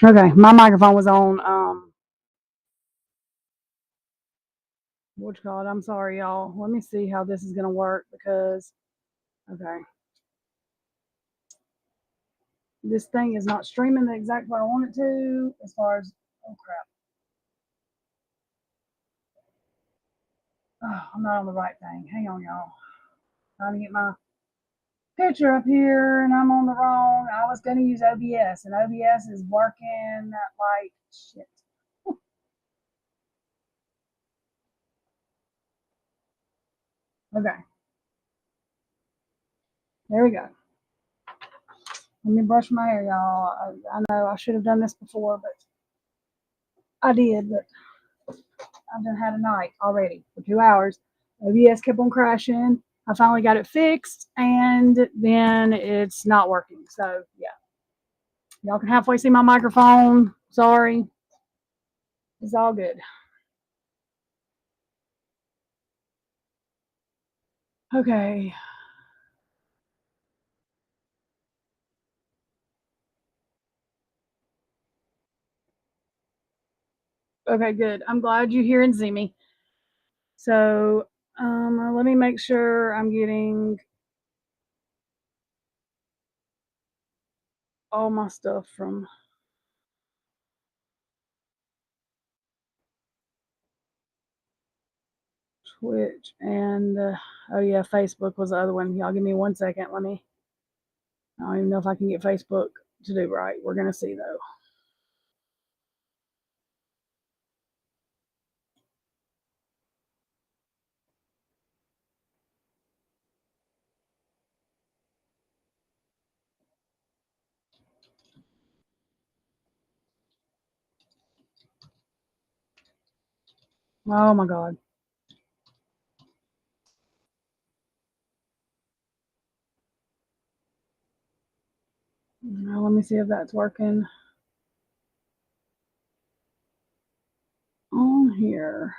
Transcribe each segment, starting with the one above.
Okay, my microphone was on. What you call it? I'm sorry, y'all. Let me see how this is gonna work because okay, this thing is not streaming the exact way I want it to. As far as oh crap, oh, I'm not on the right thing. Hang on, y'all. Trying to get my picture up here, and I'm on the wrong. I was gonna use OBS, and OBS is working like shit. Okay, there we go. Let me brush my hair, y'all. I know I should have done this before, but I did. But I've done had a night already for 2 hours. OBS kept on crashing. I finally got it fixed, and then it's not working. So yeah, y'all can halfway see my microphone. Sorry, it's all good. Okay. Okay, good. I'm glad you hear and see me. So let me make sure I'm getting all my stuff from Twitch and oh yeah, Facebook was the other one. Y'all give me 1 second. I don't even know if I can get Facebook to do right. We're gonna see though. Oh my god. Now let me see if that's working on here.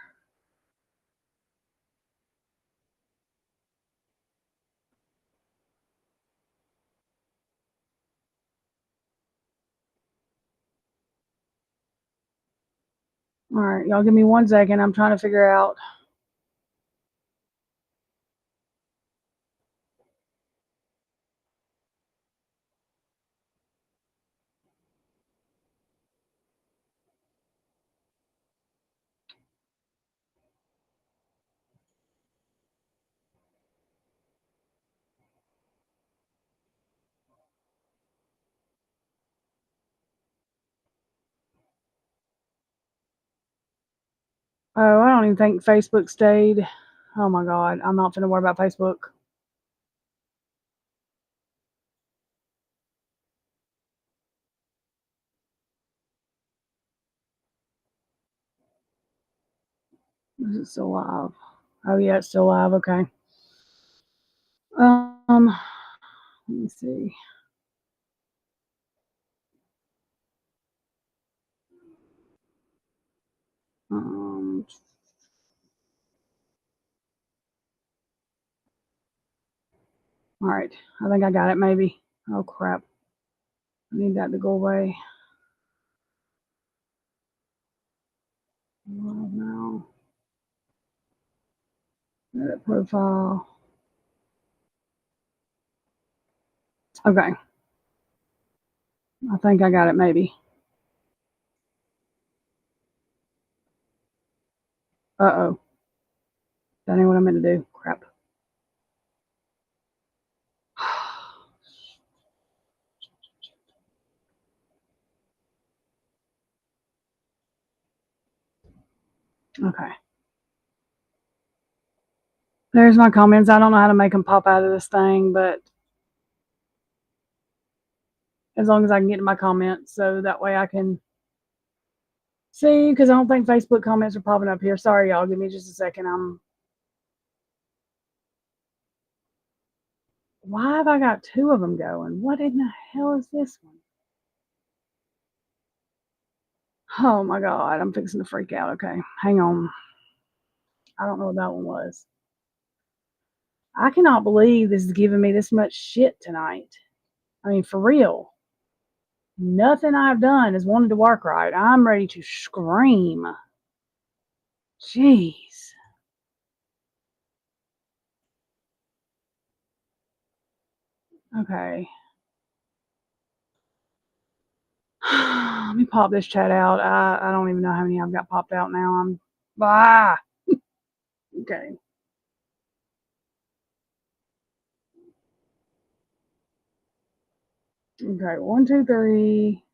All right, y'all give me 1 second. I'm trying to figure out. Oh, I don't even think Facebook stayed. Oh my god, I'm not gonna worry about Facebook. Is it still live? Oh yeah, it's still live. Okay. Let me see. Um, all right. I think I got it. Maybe. Oh crap. I need that to go away. Live now. Edit profile. Okay. I think I got it. Maybe. Uh-oh. That ain't what I meant to do. Crap. Okay. There's my comments. I don't know how to make them pop out of this thing, but as long as I can get to my comments, so that way I can see, because I don't think Facebook comments are popping up here. Sorry, y'all. Give me just a second. Why have I got two of them going? What in the hell is this one? Oh my god, I'm fixing to freak out. Okay, hang on. I don't know what that one was. I cannot believe this is giving me this much shit tonight. I mean, for real. Nothing I've done has wanted to work right. I'm ready to scream. Jeez. Okay. Let me pop this chat out. I don't even know how many I've got popped out now. Okay. Okay, 1, 2, 3.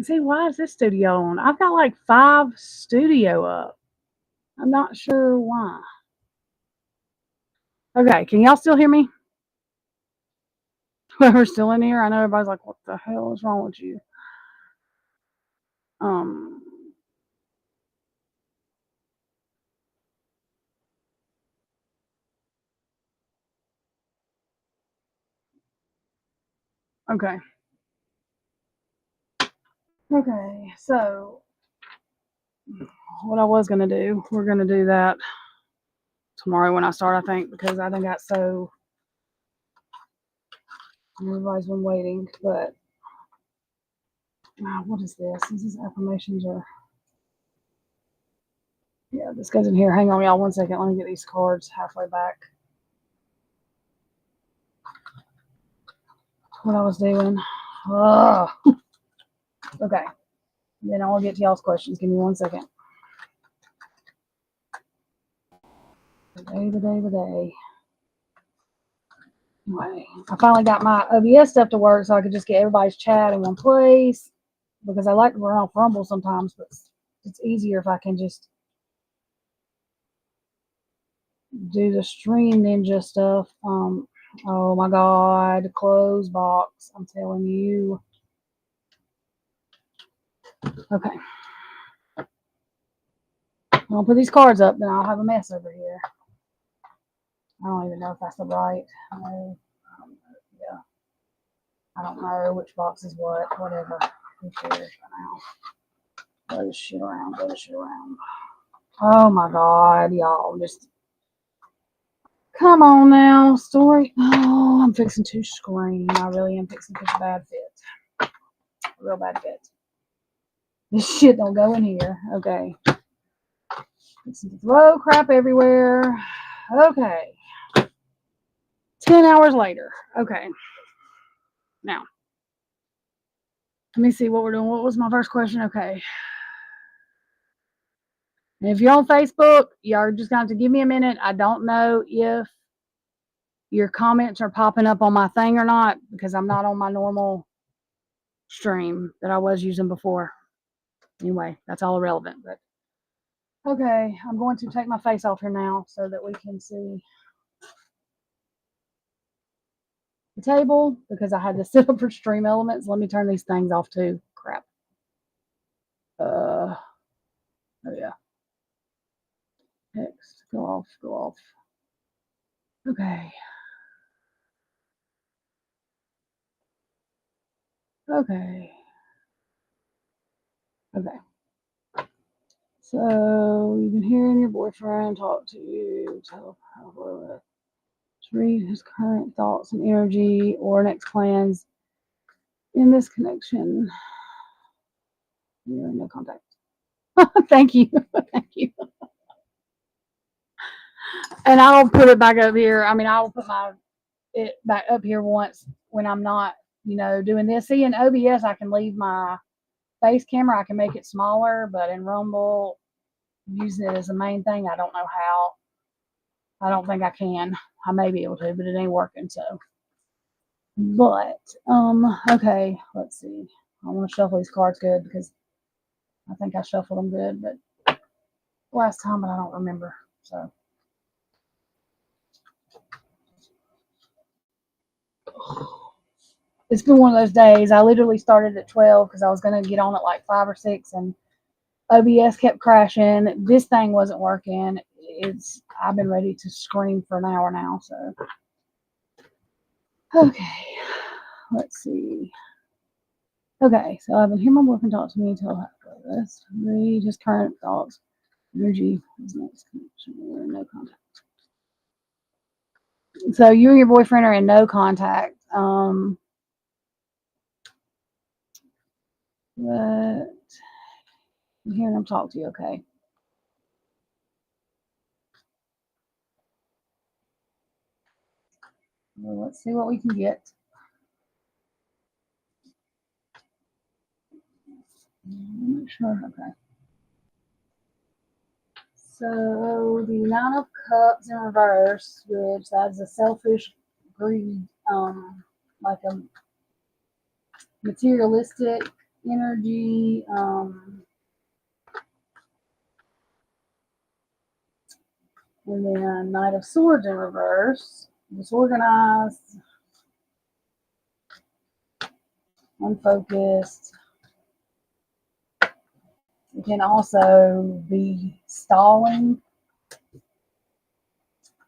See, why is this studio on? I've got like 5 studio up. I'm not sure why. Okay, can y'all still hear me? Whoever's still in here, I know everybody's like, what the hell is wrong with you? Um, okay. Okay, so what I was gonna do, we're gonna do that tomorrow when I start, I think, because I think got so everybody's been waiting, but what is this? This is affirmations or yeah, this goes in here. Hang on, y'all, 1 second. Let me get these cards halfway back. What I was doing. Ugh. Okay. Then I'll get to y'all's questions. Give me 1 second. The day. Anyway, I finally got my OBS stuff to work so I could just get everybody's chat in one place because I like to run off Rumble sometimes, but it's easier if I can just do the Stream Ninja stuff. Oh my God, close box. I'm telling you. Okay. I'll put these cards up, then I'll have a mess over here. I don't even know if that's the right. Yeah. I don't know which box is what. Whatever. Who cares right now? Throw this shit around. Oh my God, y'all. Just come on now. Story. Oh, I'm fixing to scream. I really am fixing to pitch a bad fit. A real bad fit. This shit don't go in here. Okay. Fixing to throw crap everywhere. Okay. 10 hours later. Okay. Now, let me see what we're doing. What was my first question? Okay. And if you're on Facebook, y'all just going to have to give me a minute. I don't know if your comments are popping up on my thing or not because I'm not on my normal stream that I was using before. Anyway, that's all irrelevant. But okay, I'm going to take my face off here now so that we can see the table because I had to set up for Stream Elements. Let me turn these things off too. Crap. Oh yeah. Text. Go off. Okay. Okay. So you've been hearing your boyfriend talk to you, to read his current thoughts and energy or next plans in this connection. You're in no contact. Thank you. Thank you. And I'll put it back up here. I mean, I'll put it back up here once when I'm not, doing this. See, in OBS, I can leave my face camera. I can make it smaller, but in Rumble, using it as the main thing, I don't know how. I don't think I can. I may be able to, but it ain't working. So, but okay. Let's see. I want to shuffle these cards good because I think I shuffled them good, but last time, but I don't remember. So. It's been one of those days. I literally started at 12 because I was going to get on at like 5 or 6 and OBS kept crashing. This thing wasn't working. I've been ready to scream for an hour now. So, okay, let's see. Okay, so I've been hearing my boyfriend talk to me until after this. Read his current thoughts. Energy is next connection. We're in no contact. So you and your boyfriend are in no contact. But I'm hearing him talk to you, okay? Well, let's see what we can get. I'm not sure. Okay. So the Nine of Cups in reverse, which that's a selfish greed, like a materialistic energy. And then Knight of Swords in reverse, disorganized, unfocused. It can also be stalling.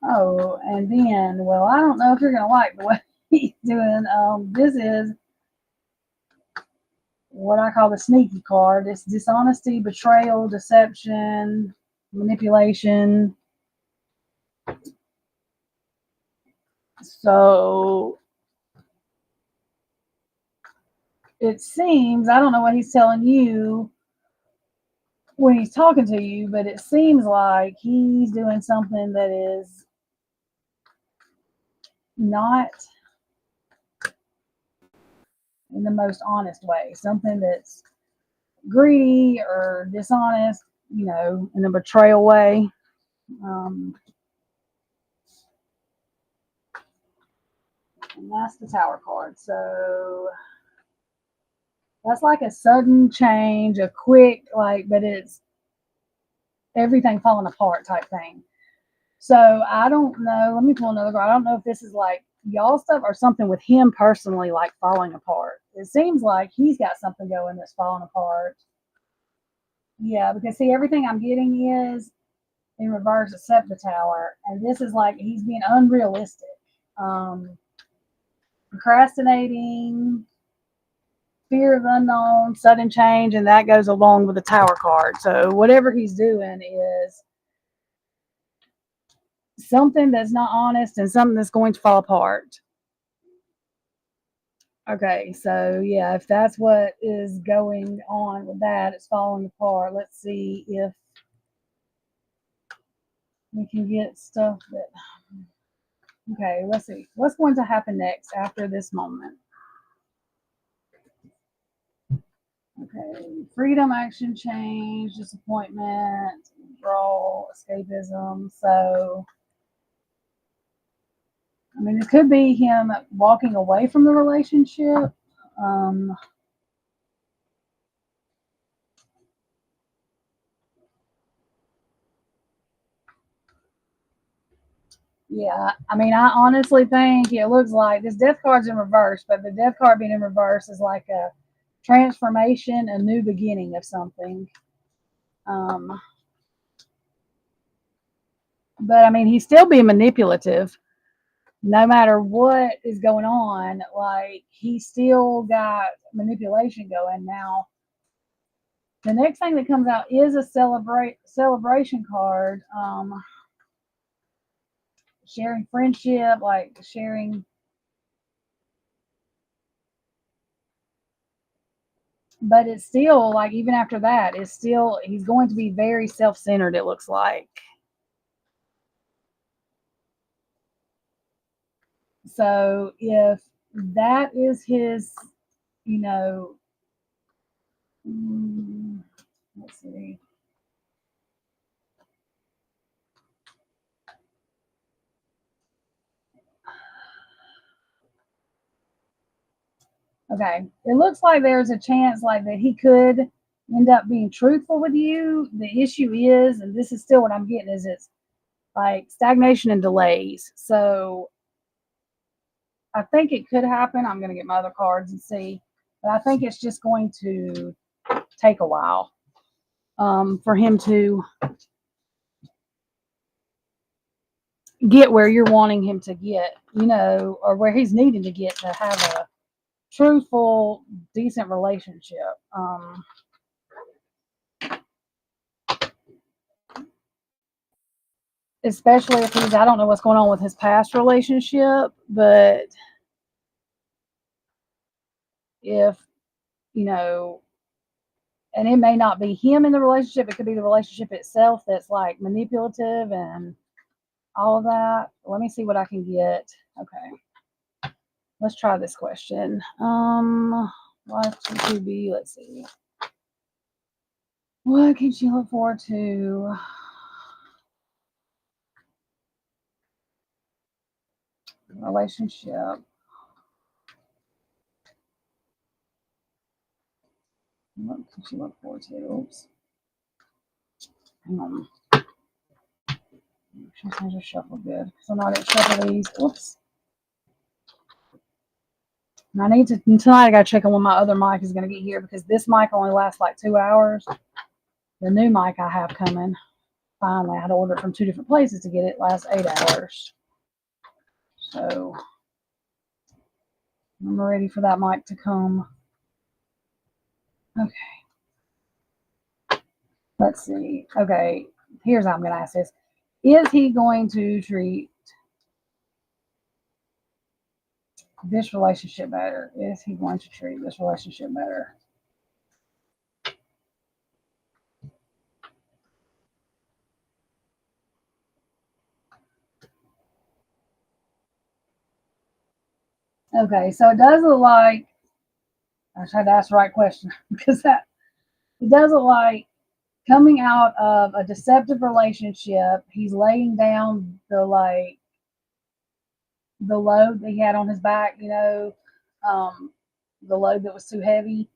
Oh, and then, well, I don't know if you're gonna like the way he's doing. This is what I call the sneaky card. It's dishonesty, betrayal, deception, manipulation. So it seems, I don't know what he's telling you when he's talking to you, but it seems like he's doing something that is not in the most honest way, something that's greedy or dishonest, in a betrayal way. Um, and that's the Tower card. So that's like a sudden change, a quick, but it's everything falling apart type thing. So I don't know. Let me pull another card. I don't know if this is like y'all stuff or something with him personally, like falling apart. It seems like he's got something going that's falling apart. Yeah, because see, everything I'm getting is in reverse except the Tower, and this is like he's being unrealistic, um, procrastinating, fear of the unknown, sudden change, and that goes along with the Tower card. So whatever he's doing is something that's not honest and something that's going to fall apart. Okay, so yeah, if that's what is going on with that, it's falling apart. Let's see if we can get stuff that. Okay, let's see. What's going to happen next after this moment? Okay, freedom, action, change, disappointment, withdrawal, escapism. So, I mean, it could be him walking away from the relationship. Um, yeah, I mean, I honestly think it looks like this death card's in reverse, but the death card being in reverse is like a transformation, a new beginning of something. Um, but I mean, he's still being manipulative no matter what is going on. Like, he's still got manipulation going. Now, the next thing that comes out is a celebration card. Sharing friendship, like sharing. But it's still like, even after that, it's still, he's going to be very self-centered, it looks like. So if that is his, you know, let's see. Okay, it looks like there's a chance like that he could end up being truthful with you. The issue is, and this is still what I'm getting, is it's like stagnation and delays. So I think it could happen. I'm going to get my other cards and see, but I think it's just going to take a while for him to get where you're wanting him to get, or where he's needing to get to have a truthful, decent relationship. especially if he's, I don't know what's going on with his past relationship, but if, you know, and it may not be him in the relationship, it could be the relationship itself that's like manipulative and all of that. Let me see what I can get. Okay. Let's try this question. Life to be, let's see. What can she look forward to? Relationship. What can she look forward to? Oops. Hang on. She says to shuffle good. So now I didn't shuffle these. Oops. And I need to, tonight I gotta check on when my other mic is gonna get here because this mic only lasts like 2 hours. The new mic I have coming, finally, I had to order it from 2 different places to get it, lasts 8 hours. So I'm ready for that mic to come. Okay. Let's see. Okay. Here's how I'm gonna ask this. Is he going to treat this relationship better? Is he going to treat this relationship better? Okay, so it does look like, I tried to ask the right question because that it does look like coming out of a deceptive relationship, he's laying down the load that he had on his back, the load that was too heavy.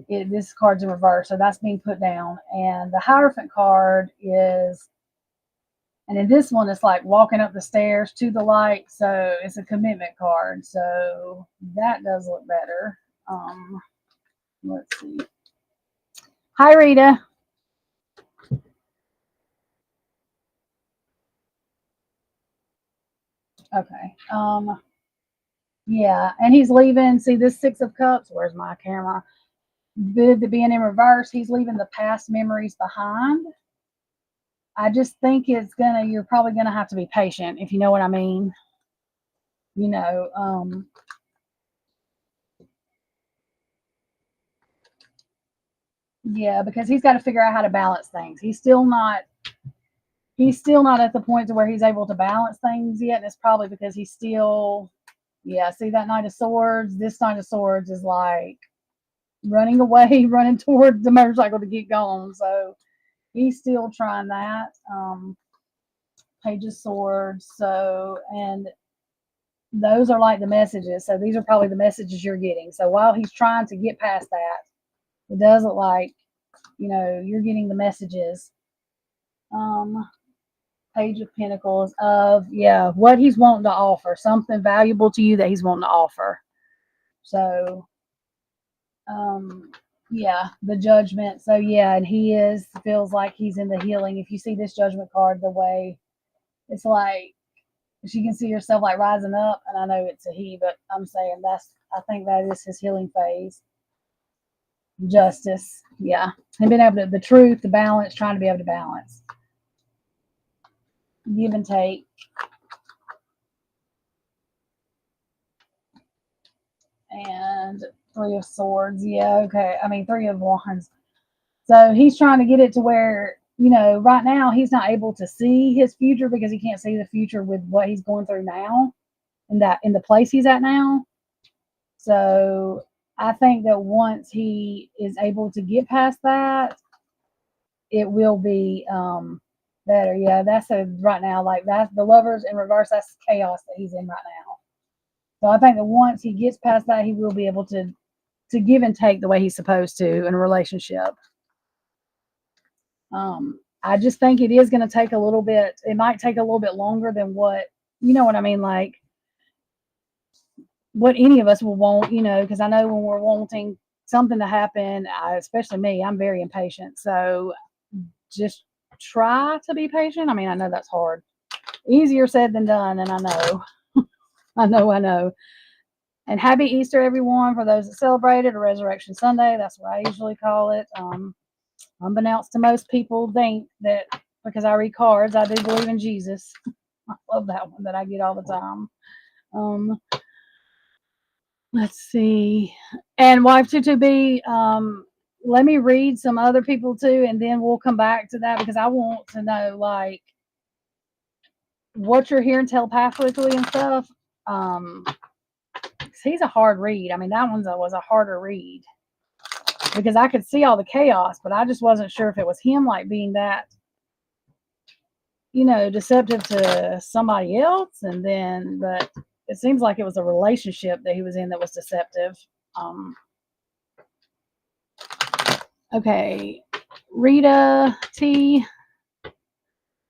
This card's in reverse, so that's being put down. And the Hierophant card is, and in this one, it's like walking up the stairs to the light. So it's a commitment card. So that does look better. Let's see. Hi, Rita. Okay. Yeah, and he's leaving. See this 6 of Cups. Where's my camera? With being in reverse, he's leaving the past memories behind. I just think you're probably gonna have to be patient, if you know what I mean. You know, yeah, because he's got to figure out how to balance things. He's still not at the point to where he's able to balance things yet, and it's probably because he's still, yeah, see that Knight of Swords? This Knight of Swords is like running away, running toward the motorcycle to get going. So he's still trying that. Page of Swords. So, and those are like the messages. So these are probably the messages you're getting. So while he's trying to get past that, it does look like, you're getting the messages. Page of Pentacles of, yeah, what he's wanting to offer, something valuable to you that he's wanting to offer. So, yeah, the Judgment. So yeah, and he feels like he's in the healing. If you see this Judgment card, the way it's like she can see herself like rising up, and I know it's a he, but I'm saying I think that is his healing phase. Justice, yeah, and being able to, the truth, the balance, trying to be able to balance, give and take. And 3 of Swords, yeah, okay. I mean 3 of Wands. So he's trying to get it to where, right now he's not able to see his future because he can't see the future with what he's going through now, in the place he's at now. So I think that once he is able to get past that, it will be better. Yeah, that's right now, like that's the Lovers in reverse, that's chaos that he's in right now. So I think that once he gets past that, he will be able to give and take the way he's supposed to in a relationship. I just think it is going to take a little bit. It might take a little bit longer than what, you know what I mean? Like what any of us will want, because I know when we're wanting something to happen, especially me, I'm very impatient. So just try to be patient. I mean, I know that's hard. Easier said than done. And I know, I know. And happy Easter, everyone, for those that celebrated, or Resurrection Sunday. That's what I usually call it. Unbeknownst to most people, think that because I read cards. I do believe in Jesus. I love that one that I get all the time. Let's see. And wife 22B, let me read some other people too, and then we'll come back to that because I want to know like what you're hearing telepathically and stuff. He's a hard read. I mean, that one was a harder read because I could see all the chaos, but I just wasn't sure if it was him like being that, deceptive to somebody else. And then, but it seems like it was a relationship that he was in that was deceptive. Okay. Rita T.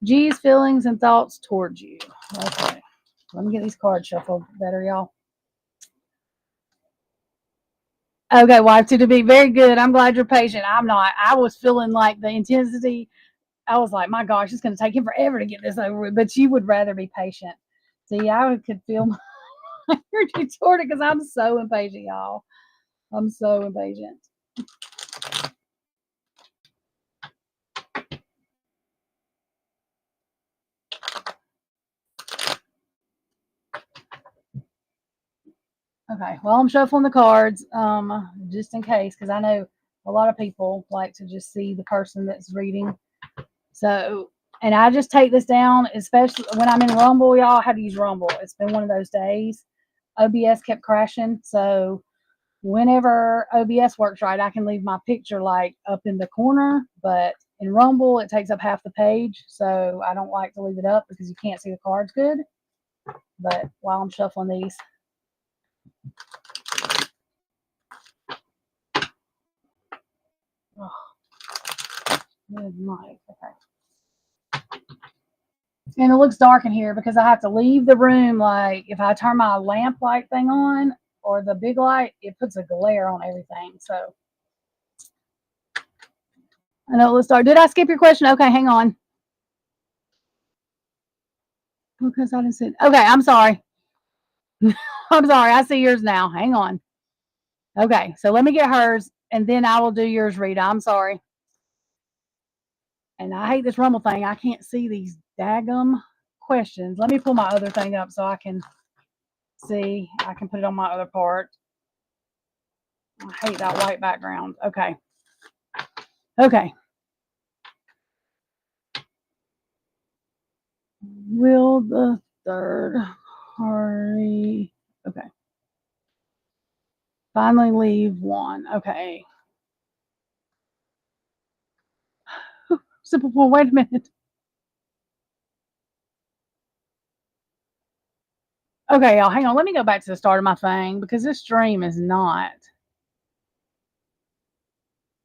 G's feelings and thoughts towards you. Okay. Let me get these cards shuffled better, y'all. Okay, wife to be very good. I'm glad you're patient. I'm not. I was feeling like the intensity. I was like, my gosh, it's going to take him forever to get this over with. But you would rather be patient. See, I could feel my energy toward it because I'm so impatient, y'all. I'm so impatient. Okay, well, I'm shuffling the cards just in case because I know a lot of people like to just see the person that's reading. So, and I just take this down, especially when I'm in Rumble, y'all. I had to use Rumble. It's been one of those days. OBS kept crashing. So, whenever OBS works right, I can leave my picture like up in the corner. But in Rumble, it takes up half the page. So, I don't like to leave it up because you can't see the cards good. But while I'm shuffling these, good night. Okay. And it looks dark in here because I have to leave the room. Like if I turn my lamp light thing on or the big light, it puts a glare on everything. So I know it looks dark. Did I skip your question? Okay, hang on. Because I didn't see it. Okay, I'm sorry. I'm sorry. I see yours now. Hang on. Okay, so let me get hers and then I will do yours, Rita. I'm sorry. And I hate this Rumble thing. I can't see these daggum questions. Let me pull my other thing up so I can see. I can put it on my other part. I hate that white background. Okay. Okay. Will the third party, okay, finally leave one? Okay. Simple point. Wait a minute. Okay, y'all, hang on. Let me go back to the start of my thing because this stream is not.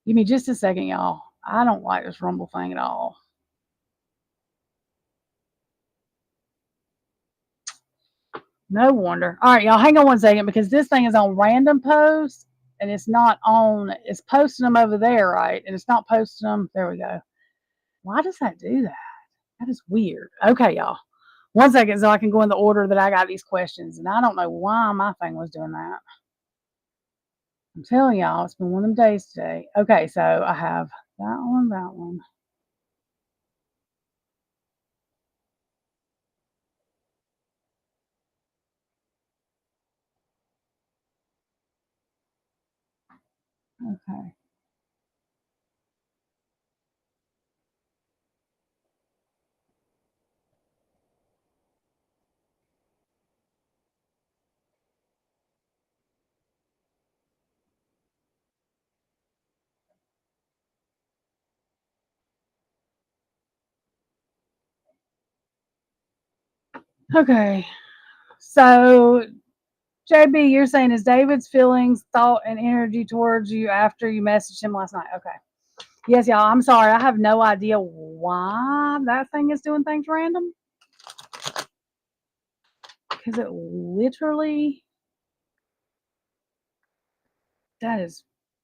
Give me just a second, y'all. I don't like this Rumble thing at all. No wonder. All right, y'all, hang on one second because this thing is on random posts and it's not on, it's posting them over there, right? And it's not posting them. There we go. Why does that do that? That is weird. Okay, y'all. One second so I can go in the order that I got these questions. And I don't know why my thing was doing that. I'm telling y'all, it's been one of them days today. Okay, so I have that one, that one. Okay. Okay. So, JB, you're saying is David's feelings, thought, and energy towards you after you messaged him last night? Okay. Yes, y'all. I'm sorry. I have no idea why that thing is doing things random. Because it literally. That is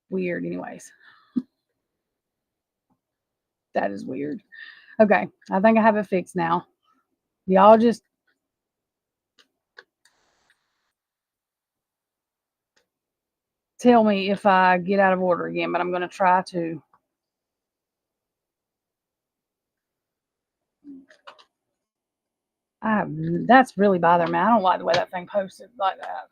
weird, anyways. That is weird. Okay. I think I have it fixed now. Y'all just tell me if I get out of order again, but I'm going to try to. That's really bothering me. I don't like the way that thing posted like that.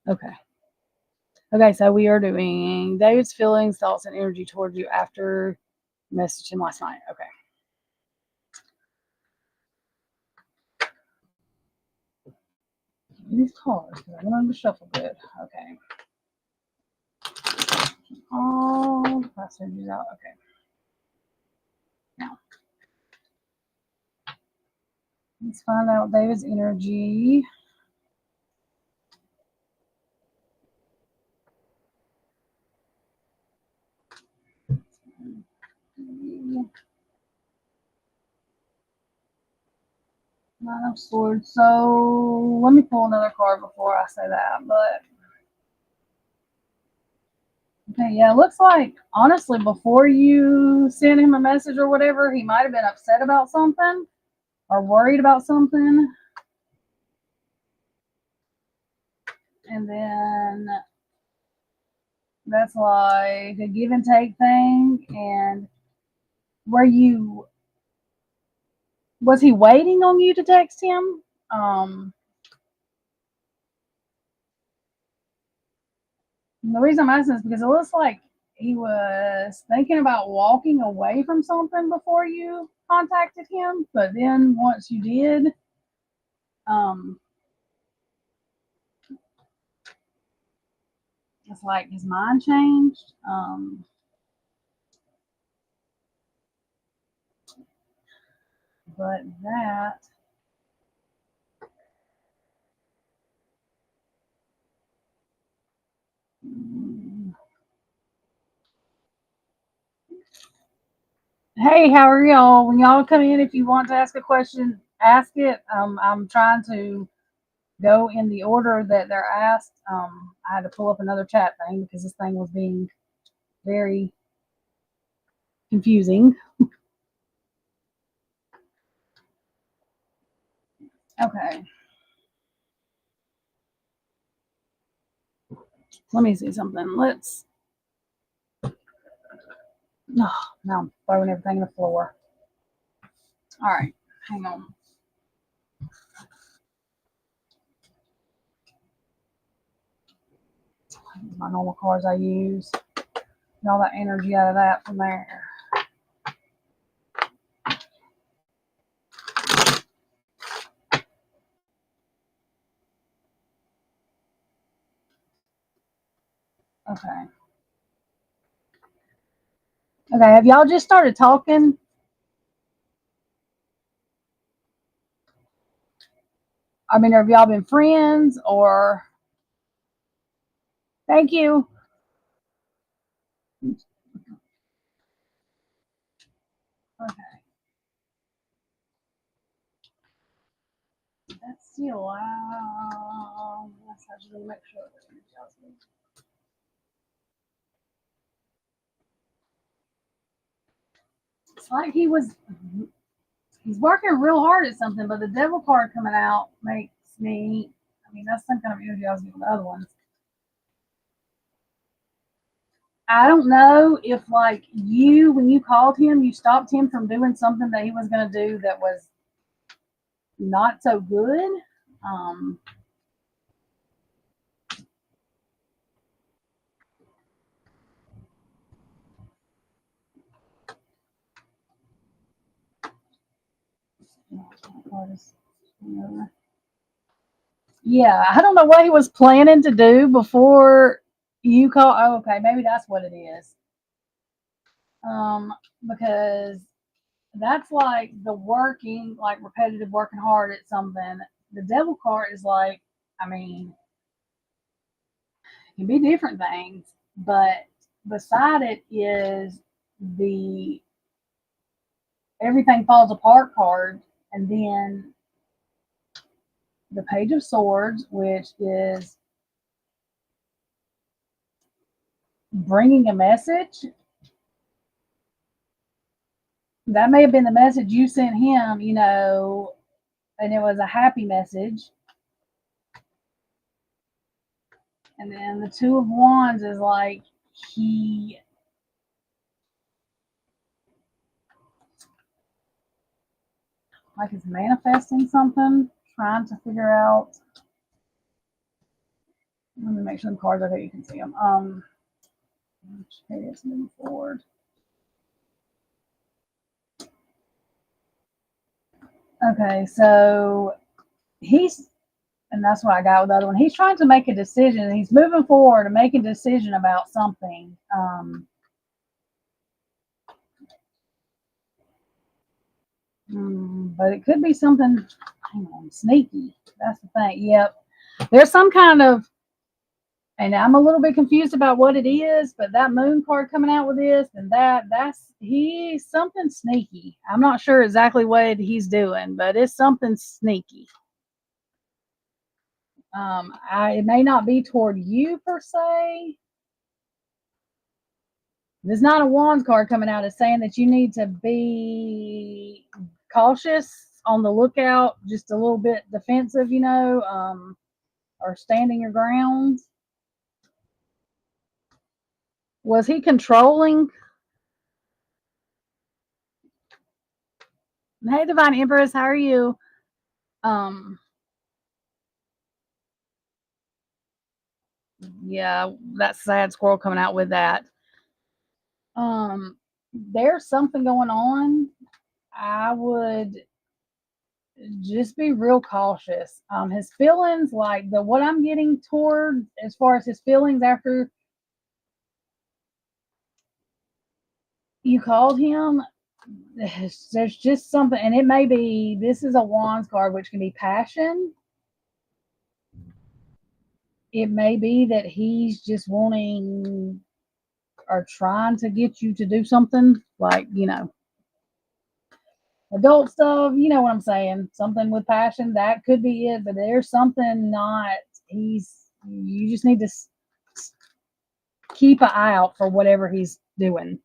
Okay. Okay, so we are doing David's feelings, thoughts, and energy towards you after you messaged him last night. Okay. These cards, because I want them to shuffle good. Okay. All the passages out. Okay. Now, let's find out David's energy. Nine of Swords. So let me pull another card before I say that. But okay, yeah, it looks like honestly before you sent him a message or whatever, he might have been upset about something or worried about something. And then that's like a give and take thing. And were you, was he waiting on you to text him? The reason I'm asking is because it looks like he was thinking about walking away from something before you contacted him, but then once you did, it's like his mind changed. But that hey, how are y'all? When y'all come in, if you want to ask a question, ask it. I'm trying to go in the order that they're asked. I had to pull up another chat thing because this thing was being very confusing. Okay. Let me see something. Let's. Oh, now I'm throwing everything on the floor. All right. Hang on. My normal cards I use. Get all that energy out of that from there. Okay. Okay. Have y'all just started talking? I mean, have y'all been friends or? Thank you. Okay. That's still wow. I just want to make sure that it tells me. It's like he's working real hard at something, but the devil card coming out makes me, I mean, that's some kind of energy I was getting the other ones. I don't know if, like, when you called him, you stopped him from doing something that he was going to do that was not so good. Yeah, I don't know what he was planning to do before you call. Oh, okay, maybe that's what it is. Because that's like the working, like repetitive, working hard at something. The devil card is like, I mean, it can be different things, but beside it is the everything falls apart card, and then the Page of Swords, which is bringing a message. That may have been the message you sent him, and it was a happy message. And then the Two of Wands is like he like it's manifesting something, trying to figure out. Let me make sure the cards are there. You can see them. Okay, it's moving forward. Okay, so he's, and that's what I got with the other one. He's trying to make a decision. He's moving forward and making a decision about something. But it could be something, hang on, sneaky. That's the thing. Yep. There's some kind of, and I'm a little bit confused about what it is, but that moon card coming out with this and that's he's something sneaky. I'm not sure exactly what he's doing, but it's something sneaky. It may not be toward you per se. There's not a wands card coming out. It's saying that you need to be cautious, on the lookout, just a little bit defensive, or standing your ground. Was he controlling? Hey, Divine Empress, how are you? Yeah, that's sad squirrel coming out with that. There's something going on. I would just be real cautious. His feelings, like what I'm getting toward as far as his feelings after you called him, there's just something, and it may be, this is a wands card, which can be passion. It may be that he's just wanting or trying to get you to do something, like, adult stuff, you know what I'm saying? Something with passion, that could be it, but there's something not, you just need to keep an eye out for whatever he's doing.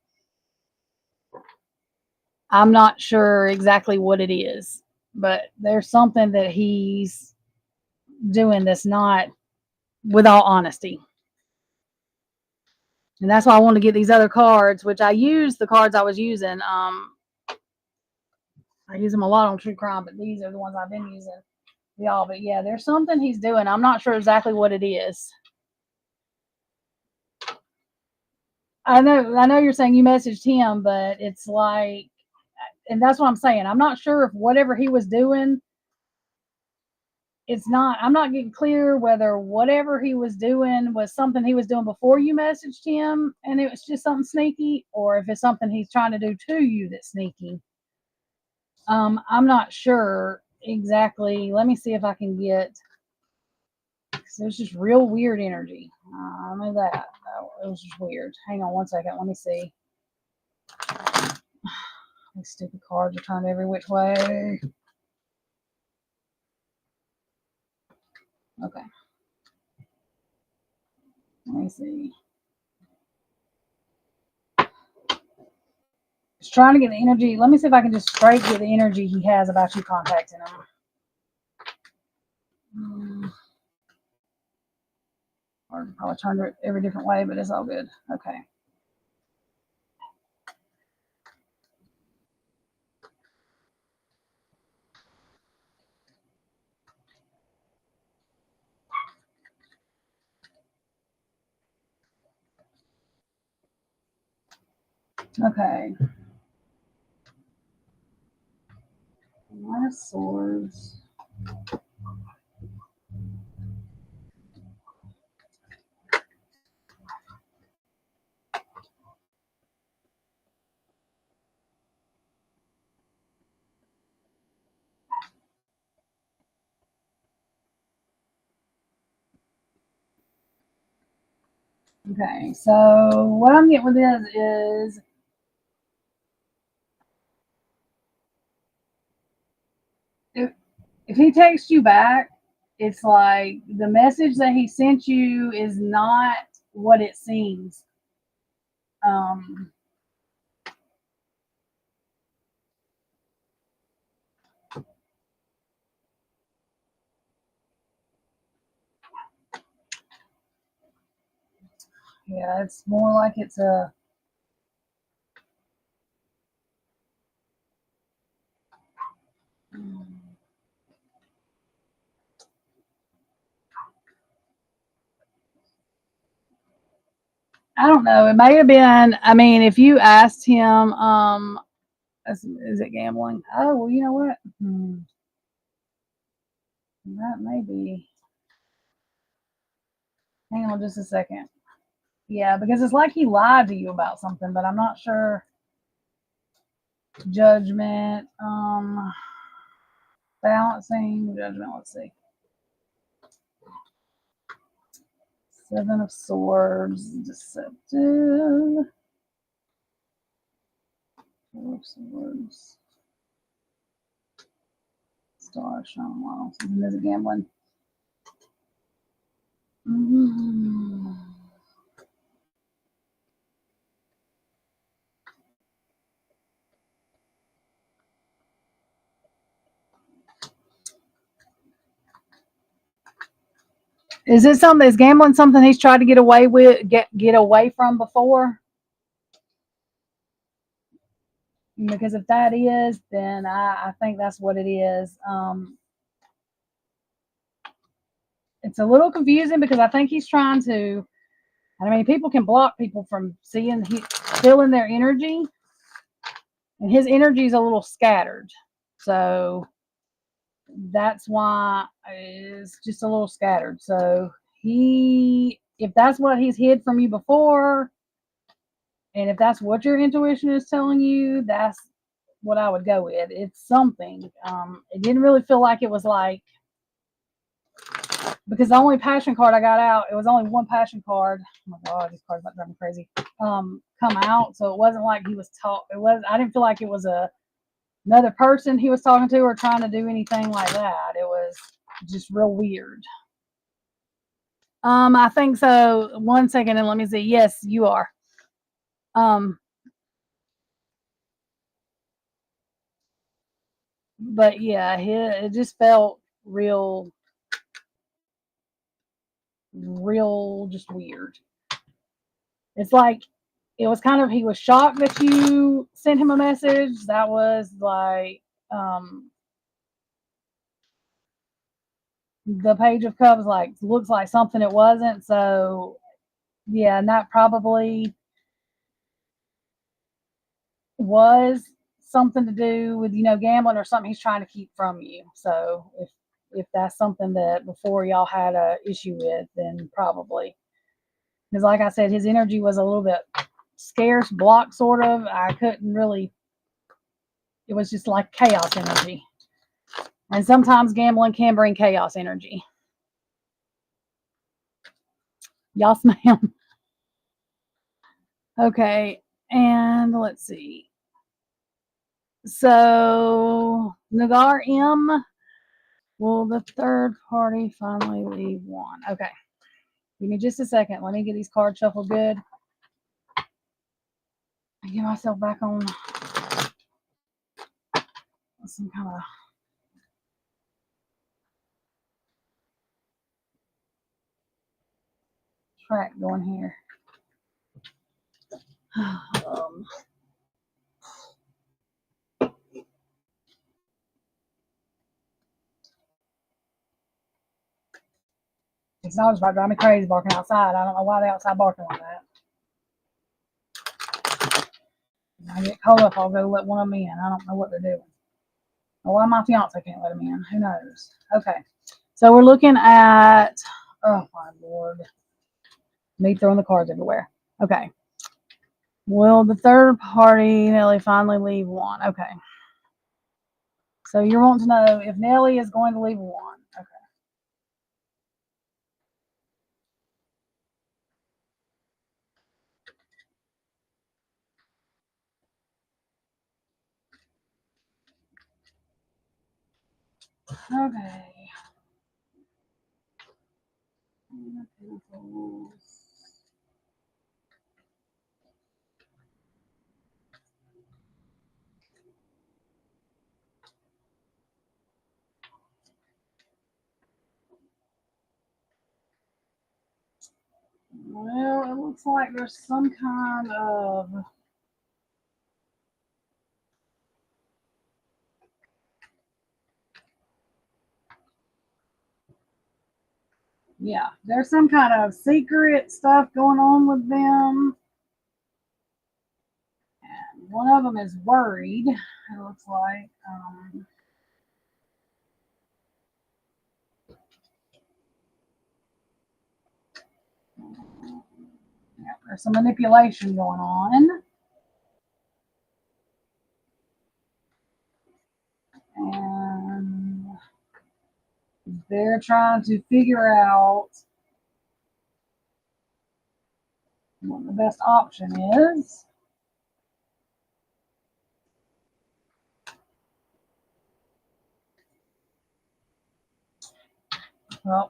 I'm not sure exactly what it is, but there's something that he's doing that's not, with all honesty. And that's why I want to get these other cards, which I use the cards I was using. I use them a lot on true crime, but these are the ones I've been using. Y'all, but yeah, there's something he's doing. I'm not sure exactly what it is. I know you're saying you messaged him, but it's like, and that's what I'm saying. I'm not sure if whatever he was doing, I'm not getting clear whether whatever he was doing was something he was doing before you messaged him and it was just something sneaky, or if it's something he's trying to do to you that's sneaky. I'm not sure exactly. Let me see if I can get, there's just real weird energy. I know that. It was just weird. Hang on one second. Let me see. These stupid cards are turned every which way. Okay. Let me see. Just trying to get the energy. Let me see if I can just straight get the energy he has about you contacting him. Or probably turned it every different way, but it's all good. Okay. Okay. Nine of Swords. Okay, so what I'm getting with this is if he texts you back, it's like the message that he sent you is not what it seems. Yeah, it's more like it's a, I don't know. It may have been. I mean, if you asked him, is it gambling? Oh, well, you know what? That may be. Hang on just a second. Yeah, because it's like he lied to you about something, but I'm not sure. Judgment, balancing, judgment. Let's see. Seven of Swords, deceptive. Four of Swords. Star, Shaman, something is a gambling. Is it something? Is gambling something he's tried to get away with, get away from before? Because if that is, then I think that's what it is. It's a little confusing because I think he's trying to. I mean, people can block people from feeling their energy, and his energy is a little scattered. So that's why it's just a little scattered. So if that's what he's hid from you before, and if that's what your intuition is telling you, that's what I would go with. It's something. It didn't really feel like it was like, because the only passion card I got out, it was only one passion card. Oh my God, this card's about to drive me crazy. Come out. So it wasn't like he was I didn't feel like it was another person he was talking to or trying to do anything like that. It was just real weird. I think so. 1 second and let me see. Yes, you are. But yeah, it just felt real just weird. It's like it was kind of he was shocked that you sent him a message. That was like the Page of Cups like looks like something it wasn't. So yeah, and that probably was something to do with gambling or something he's trying to keep from you. So if that's something that before y'all had a issue with, then probably, because like I said, his energy was a little bit scarce, blocked sort of. I couldn't really. It was just like chaos energy, and sometimes gambling can bring chaos energy. Yes, ma'am. Okay, and let's see. So Nagar M. Will the third party finally leave one? Okay. Give me just a second. Let me get these cards shuffled good. And get myself back on some kind of track going here. It's not just about driving me crazy barking outside. I don't know why they're outside barking like that. When I get cold up, I'll go let one of them in. I don't know what they're doing. Or why my fiance can't let them in. Who knows? Okay. So we're looking at, oh my Lord. Me throwing the cards everywhere. Okay. Will the third party, Nelly, finally leave one? Okay. So you're wanting to know if Nelly is going to leave one. Okay. Okay. Well, it looks like there's some kind of Yeah, there's some kind of secret stuff going on with them. And one of them is worried, it looks like. Yeah, there's some manipulation going on. And they're trying to figure out what the best option is. Well,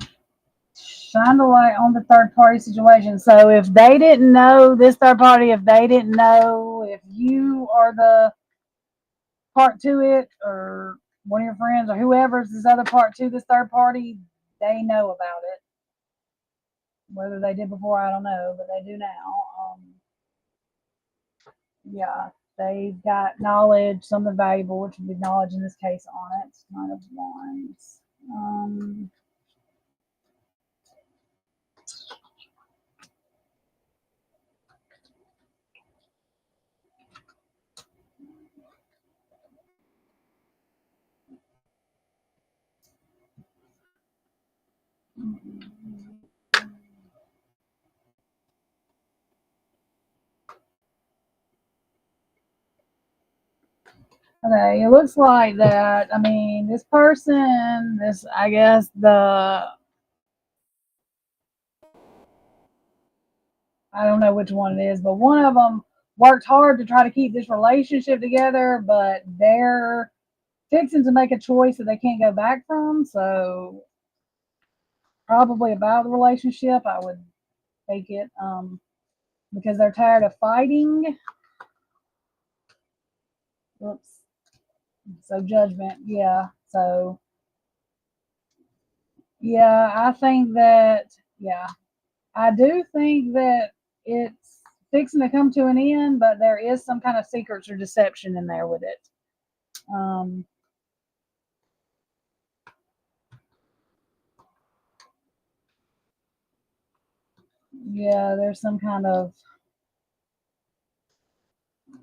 shine the light on the third party situation. So if they didn't know, this third party, if they didn't know, if you are the part to it, or one of your friends, or whoever's this other part to this third party, they know about it. Whether they did before, I don't know, but they do now. Yeah, they've got knowledge, something valuable, which would be knowledge in this case on it. Nine of Wands. Okay, it looks like that. I mean, this person, I guess I don't know which one it is, but one of them worked hard to try to keep this relationship together, but they're fixing to make a choice that they can't go back from. So, probably about the relationship, I would take it, because they're tired of fighting. Oops. So, judgment, yeah. So, yeah, I think that, yeah, I do think that it's fixing to come to an end, but there is some kind of secrets or deception in there with it. Yeah, there's some kind of,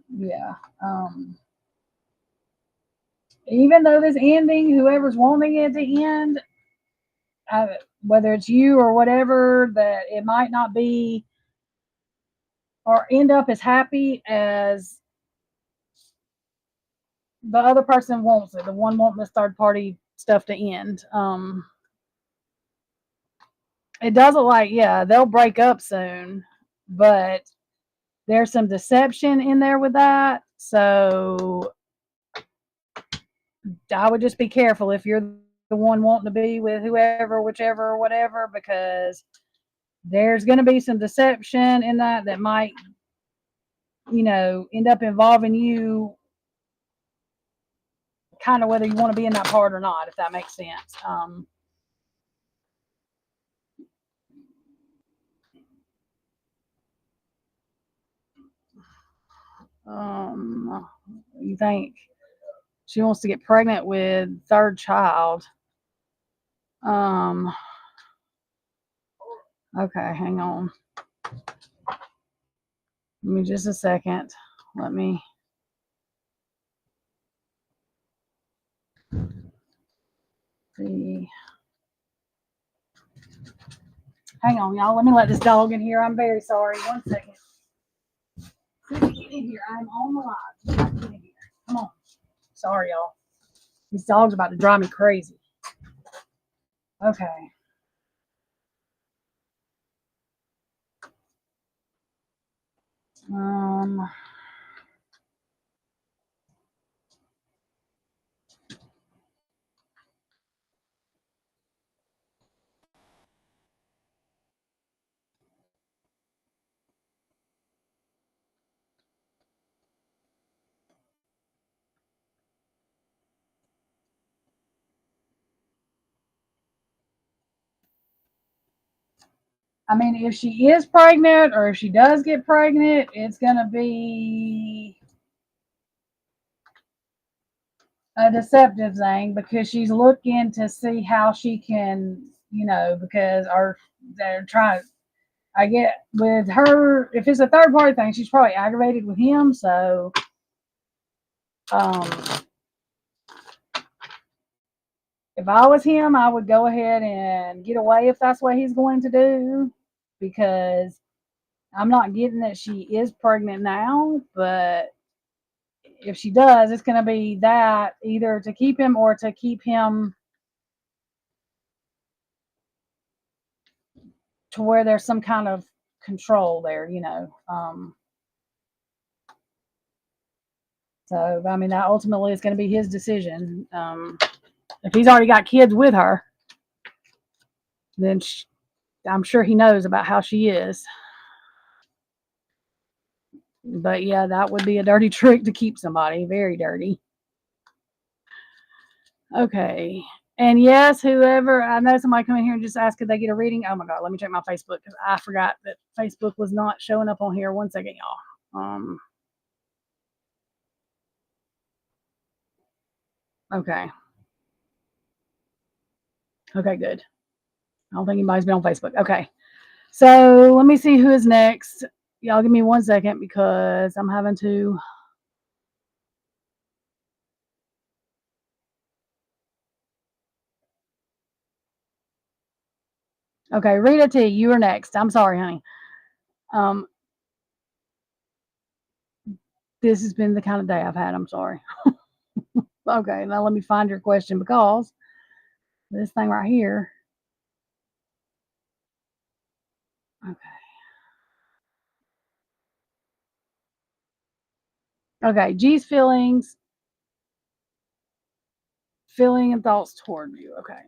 yeah. Even though this ending, whoever's wanting it to end, whether it's you or whatever, that it might not be or end up as happy as the other person wants it, the one wanting this third party stuff to end. It does look like, yeah, they'll break up soon, but there's some deception in there with that. So I would just be careful if you're the one wanting to be with whoever, whichever, or whatever, because there's going to be some deception in that might, end up involving you, kind of whether you want to be in that part or not, if that makes sense. You think she wants to get pregnant with third child? Okay, hang on. Give me just a second. Let me see. Hang on, y'all. Let me let this dog in here. I'm very sorry. 1 second. Get in here. I'm on the live. Get in here. Come on. Sorry, y'all. This dog's about to drive me crazy. Okay. I mean, if she is pregnant or if she does get pregnant, it's going to be a deceptive thing because she's looking to see how she can, because they're trying. I get with her, if it's a third party thing, she's probably aggravated with him. So, if I was him, I would go ahead and get away if that's what he's going to do, because I'm not getting that she is pregnant now, but if she does, it's going to be that either to keep him or to keep him to where there's some kind of control there. So, I mean, that ultimately is going to be his decision. If he's already got kids with her, then I'm sure he knows about how she is. But yeah, that would be a dirty trick to keep somebody. Very dirty. Okay. And yes, whoever, I know somebody come in here and just ask if they get a reading. Oh my God, let me check my Facebook because I forgot that Facebook was not showing up on here. 1 second, y'all. Okay. Okay, good. I don't think anybody's been on Facebook. Okay. So let me see who is next. Y'all give me 1 second because I'm having to. Okay, Rita T, you are next. I'm sorry, honey. This has been the kind of day I've had. I'm sorry. Okay, now let me find your question because this thing right here. Okay. Okay, G's feeling and thoughts toward you. Okay.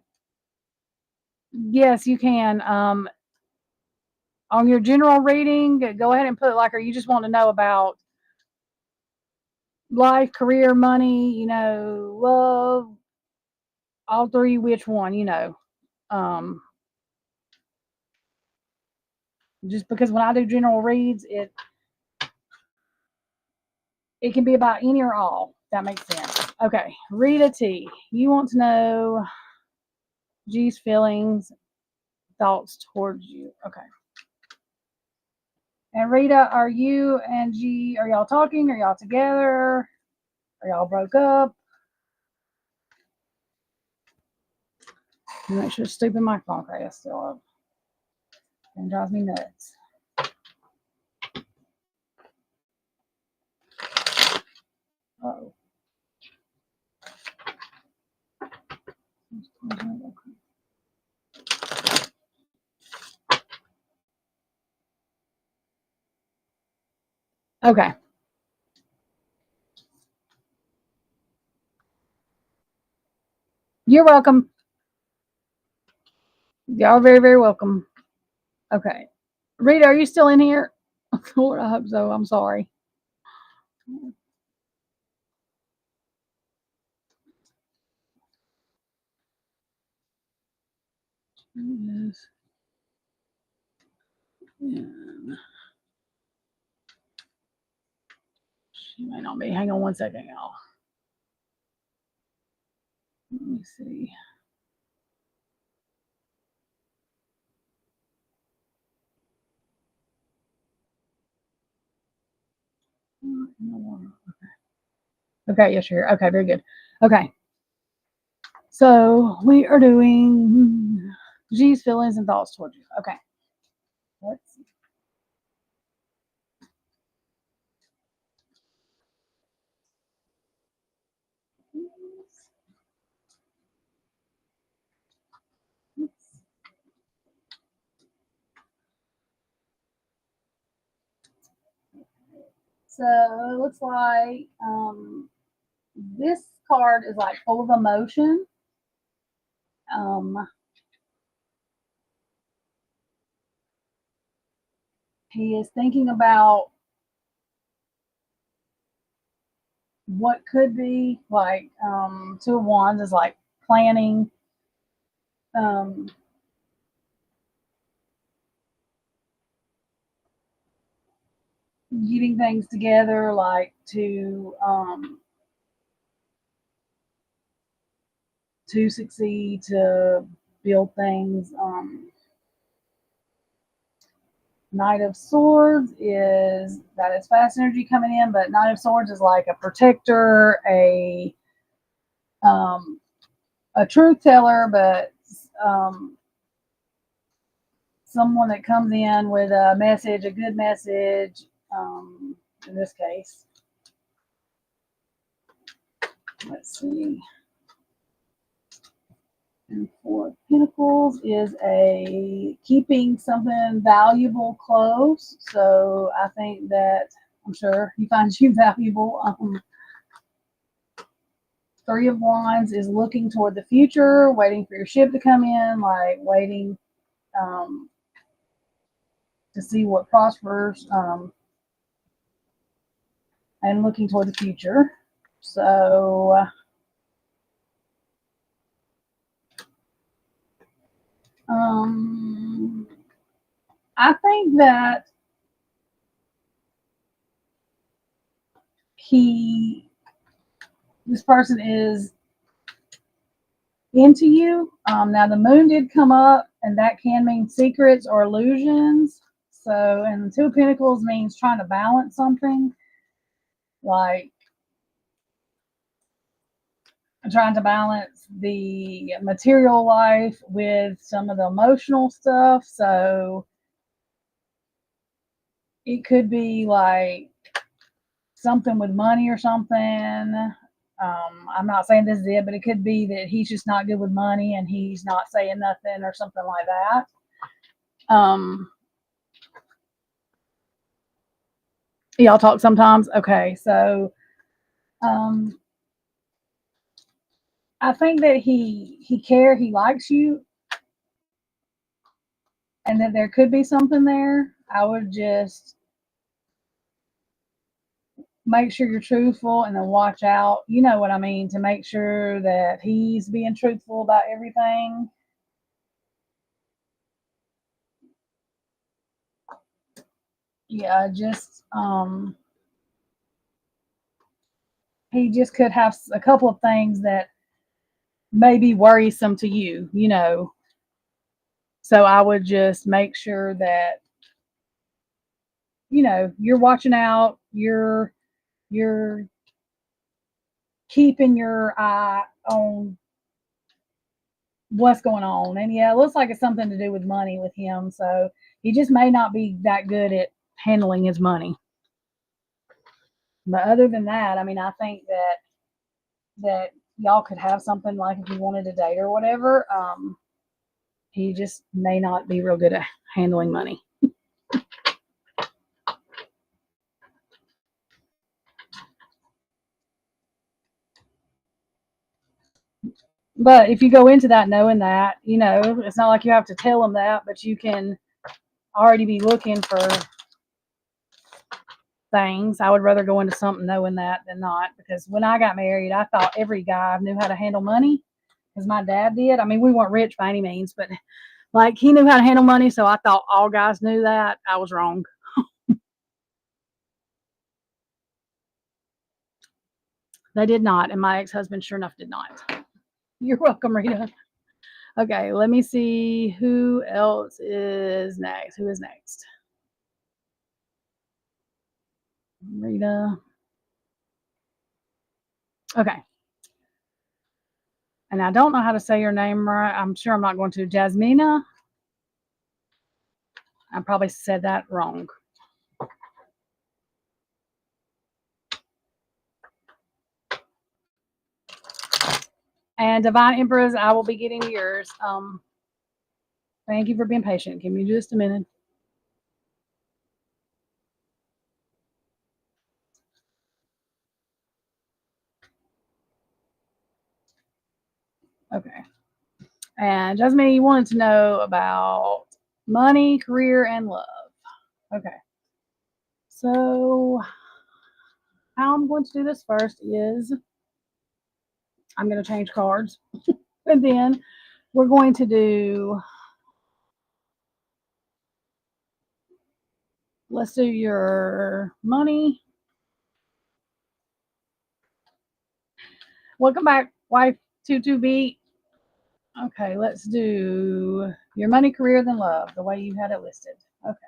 Yes, you can. On your general reading, go ahead and put like, are you just want to know about life, career, money, love, all three, which one, just because when I do general reads, it can be about any or all. If that makes sense. Okay, Rita T, you want to know G's feelings, thoughts towards you. Okay. And Rita, are you and G, are y'all talking? Are y'all together? Are y'all broke up? Make sure stupid microphone crash is still up. It drives me nuts. Uh-oh. Okay. You're welcome. Y'all are very, very welcome. Okay. Rita, are you still in here? Lord, I hope so. I'm sorry. Yes. Yeah. She may not be. Hang on 1 second, y'all. Let me see. Okay, yes, you're here. Okay, very good. Okay. So we are doing G's feelings and thoughts towards you. Okay. Let's see. So it looks like this card is like full of emotion. He is thinking about what could be like. Two of Wands is like planning. Getting things together, like to succeed, to build things. Knight of Swords is that is fast energy coming in, but Knight of Swords is like a protector, a truth teller, but someone that comes in with a message, a good message, in this case. Let's see. And Four of Pentacles is a keeping something valuable close. So I think that I'm sure he finds you valuable. Three of Wands is looking toward the future, waiting for your ship to come in, like waiting to see what prospers, and looking toward the future. So I think that this person is into you. Now the moon did come up, and that can mean secrets or illusions. So, and the Two of Pentacles means trying to balance something, like trying to balance the material life with some of the emotional stuff. So it could be like something with money or something. I'm not saying this is it, but it could be that he's just not good with money and he's not saying nothing or something like that. Y'all talk sometimes? Okay, so I think that he likes you, and that there could be something there. I would just make sure you're truthful and then watch out. You know what I mean? To make sure that he's being truthful about everything. Yeah, just he just could have a couple of things that may be worrisome to you, you know. So I would just make sure that, you know, you're watching out, you're keeping your eye on what's going on. And yeah, it looks like it's something to do with money with him. So he just may not be that good at handling his money. But other than that, I mean, I think that y'all could have something, like if you wanted to date or whatever. He just may not be real good at handling money. But if you go into that knowing that, you know, it's not like you have to tell him that, but you can already be looking for things. I would rather go into something knowing that than not, because when I got married, I thought every guy knew how to handle money, because my dad did. I mean, we weren't rich by any means, but like he knew how to handle money, so I thought all guys knew that. I was wrong. They did not, and my ex-husband sure enough did not. You're welcome, Rita. Okay, let me see who else is next. Who is next? Rita. Okay. And I don't know how to say your name right. I'm sure I'm not going to. Jasmina. I probably said that wrong. And Divine Empress, I will be getting yours. Thank you for being patient. Give me just a minute. Okay. And Jasmine, you wanted to know about money, career, and love. Okay. So how I'm going to do this first is I'm going to change cards. And then we're going to do, let's do your money. Welcome back, wife 22B. Okay, let's do your money, career, then love, the way you had it listed. Okay.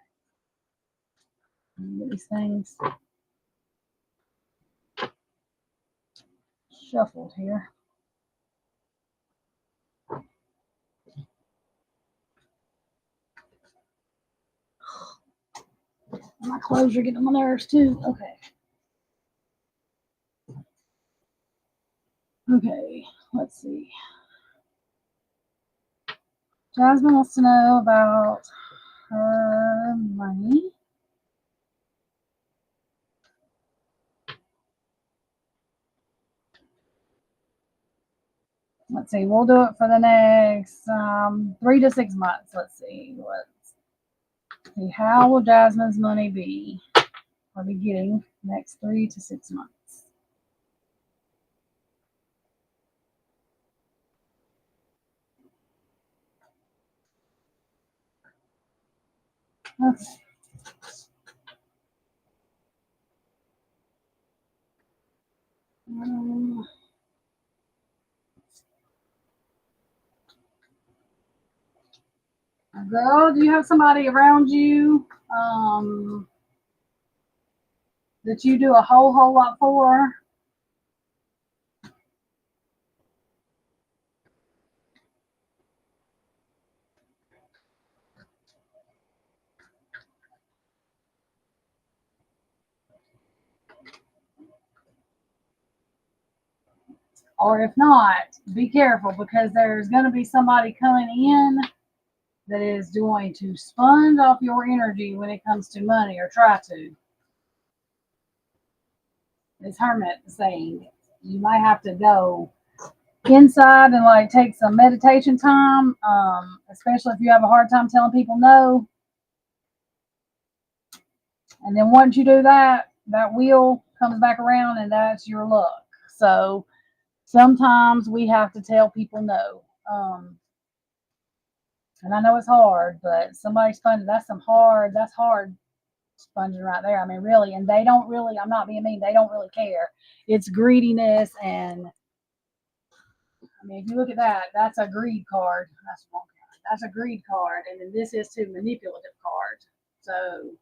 Let me get these things shuffled here. My clothes are getting on my nerves too. Okay. Okay, let's see. Jasmine wants to know about her money. Let's see, we'll do it for the next 3 to 6 months. Let's see. Let's see, how will Jasmine's money be? Are we getting next 3 to 6 months? Okay. Girl, do you have somebody around you that you do a whole lot for? Or if not, be careful because there's going to be somebody coming in that is going to sponge off your energy when it comes to money or try to. This hermit saying you might have to go inside and like take some meditation time, especially if you have a hard time telling people no. And then once you do that, that wheel comes back around and that's your luck. So sometimes we have to tell people no. And I know it's hard, but somebody's sponging, that's hard sponging right there. I mean, really, and they don't really, I'm not being mean, they don't really care. It's greediness. And I mean, if you look at that, that's a greed card. That's one card. That's a greed card. And then this is two manipulative cards. So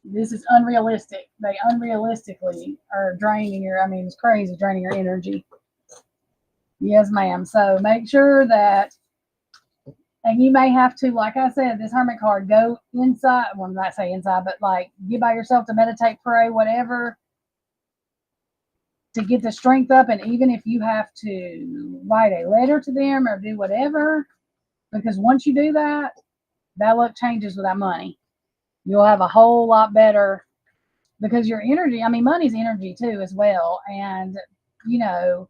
this is unrealistic. They unrealistically are draining your, I mean, it's crazy, draining your energy. Yes, ma'am. So make sure that, and you may have to, like I said, this hermit card, go inside. Well, I'm not saying inside, but like get by yourself to meditate, pray, whatever, to get the strength up. And even if you have to write a letter to them or do whatever, because once you do that, that luck changes with that money. You'll have a whole lot better because your energy, I mean, money's energy too, as well. And, you know,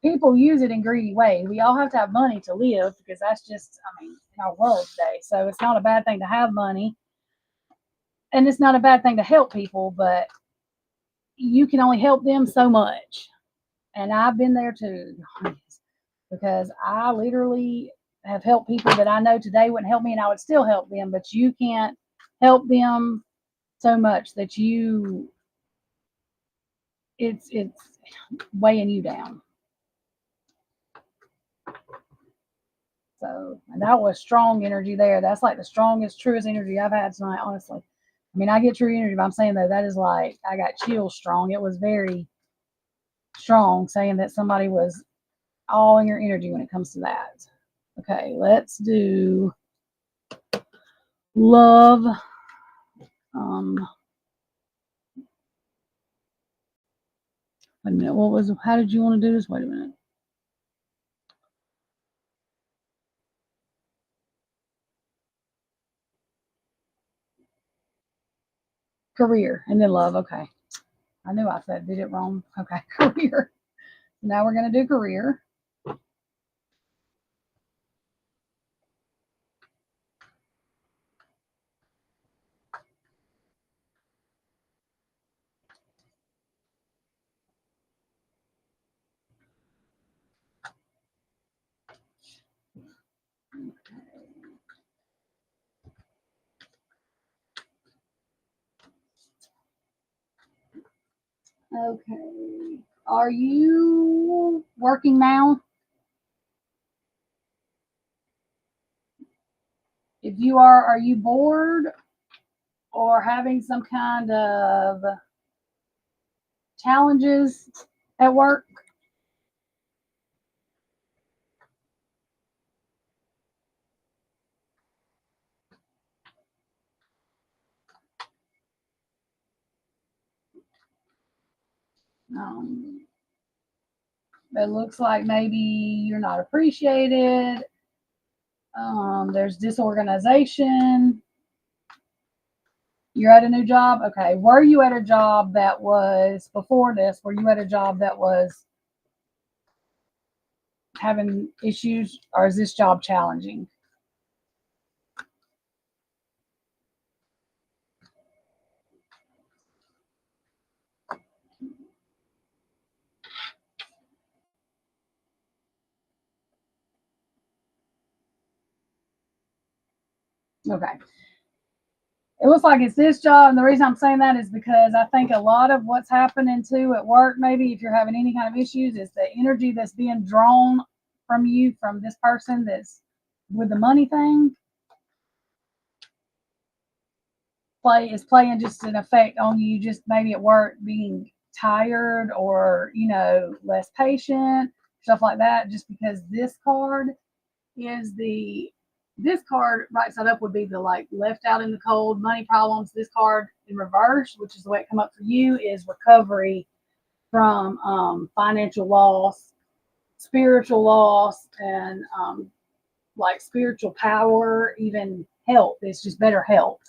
people use it in greedy ways. We all have to have money to live because that's just, I mean, in our world today. So it's not a bad thing to have money. And it's not a bad thing to help people, but you can only help them so much. And I've been there too, because I literally have helped people that I know today wouldn't help me and I would still help them, but you can't help them so much that it's weighing you down. So, and that was strong energy there. That's like the strongest, truest energy I've had tonight, honestly. I mean, I get true energy, but I'm saying though, that is like, I got chills strong. It was very strong saying that somebody was all in your energy when it comes to that. Okay, let's do love. Wait a minute. How did you want to do this? Wait a minute. Career and then love. Okay. I knew I did it wrong. Okay. Career. Now we're going to do career. Okay. Are you working now? if you are you bored or having some kind of challenges at work? It looks like maybe you're not appreciated. There's disorganization. You're at a new job? Okay. Were you at a job that was, before this, were you at a job that was having issues, or is this job challenging? Okay. It looks like it's this job, and the reason I'm saying that is because I think a lot of what's happening too at work, maybe if you're having any kind of issues, is the energy that's being drawn from you, from this person that's with the money thing, is playing just an effect on you, just maybe at work being tired or, you know, less patient, stuff like that, just because this card is this card right side up would be the like left out in the cold, money problems. This card in reverse, which is the way it come up for you, is recovery from financial loss, spiritual loss, and like spiritual power, even health. It's just better health.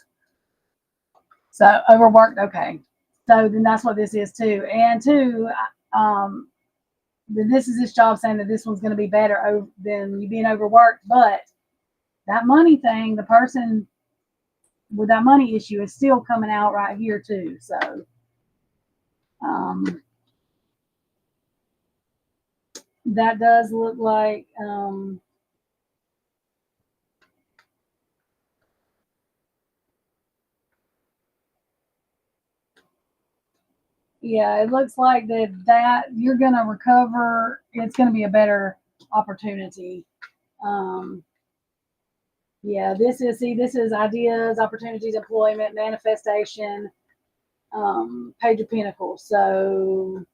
So overworked, okay. So then that's what this is too. And two, then this is this job saying that this one's going to be better than you being overworked, but that money thing, the person with that money issue is still coming out right here too. So that does look like yeah, it looks like that you're gonna recover. It's gonna be a better opportunity. Yeah, this is ideas, opportunities, employment, manifestation, Page of Pentacles. So,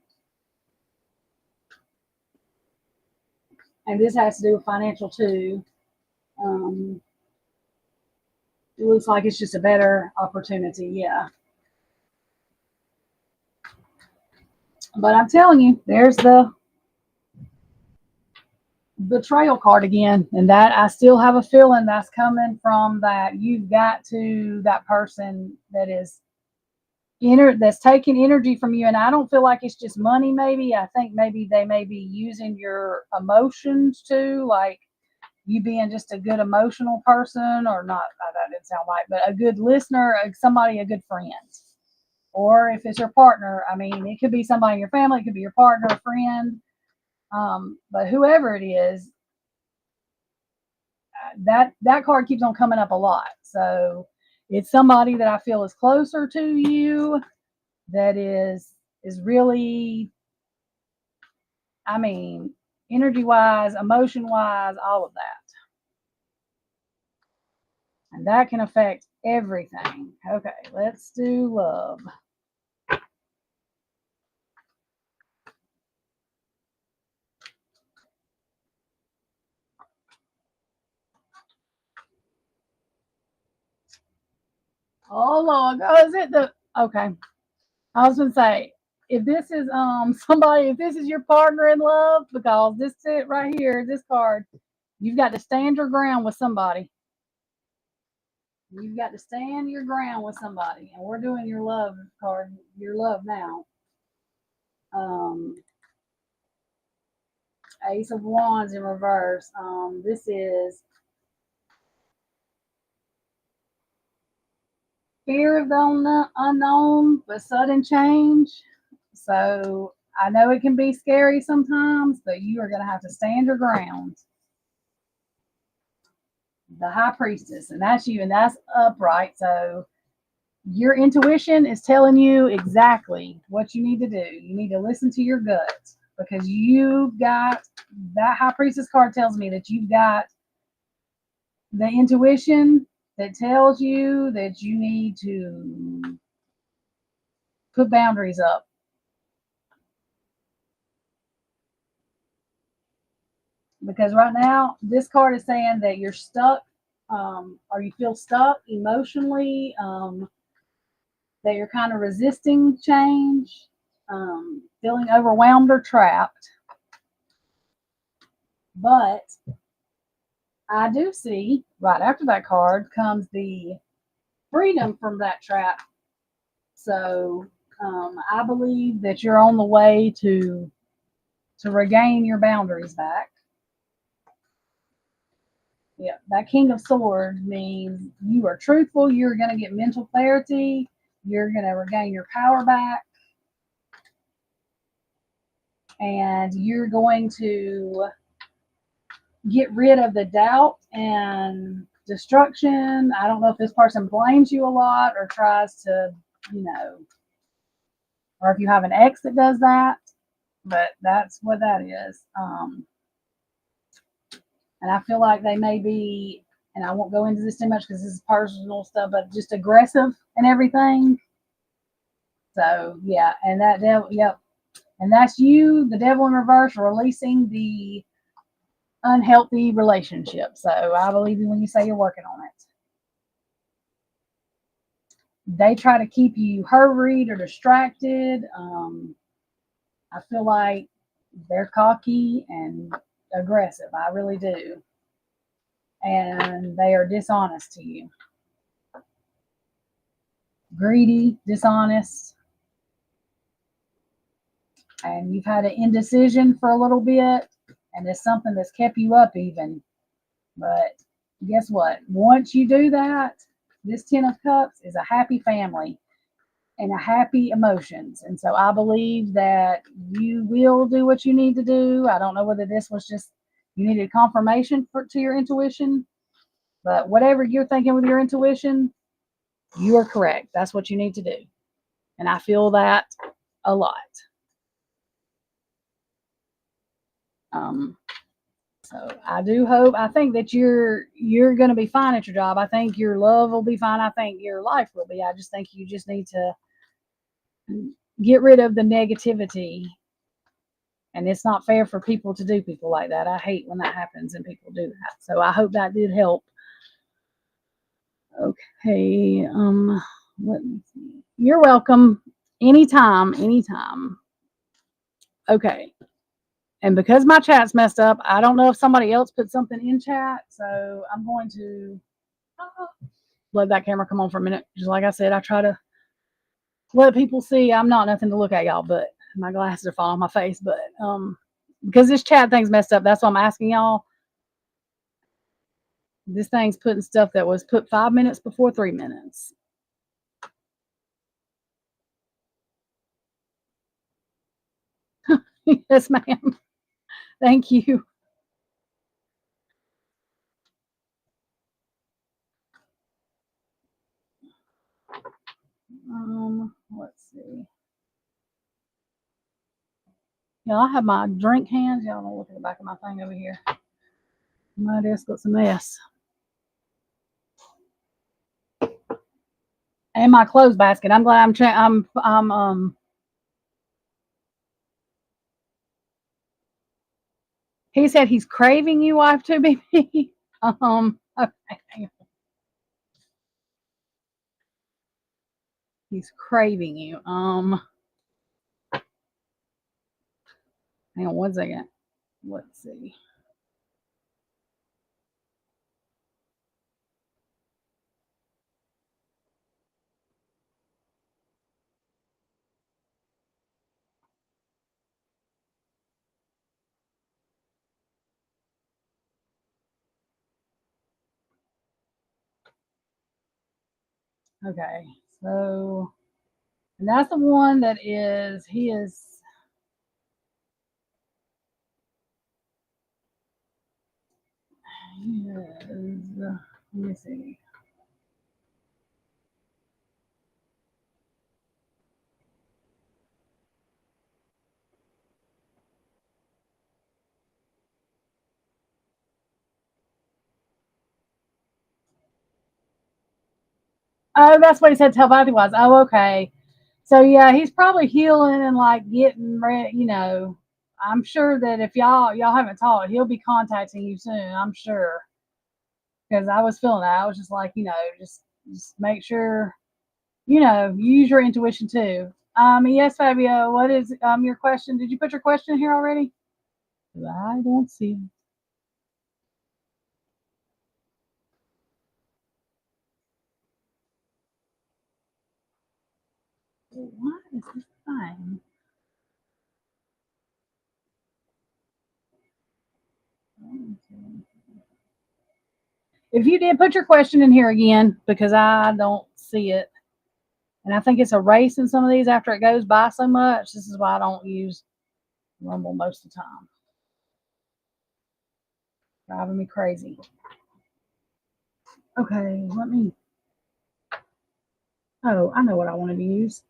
and this has to do with financial too. It looks like it's just a better opportunity. Yeah. But I'm telling you, there's the betrayal card again, and that I still have a feeling that's coming from that. You've got to that person that is that's taking energy from you, and I don't feel like it's just money. Maybe I think maybe they may be using your emotions too, like you being just a good emotional person, or not. That didn't sound right, but a good listener, somebody, a good friend. Or if it's your partner, I mean, it could be somebody in your family, it could be your partner, a friend, but whoever it is, that card keeps on coming up a lot. So it's somebody that I feel is closer to you, that is really, I mean, energy wise, emotion wise, all of that. And that can affect everything. Okay, let's do love. Oh Lord, oh, is it the okay? I was gonna say, if this is somebody, if this is your partner in love, because this it right here, this card, you've got to stand your ground with somebody. You've got to stand your ground with somebody, and we're doing your love card, your love now. Ace of Wands in reverse. This is fear of the unknown, but sudden change. So I know it can be scary sometimes, but you are going to have to stand your ground. The High Priestess, and that's you, and that's upright. So your intuition is telling you exactly what you need to do. You need to listen to your gut, because you've got that High Priestess card tells me that you've got the intuition that tells you that you need to put boundaries up. Because right now, this card is saying that you're stuck, or you feel stuck emotionally, that you're kind of resisting change, feeling overwhelmed or trapped. But I do see right after that card comes the freedom from that trap. So I believe that you're on the way to regain your boundaries back. Yeah, that King of Swords means you are truthful. You're going to get mental clarity. You're going to regain your power back, and you're going to get rid of the doubt and destruction. I don't know if this person blames you a lot or tries to, you know, or if you have an ex that does that, but that's what that is. And I feel like they may be, and I won't go into this too much because this is personal stuff, but just aggressive and everything. So yeah, and that devil, yep, and that's you, the devil in reverse, releasing the unhealthy relationship. So I believe you when you say you're working on it. They try to keep you hurried or distracted. I feel like they're cocky and aggressive. I really do. And they are dishonest to you. Greedy, dishonest. And you've had an indecision for a little bit. And it's something that's kept you up even. But guess what? Once you do that, this Ten of Cups is a happy family and a happy emotions. And so I believe that you will do what you need to do. I don't know whether this was just you needed confirmation to your intuition, but whatever you're thinking with your intuition, you are correct. That's what you need to do. And I feel that a lot. Um, so I do hope. I think that you're going to be fine at your job. I think your love will be fine. I think your life will be. I just think you just need to get rid of the negativity. And it's not fair for people to do people like that. I hate when that happens and people do that. So I hope that did help. Okay. Let me see. You're welcome. Anytime, anytime. Okay. And because my chat's messed up, I don't know if somebody else put something in chat. So I'm going to let that camera come on for a minute. Just like I said, I try to let people see I'm not nothing to look at, y'all, but my glasses are falling on my face. But because this chat thing's messed up, that's why I'm asking y'all. This thing's putting stuff that was put 5 minutes before 3 minutes. Yes, ma'am. Thank you. Let's see. Yeah, I have my drink hands. Y'all don't look at the back of my thing over here. My desk looks a mess. And my clothes basket. I'm glad he said he's craving you, wife to be. Okay. He's craving you. Hang on 1 second. Let's see. Okay. So, and that's the one that is, he is, let me see. Oh, that's what he said telepathy was. Oh, okay. So yeah, he's probably healing and like getting ready. I'm sure that if y'all haven't talked, he'll be contacting you soon. I'm sure because I was feeling that. I was just like, just make sure you use your intuition too. Yes, Fabio. What is your question? Did you put your question here already? I don't see. What is this thing? If you did put your question in here again, because I don't see it, and I think it's erasing some of these after it goes by so much. This is why I don't use Rumble most of the time. Driving me crazy. Okay, let me. Oh, I know what I wanted to use.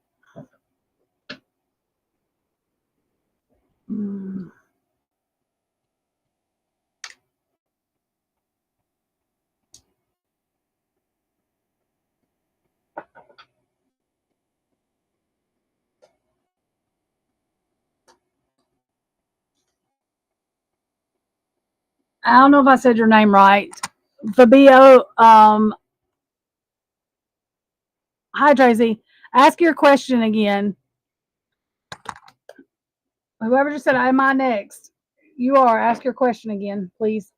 Hmm. I don't know if I said your name right. Fabio, hi Tracy. Ask your question again. Whoever just said, am I next? You are. Ask your question again, please.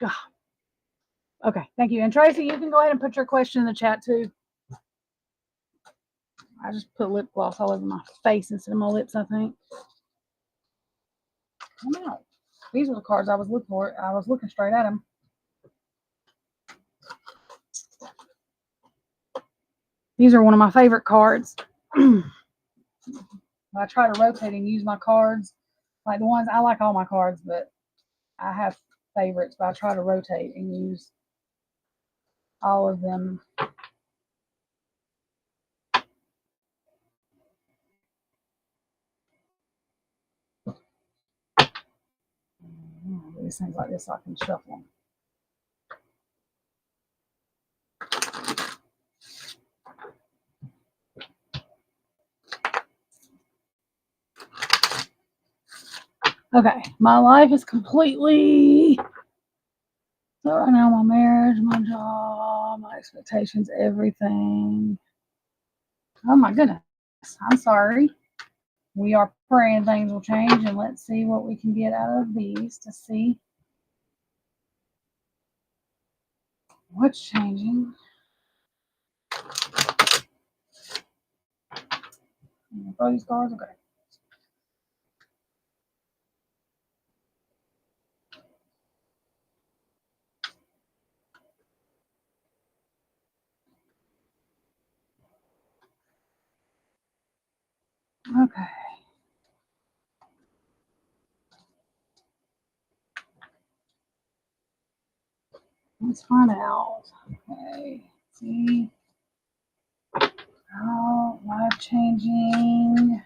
God. Okay, thank you. And Tracy, you can go ahead and put your question in the chat too. I just put lip gloss all over my face instead of my lips, I think. Come out. These were the cards I was looking for. I was looking straight at them. These are one of my favorite cards. I try to rotate and use my cards. Like the ones, I like all my cards, but I have favorites, but I try to rotate and use all of them. These things like this so I can shuffle them. Okay, my life is completely so right now. My marriage, my job, my expectations, everything. Oh my goodness, I'm sorry. We are praying things will change, and let's see what we can get out of these to see what's changing. Throw these cards, okay. Okay. Let's find out. Okay. See. Oh, life changing.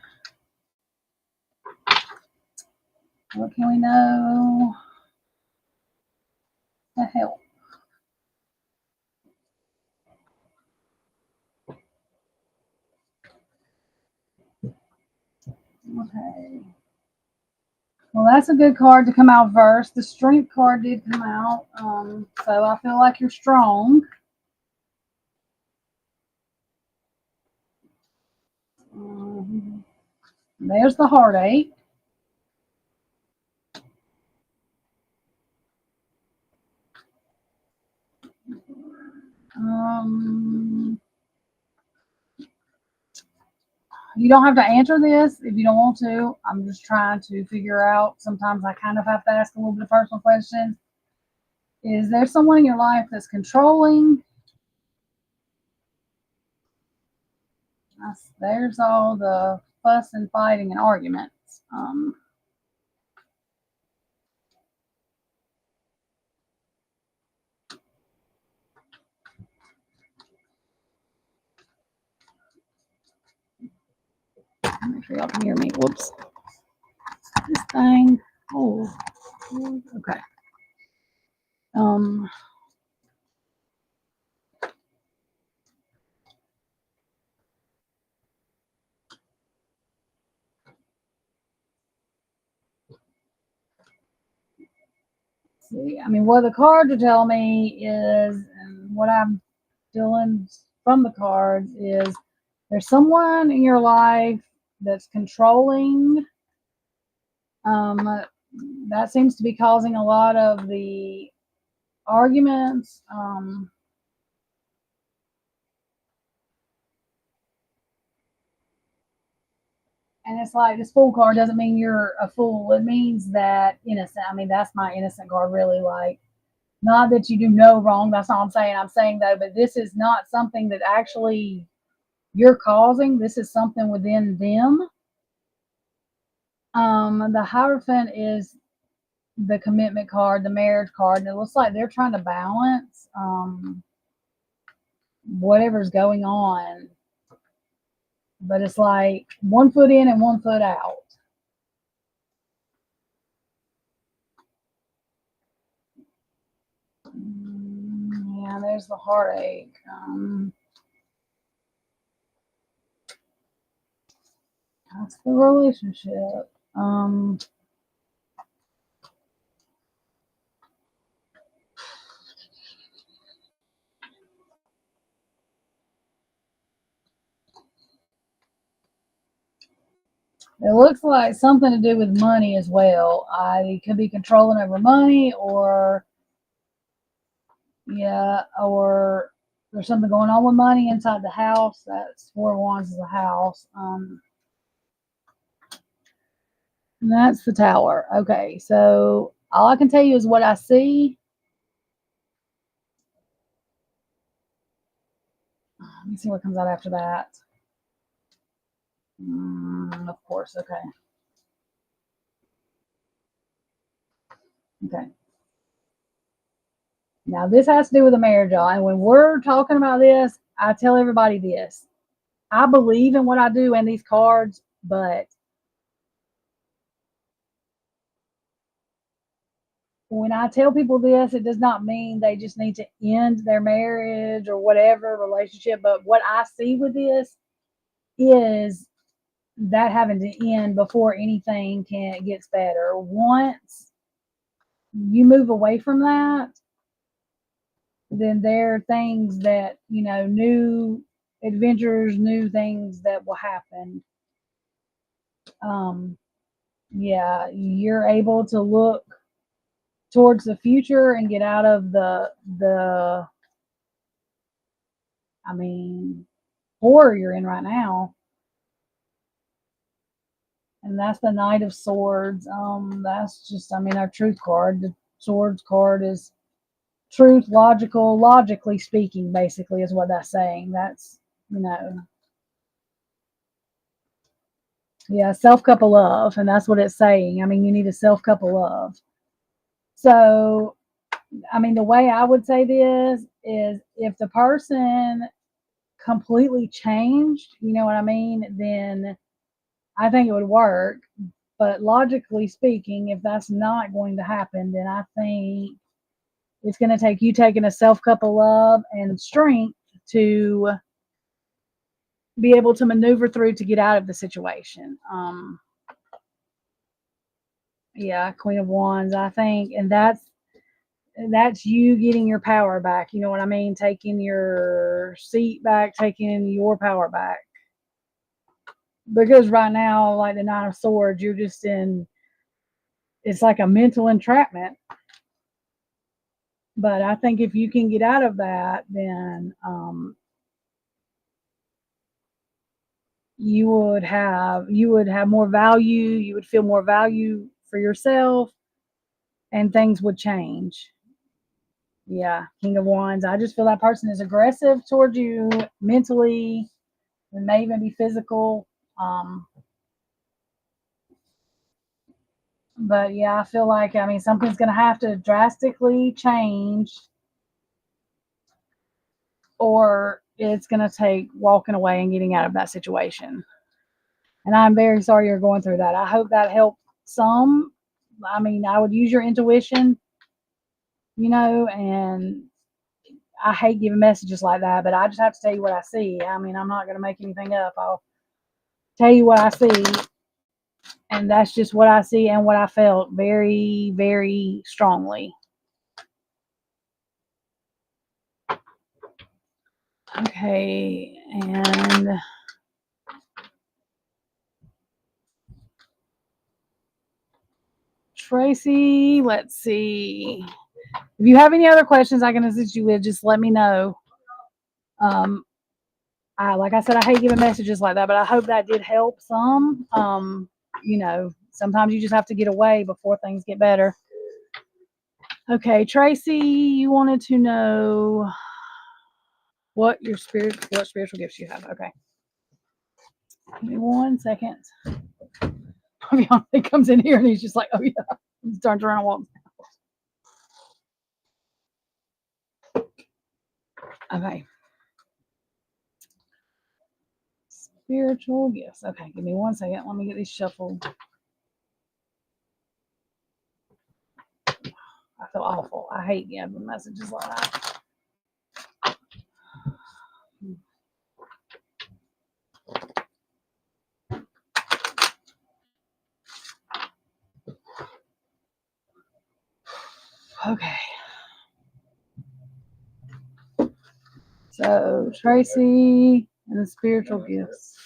What can we know to help? Okay. Well, that's a good card to come out first. The strength card did come out. So I feel like you're strong. There's the heartache. You don't have to answer this if you don't want to. I'm just trying to figure out. Sometimes I kind of have to ask a little bit of personal questions. Is there someone in your life that's controlling? There's all the fuss and fighting and arguments. Make sure y'all can hear me. Whoops. This thing. Oh, Okay. Um, see, I mean, what the cards are telling me is, and what I'm feeling from the cards is, there's someone in your life that's controlling. That seems to be causing a lot of the arguments. And it's like, this fool card doesn't mean you're a fool. It means that innocent. I mean, that's my innocent card, really. Like, not that you do no wrong. That's all I'm saying. I'm saying, though, but this is not something that actually you're causing. This is something within them. The Hierophant is the commitment card, the marriage card, and it looks like they're trying to balance whatever's going on. But it's like 1 foot in and 1 foot out. Yeah, there's the heartache. That's the relationship. It looks like something to do with money as well. I could be controlling over money, or yeah, or there's something going on with money inside the house. That's 4 of Wands is a house. And that's the Tower. Okay, so all I can tell you is what I see. Let me see what comes out after that. Of course, okay. Okay. Now, this has to do with a marriage, y'all. And when we're talking about this, I tell everybody this. I believe in what I do and these cards, but when I tell people this, it does not mean they just need to end their marriage or whatever relationship. But what I see with this is that having to end before anything gets better. Once you move away from that, then there are things that, new adventures, new things that will happen. Yeah, you're able to look towards the future and get out of the I mean, horror you're in right now. And that's the Knight of Swords. That's just, I mean, our truth card. The Swords card is truth, logically speaking, basically, is what that's saying. That's, yeah, self cup of love. And that's what it's saying. I mean, you need a self cup of love. So, I mean, the way I would say this is, if the person completely changed, you know what I mean, then I think it would work. But logically speaking, if that's not going to happen, then I think it's going to take you taking a self cup of love and strength to be able to maneuver through to get out of the situation. Yeah, Queen of Wands, I think, and that's you getting your power back. You know what I mean? Taking your seat back, taking your power back. Because right now, like the Nine of Swords, you're just in, it's like a mental entrapment. But I think if you can get out of that, then you would have more value. You would feel more value for yourself, and things would change. Yeah, King of Wands. I just feel that person is aggressive towards you mentally, and may even be physical. But yeah, I feel like, I mean, something's going to have to drastically change, or it's going to take walking away and getting out of that situation. And I'm very sorry you're going through that. I hope that helped some, I mean, I would use your intuition, and I hate giving messages like that, but I just have to tell you what I see. I mean, I'm not going to make anything up. I'll tell you what I see, and that's just what I see and what I felt very, very strongly. Okay, and Tracy, let's see. If you have any other questions I can assist you with, just let me know. Like I said, I hate giving messages like that, but I hope that did help some. Sometimes you just have to get away before things get better. Okay, Tracy, you wanted to know what spiritual gifts you have. Okay. Give me 1 second. He comes in here and he's just like, oh yeah. He turns around and walks. Okay. Spiritual gifts. Okay, give me 1 second. Let me get these shuffled. I feel awful. I hate giving messages like that. Okay. So, Tracy and the spiritual gifts.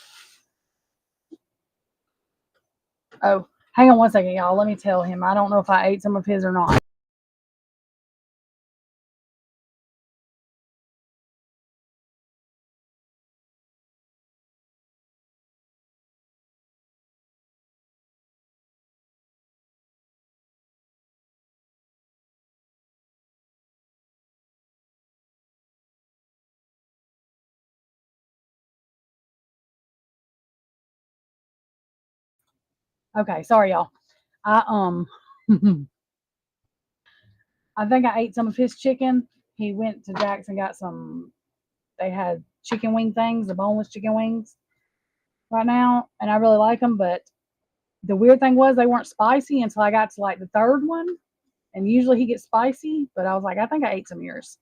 Oh, hang on 1 second, y'all. Let me tell him. I don't know if I ate some of his or not. Okay, sorry, y'all. I I think I ate some of his chicken. He went to Jack's and got some. They had chicken wing things, the boneless chicken wings, right now, and I really like them. But the weird thing was they weren't spicy until I got to like the third one, and usually he gets spicy. But I was like, I think I ate some of yours.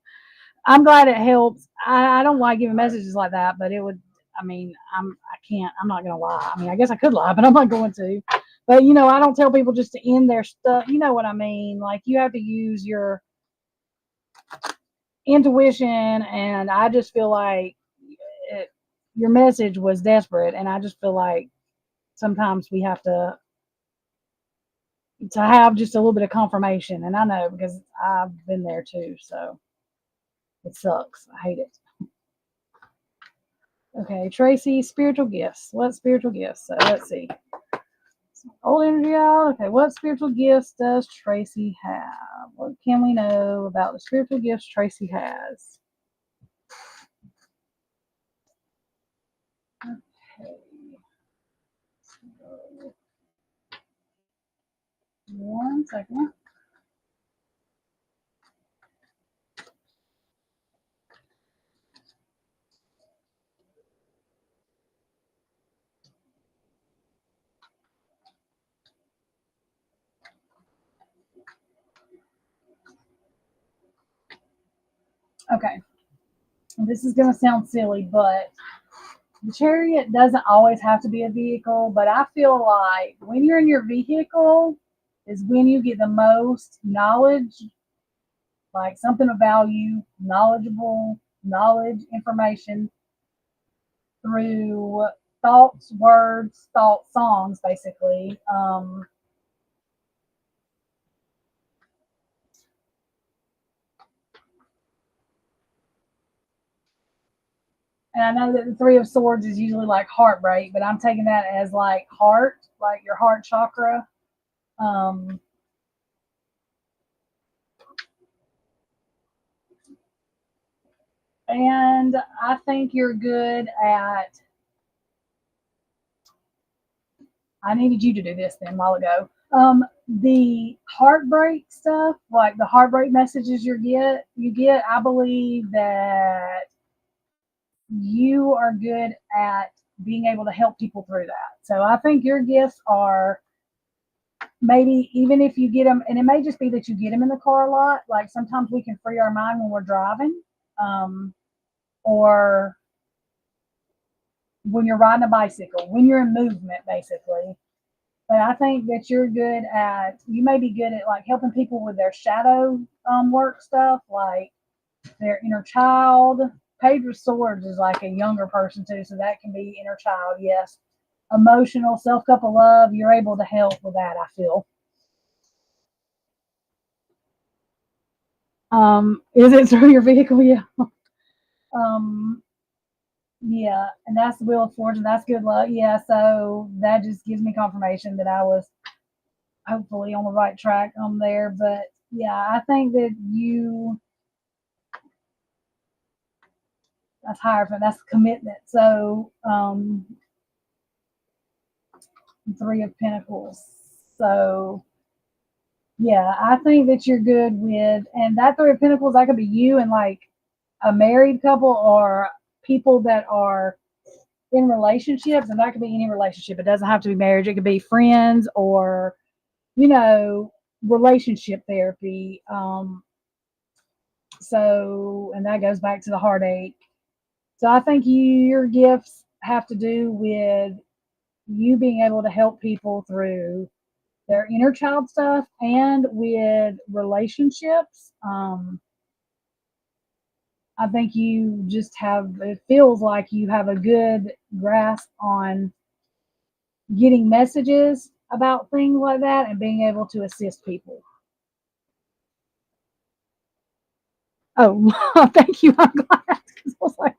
I'm glad it helps. I don't like giving messages like that, but it would. I mean, I can't. I'm not gonna lie. I mean, I guess I could lie, but I'm not going to. But I don't tell people just to end their stuff. You know what I mean? Like you have to use your intuition, and I just feel like your message was desperate, and I just feel like sometimes we have to have just a little bit of confirmation, and I know because I've been there too, so it sucks. I hate it. Okay, Tracy, spiritual gifts. What spiritual gifts? So let's see. Old energy out. Okay, what spiritual gifts does Tracy have? What can we know about the spiritual gifts Tracy has? Okay. 1 second. Okay. This is going to sound silly, but the Chariot doesn't always have to be a vehicle, but I feel like when you're in your vehicle is when you get the most knowledge, like something of value, knowledge, information through thoughts, words, thoughts, songs, basically. And I know that the Three of Swords is usually like heartbreak, but I'm taking that as like heart, like your heart chakra. Um, and I think you're good at. I needed you to do this then a while ago. The heartbreak stuff, like the heartbreak messages you get, I believe that you are good at being able to help people through that. So I think your gifts are maybe even if you get them, and it may just be that you get them in the car a lot. Like sometimes we can free our mind when we're driving, or when you're riding a bicycle, when you're in movement, basically. But I think that you may be good at like helping people with their shadow work stuff, like their inner child. Page of Swords is like a younger person too, so that can be inner child, yes. Emotional, self-cup of love, you're able to help with that, I feel. Is it through your vehicle? Yeah. Um, yeah, and that's the Wheel of Fortune. That's good luck. Yeah, so that just gives me confirmation that I was hopefully on the right track there. But yeah, I think that that's Hierophant, that's commitment. So, Three of Pentacles. So, yeah, I think that you're good with, and that Three of Pentacles, that could be you and like a married couple or people that are in relationships, and that could be any relationship. It doesn't have to be marriage. It could be friends or, you know, relationship therapy. So, and that goes back to the heartache. So I think your gifts have to do with you being able to help people through their inner child stuff and with relationships. I think you just it feels like you have a good grasp on getting messages about things like that and being able to assist people. Oh, thank you. I'm glad. I was like,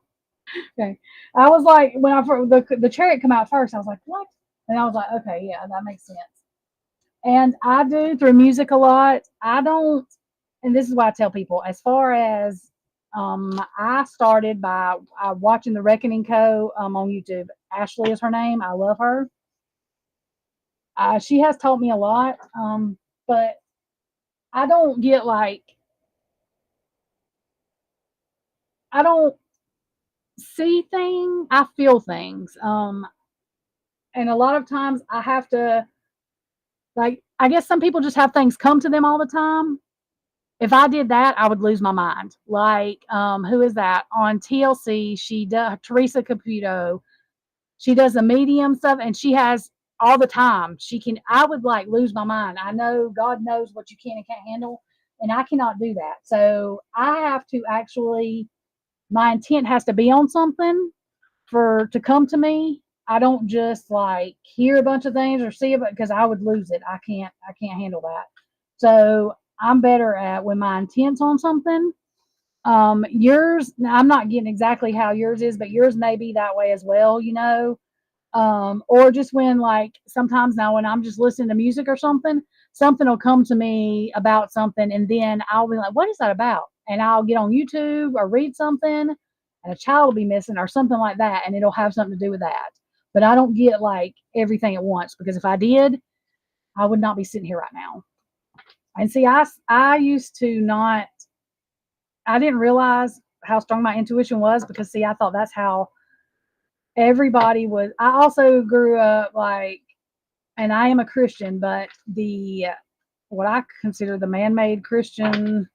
okay. I was like, when I first, the chariot come out first, I was like, what? And I was like, okay, yeah, that makes sense. And I do through music a lot. I don't, and this is why I tell people, as far as I started by watching The Reckoning Co. On YouTube. Ashley is her name. I love her. She has taught me a lot, but I don't get like, I don't see things, I feel things. And a lot of times I have to, like, I guess some people just have things come to them all the time. If I did that, I would lose my mind. Like, who is that on TLC? She does Teresa Caputo. She does the medium stuff, and she has all the time. She can. I would like lose my mind. I know God knows what you can and can't handle, and I cannot do that. So I have to actually. My intent has to be on something for to come to me. I don't just like hear a bunch of things or see it because I would lose it. I can't handle that. So I'm better at when my intent's on something. Yours, I'm not getting exactly how yours is, but yours may be that way as well, you know. Or just when like sometimes now when I'm just listening to music or something, something will come to me about something, and then I'll be like, what is that about? And I'll get on YouTube or read something, and a child will be missing or something like that, and it'll have something to do with that. But I don't get like everything at once, because if I did, I would not be sitting here right now. And see, I used to not, I didn't realize how strong my intuition was, because see, I thought that's how everybody was. I also grew up like, and I am a Christian, but the what I consider the man-made Christian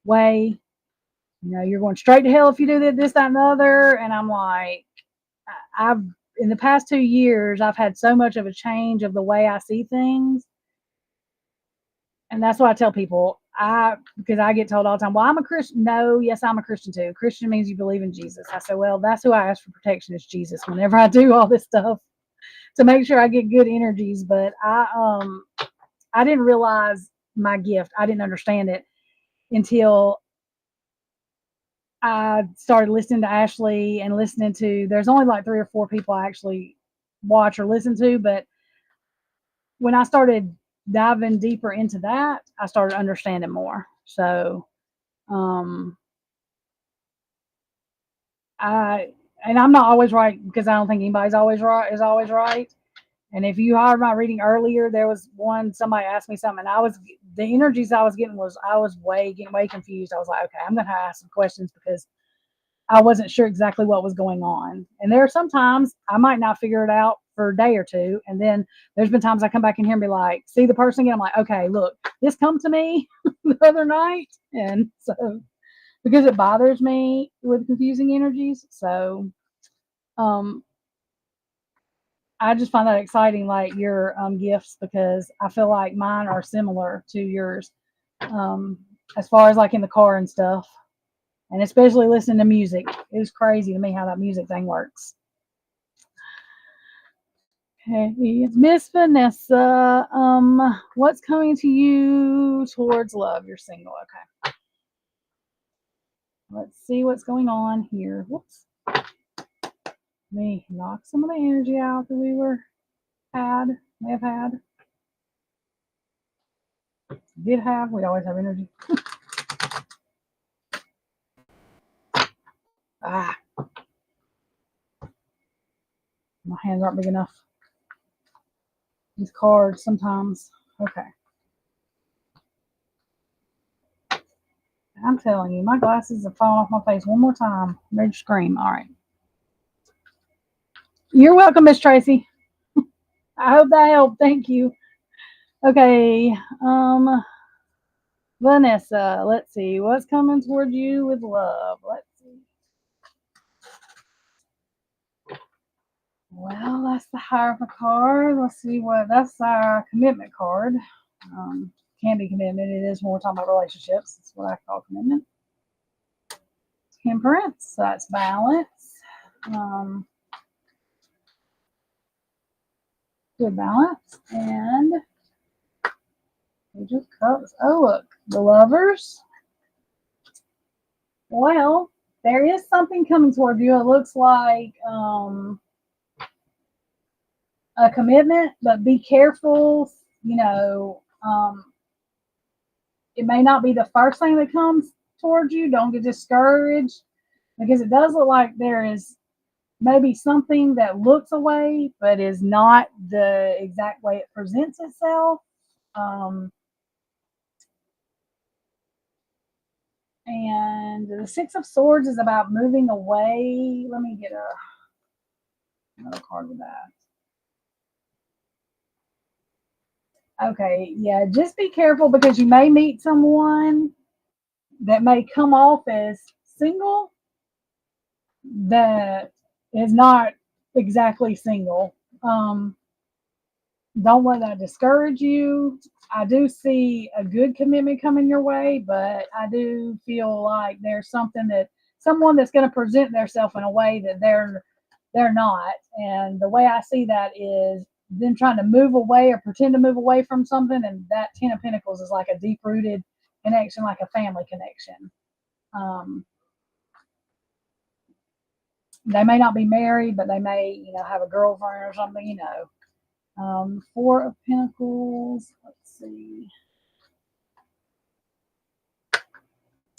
way, you know, you're going straight to hell if you do this, that, and the other. And I'm like, I've in the past 2 years, I've had so much of a change of the way I see things. And that's what I tell people. Because I get told all the time, well, I'm a Christian. No, yes, I'm a Christian too. Christian means you believe in Jesus. I say, well, that's who I ask for protection is Jesus whenever I do all this stuff, to make sure I get good energies. But I didn't realize my gift. I didn't understand it until I started listening to Ashley and listening to, there's only like 3 or 4 people I actually watch or listen to, but when I started diving deeper into that, I started understanding more. So, um, and I'm not always right, because I don't think anybody's always right is always right. And if you heard my reading earlier, there was somebody asked me something, and the energies I was getting was, I was getting way confused. I was like, okay, I'm going to ask some questions, because I wasn't sure exactly what was going on. And there are sometimes I might not figure it out for a day or two. And then there's been times I come back in here and be like, see the person again. I'm like, okay, look, this come to me the other night. And so, because it bothers me with confusing energies. So, I just find that exciting, like your gifts, because I feel like mine are similar to yours, as far as like in the car and stuff, and especially listening to music. It's crazy to me how that music thing works. Okay, it's Miss Vanessa. What's coming to you towards love? You're single, okay. Let's see what's going on here. Whoops. Let me knock some of the energy out that we may have had. Did have, we always have energy. Ah. My hands aren't big enough. These cards sometimes. Okay. I'm telling you, my glasses have fallen off my face one more time. I'm ready to scream. All right. You're welcome, Miss Tracy. I hope that helped. Thank you. Okay. Vanessa, let's see. What's coming toward you with love? Let's see. Well, that's the Hierophant card. Let's see what that's our commitment card. Can be commitment. It is more talking about relationships. That's what I call commitment. Temperance. So that's balance. Good balance. And Page of Cups. Oh, look, the Lovers. Well, there is something coming toward you. It looks like a commitment, but be careful. You know, it may not be the first thing that comes towards you. Don't get discouraged, because it does look like there is maybe something that looks away, but is not the exact way it presents itself. And the Six of Swords is about moving away. Let me get another card with that. Okay, yeah, just be careful, because you may meet someone that may come off as single that is not exactly single. Don't let that discourage you. I do see a good commitment coming your way, but I do feel like there's someone that's going to present themselves in a way that they're not. And the way I see that is them trying to move away or pretend to move away from something. And that Ten of Pentacles is like a deep rooted connection, like a family connection. They may not be married, but they may, have a girlfriend or something, Four of Pentacles. Let's see.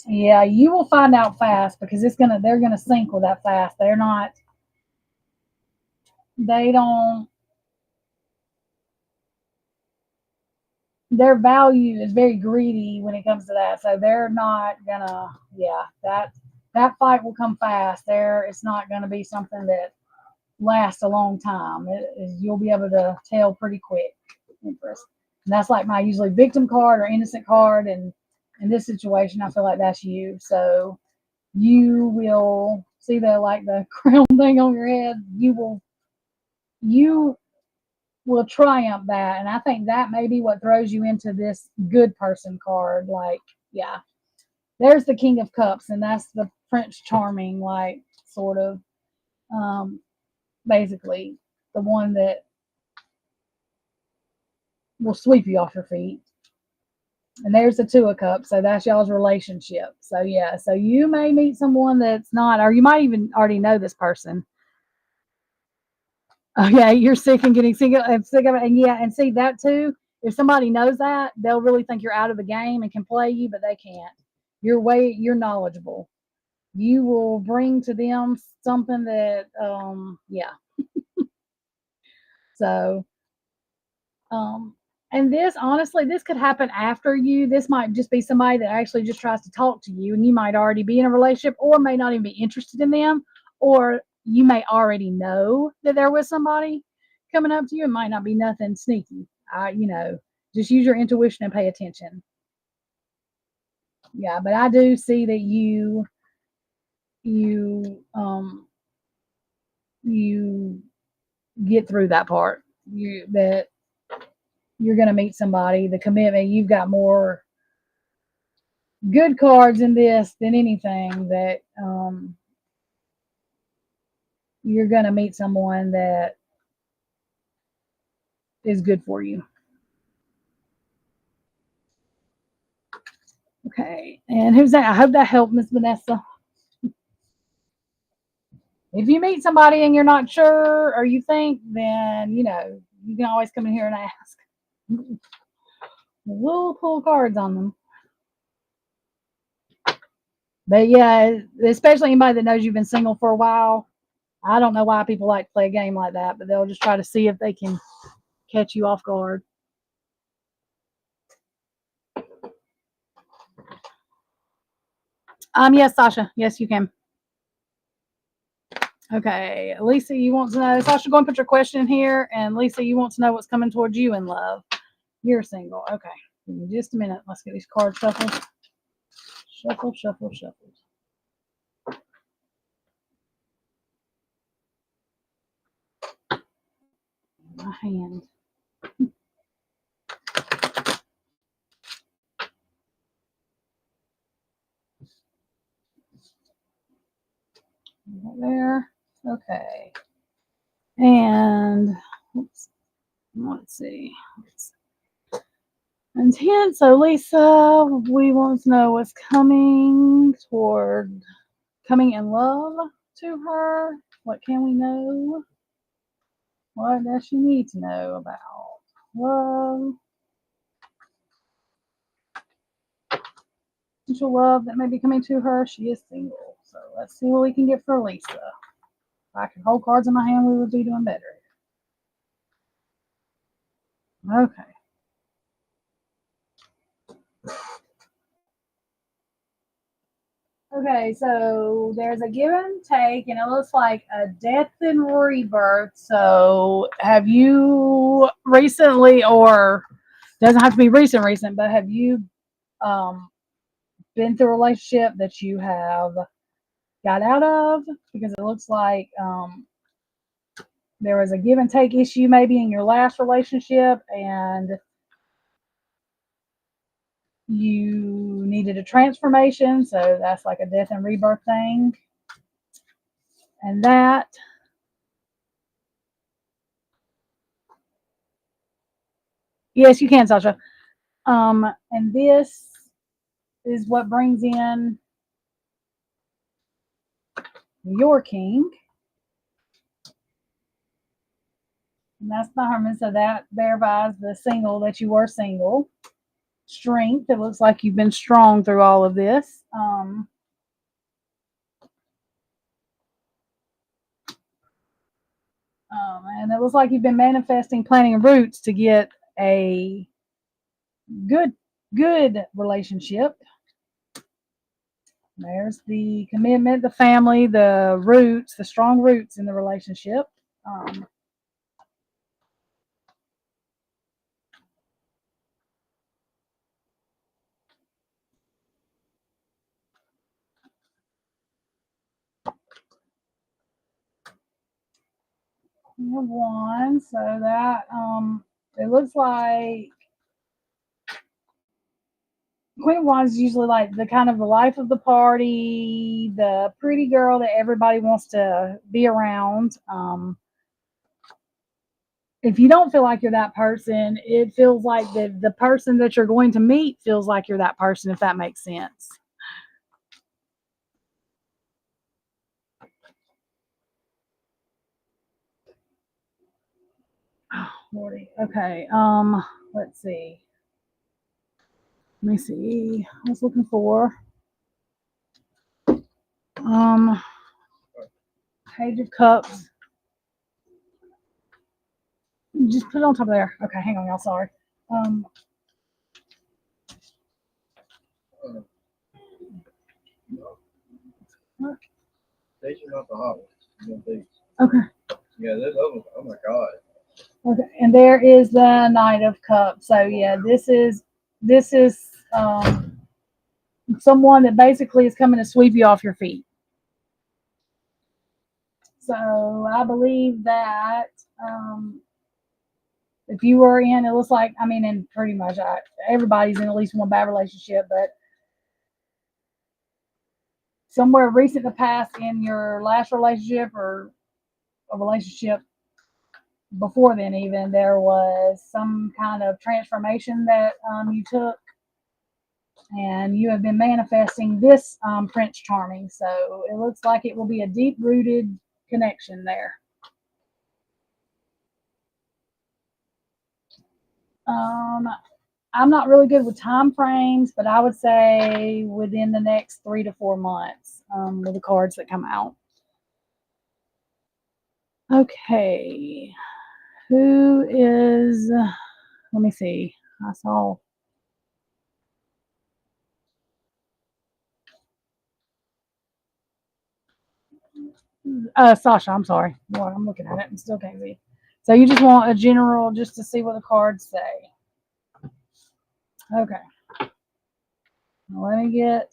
Yeah, you will find out fast, because they're gonna sync with that fast. They don't. Their value is very greedy when it comes to that, so they're not gonna. Yeah, that fight will come fast. It's not gonna be something that lasts a long time. You'll be able to tell pretty quick. Empress. And that's like my usually victim card or innocent card, and in this situation, I feel like that's you. So you will see the crown thing on your head. You will triumph that, and I think that may be what throws you into this good person card. Like, yeah, there's the King of Cups, and that's the Prince Charming, like, sort of, basically the one that will sweep you off your feet. And there's the Two of Cups, so that's y'all's relationship. So yeah, so you may meet someone that's not, or you might even already know this person. Okay, you're sick and getting sick of it, and yeah, and see that too. If somebody knows that, they'll really think you're out of the game and can play you, but they can't. You're knowledgeable. You will bring to them something that, yeah. So, and this, honestly, this could happen after you. This might just be somebody that actually just tries to talk to you, and you might already be in a relationship, or may not even be interested in them, or you may already know that they're with somebody, coming up to you. It might not be nothing sneaky. Just use your intuition and pay attention. Yeah, but I do see that you get through that part. That you're going to meet somebody. The commitment, you've got more good cards in this than anything. That you're going to meet someone that is good for you. Okay, and who's that? I hope that helped, Miss Vanessa. If you meet somebody and you're not sure or you think, then you can always come in here and ask. We'll pull cards on them. But yeah, especially anybody that knows you've been single for a while. I don't know why people like to play a game like that, but they'll just try to see if they can catch you off guard. Yes, Sasha. Yes, you can. Okay, Lisa, you want to know? Sasha, go and put your question in here. And Lisa, you want to know what's coming towards you in love. You're single. Okay, give me just a minute. Let's get these cards shuffled. Shuffle, shuffle, shuffle. My hand. Right there. Okay. And let's see. Intent. So Lisa, we want to know what's coming in love to her. What can we know? What does she need to know about love? Potential love that may be coming to her. She is single. So let's see what we can get for Lisa. If I could hold cards in my hand, we would be doing better. Okay. Okay, so there's a give and take, and it looks like a death and rebirth. So, have you recently, or doesn't have to be recent, but have you been through a relationship that you have got out of? Because it looks like there was a give and take issue maybe in your last relationship, and you needed a transformation. So that's like a death and rebirth thing. And that, yes, you can, Sasha. And this is what brings in your king. And that's the Hermit. So that verifies the single that you were single. Strength. It looks like you've been strong through all of this. And it looks like you've been manifesting, planting roots to get a good relationship. There's the commitment, the family, the roots, the strong roots in the relationship. One, so that it looks like Queen of Wands is usually like the kind of the life of the party, the pretty girl that everybody wants to be around. If you don't feel like you're that person, it feels like the person that you're going to meet feels like you're that person, if that makes sense. Oh, Lordy. Okay. Let's see. Let me see. I was looking for Page of Cups. Just put it on top of there. Okay, hang on, y'all. Sorry. These are not the hot ones. Okay. Yeah, there's other ones. Oh my God. And there is the Knight of Cups. So yeah, this is someone that basically is coming to sweep you off your feet. So I believe that if you were in, it looks like, I mean, and pretty much everybody's in at least one bad relationship, but somewhere recent in the past in your last relationship or a relationship before then, even, there was some kind of transformation that you took, and you have been manifesting this Prince Charming. So it looks like it will be a deep rooted connection there. I'm not really good with time frames, but I would say within the next 3 to 4 months with the cards that come out. Okay. Who is, let me see. I saw. Sasha, I'm sorry. Well, I'm looking at it and still can't see. So you just want a general just to see what the cards say. Okay. Let me get.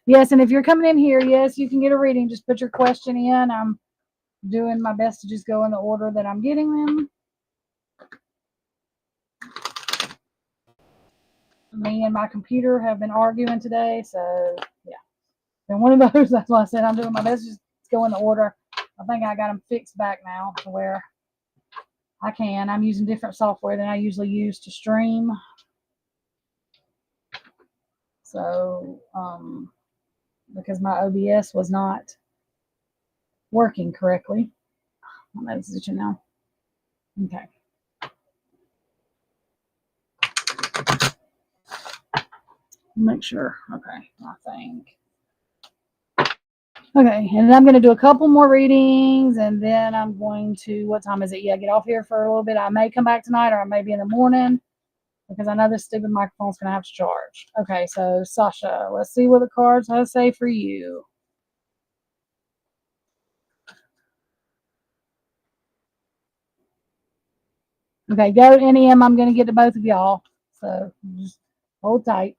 Yes, and if you're coming in here, yes, you can get a reading. Just put your question in. I'm doing my best to just go in the order that I'm getting them. Me and my computer have been arguing today, so yeah. And one of those, that's why I said I'm doing my best to just go in the order. I think I got them fixed back now to where I can. I'm using different software than I usually use to stream. So, because my OBS was not working correctly. I'm editing now. Okay. Make sure. Okay, I think. Okay, and I'm going to do a couple more readings, and then I'm going to, what time is it? Yeah, get off here for a little bit. I may come back tonight, or I may be in the morning, because I know this stupid microphone's going to have to charge. Okay, so Sasha, let's see what the cards have to say for you. Okay, go NEM. I'm going to get to both of y'all, so just hold tight.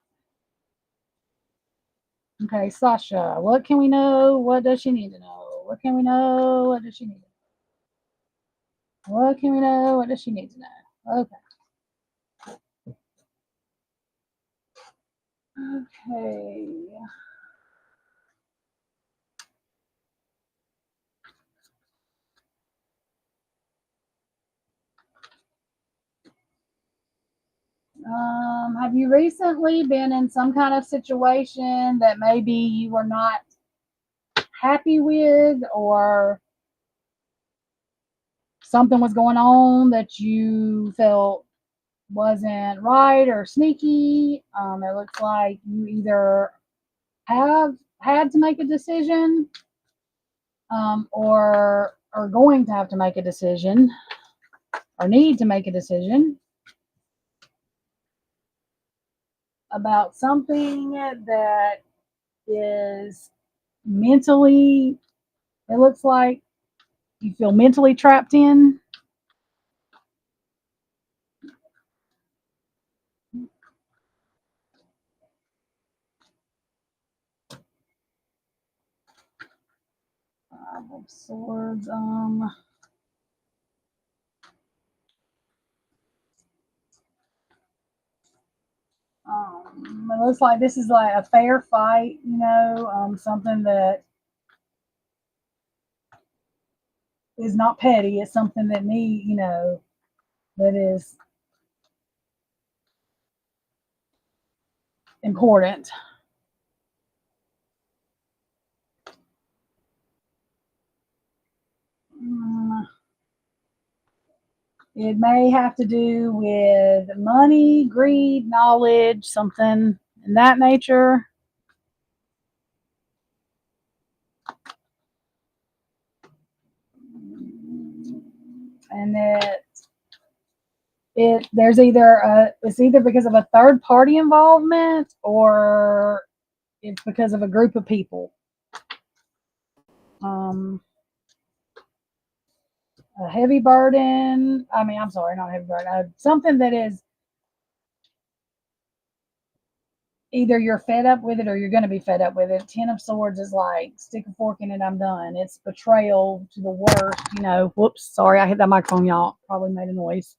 Okay, Sasha, what can we know? What does she need to know? What can we know? What does she need to know? What can we know? What does she need to know? Okay. Okay. Have you recently been in some kind of situation that maybe you were not happy with, or something was going on that you felt wasn't right or sneaky? It looks like you either have had to make a decision or are going to have to make a decision or need to make a decision about something that is mentally, it looks like you feel mentally trapped in. Five of Swords. It looks like this is like a fair fight, you know, something that is not petty. It's something that you know, that is important. It may have to do with money, greed, knowledge, something in that nature. And there's it's either because of a third party involvement, or it's because of a group of people. a heavy burden. I mean, I'm sorry, not a heavy burden. Something that is either you're fed up with it or you're going to be fed up with it. Ten of Swords is like, stick a fork in it, I'm done. It's betrayal to the worst, you know. Whoops, sorry, I hit that microphone, y'all. Probably made a noise.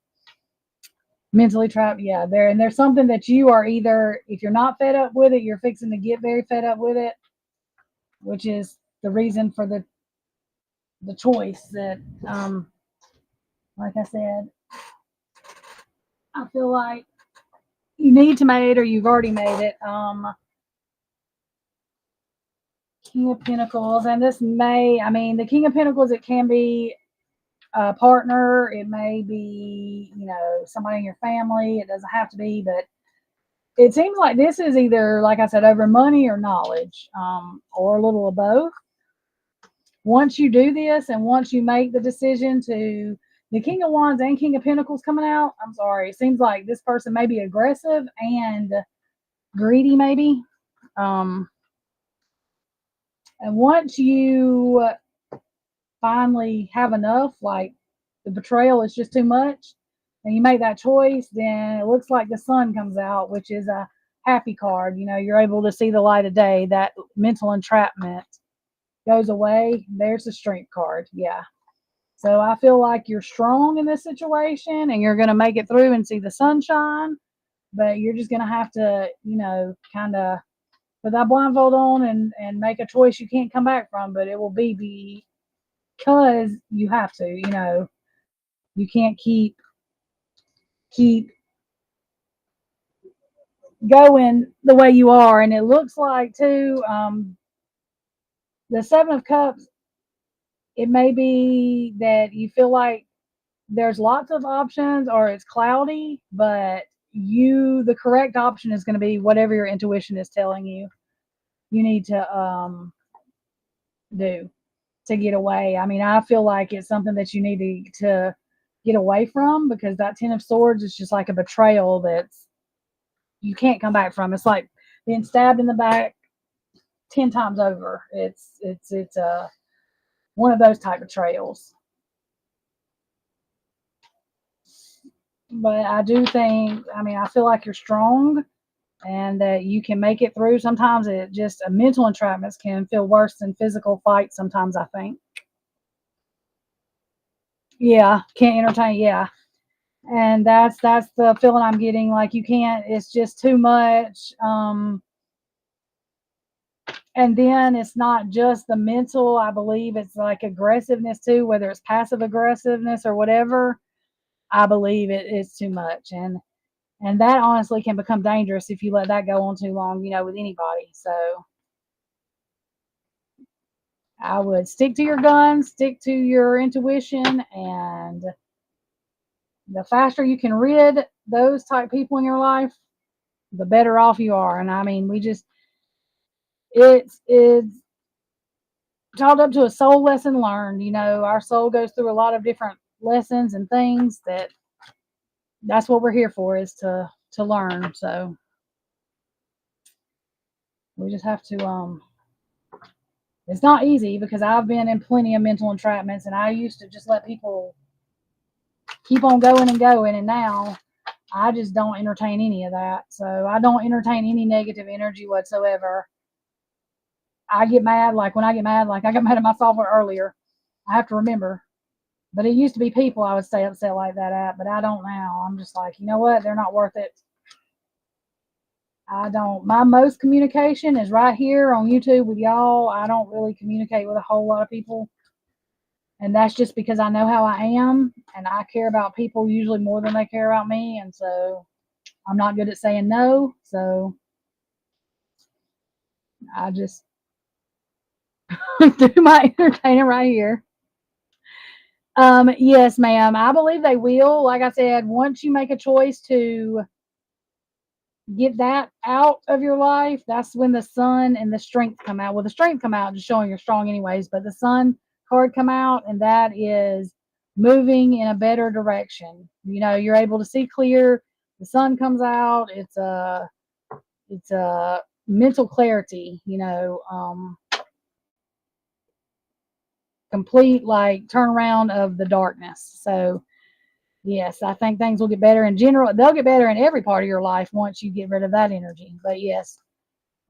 Mentally trapped, yeah. And there's something that you are either, if you're not fed up with it, you're fixing to get very fed up with it, which is the reason for the choice that, like I said, I feel like you need to make it or you've already made it. King of Pentacles, and this may, I mean, the King of Pentacles, it can be a partner, it may be, you know, somebody in your family, it doesn't have to be, but it seems like this is either, like I said, over money or knowledge, or a little of both. Once you do this and once you make the decision to, the King of Wands and King of Pentacles coming out, I'm sorry, it seems like this person may be aggressive and greedy, maybe. And once you finally have enough, like the betrayal is just too much, and you make that choice, then it looks like the sun comes out, which is a happy card. You know, you're able to see the light of day. That mental entrapment goes away. There's the strength card. Yeah. So I feel like you're strong in this situation and you're going to make it through and see the sunshine, but you're just going to have to, you know, kind of put that blindfold on and make a choice you can't come back from, but it will be because you have to, you know, you can't keep going the way you are. And it looks like too, the Seven of Cups, it may be that you feel like there's lots of options or it's cloudy, but the correct option is going to be whatever your intuition is telling you need to do to get away. I mean, I feel like it's something that you need to get away from, because that Ten of Swords is just like a betrayal that's you can't come back from. It's like being stabbed in the back 10 times over. It's one of those type of betrayals. But I do think, I mean, I feel like you're strong and that you can make it through. Sometimes it just, a mental entrapments can feel worse than physical fights sometimes, I think. Yeah, can't entertain, yeah. And that's the feeling I'm getting, like you can't, it's just too much. And then it's not just the mental, I believe it's like aggressiveness too, whether it's passive aggressiveness or whatever. I believe it is too much. And that honestly can become dangerous if you let that go on too long, you know, with anybody. So I would stick to your guns, stick to your intuition, and the faster you can rid those type people in your life, the better off you are. And I mean, it's chalked up to a soul lesson learned. You know, our soul goes through a lot of different lessons and things that's what we're here for, is to learn. So we just have to it's not easy, because I've been in plenty of mental entrapments and I used to just let people keep on going and going, and now I just don't entertain any of that. So I don't entertain any negative energy whatsoever. I get mad, like when I get mad, like I got mad at my software earlier. I have to remember. But it used to be people I would stay upset like that at, but I don't now. I'm just like, you know what? They're not worth it. I don't. My most communication is right here on YouTube with y'all. I don't really communicate with a whole lot of people. And that's just because I know how I am, and I care about people usually more than they care about me. And so I'm not good at saying no. So I just do my entertaining right here. Yes, ma'am. I believe they will. Like I said, once you make a choice to get that out of your life, that's when the sun and the strength come out. Well, the strength come out just showing you're strong anyways, but the sun card come out, and that is moving in a better direction. You know, you're able to see clear. The sun comes out. It's a mental clarity, you know, complete like turnaround of the darkness. So yes, I think things will get better in general. They'll get better in every part of your life once you get rid of that energy. But yes,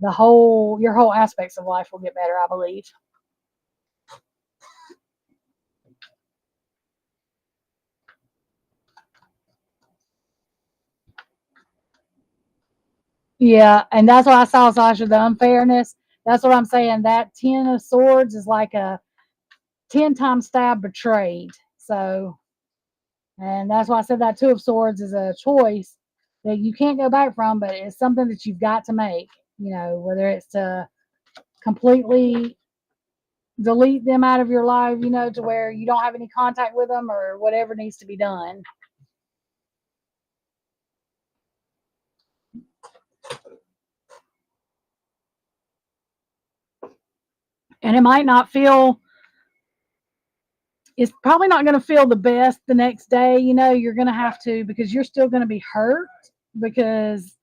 your whole aspects of life will get better, I believe. Yeah, and that's what I saw, Sasha, the unfairness. That's what I'm saying. That 10 of swords is like a 10 times stab betrayed. So, and that's why I said that two of swords is a choice that you can't go back from, but it's something that you've got to make, whether it's to completely delete them out of your life, to where you don't have any contact with them or whatever needs to be done. And it might not feel, it's probably not going to feel the best the next day. You're going to have to, because you're still going to be hurt, because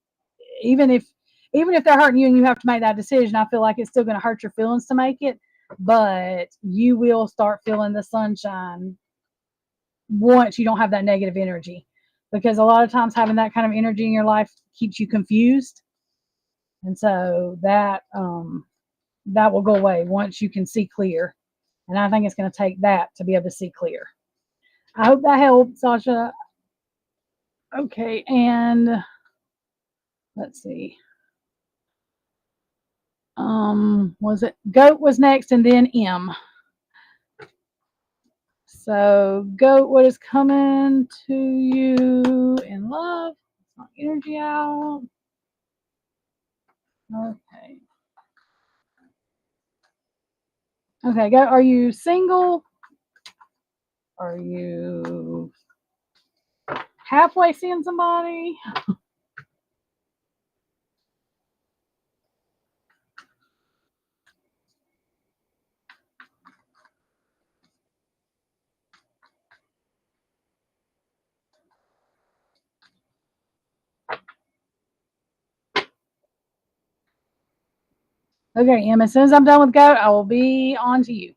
even if they're hurting you and you have to make that decision, I feel like it's still going to hurt your feelings to make it, but you will start feeling the sunshine once you don't have that negative energy, because a lot of times having that kind of energy in your life keeps you confused. And so that will go away once you can see clear. And I think it's going to take that to be able to see clear. I hope that helped, Sasha. Okay, and let's see. Was it Goat was next and then M? So, Goat, what is coming to you in love? Energy out. Okay. Okay, Goat, are you single? Are you halfway seeing somebody? Okay, Em, as soon as I'm done with Goat, I will be on to you.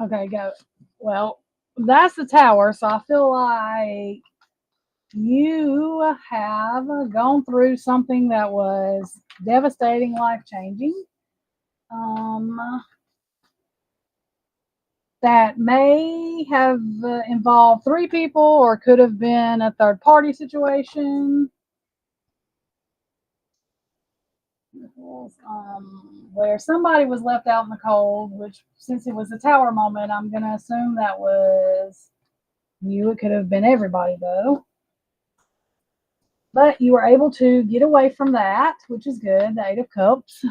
Okay, Goat. Well, that's the Tower, so I feel like you have gone through something that was devastating, life-changing. That may have involved three people, or could have been a third-party situation. Where somebody was left out in the cold, which, since it was a Tower moment, I'm going to assume that was you. It could have been everybody, though. But you were able to get away from that, which is good. The Eight of Cups.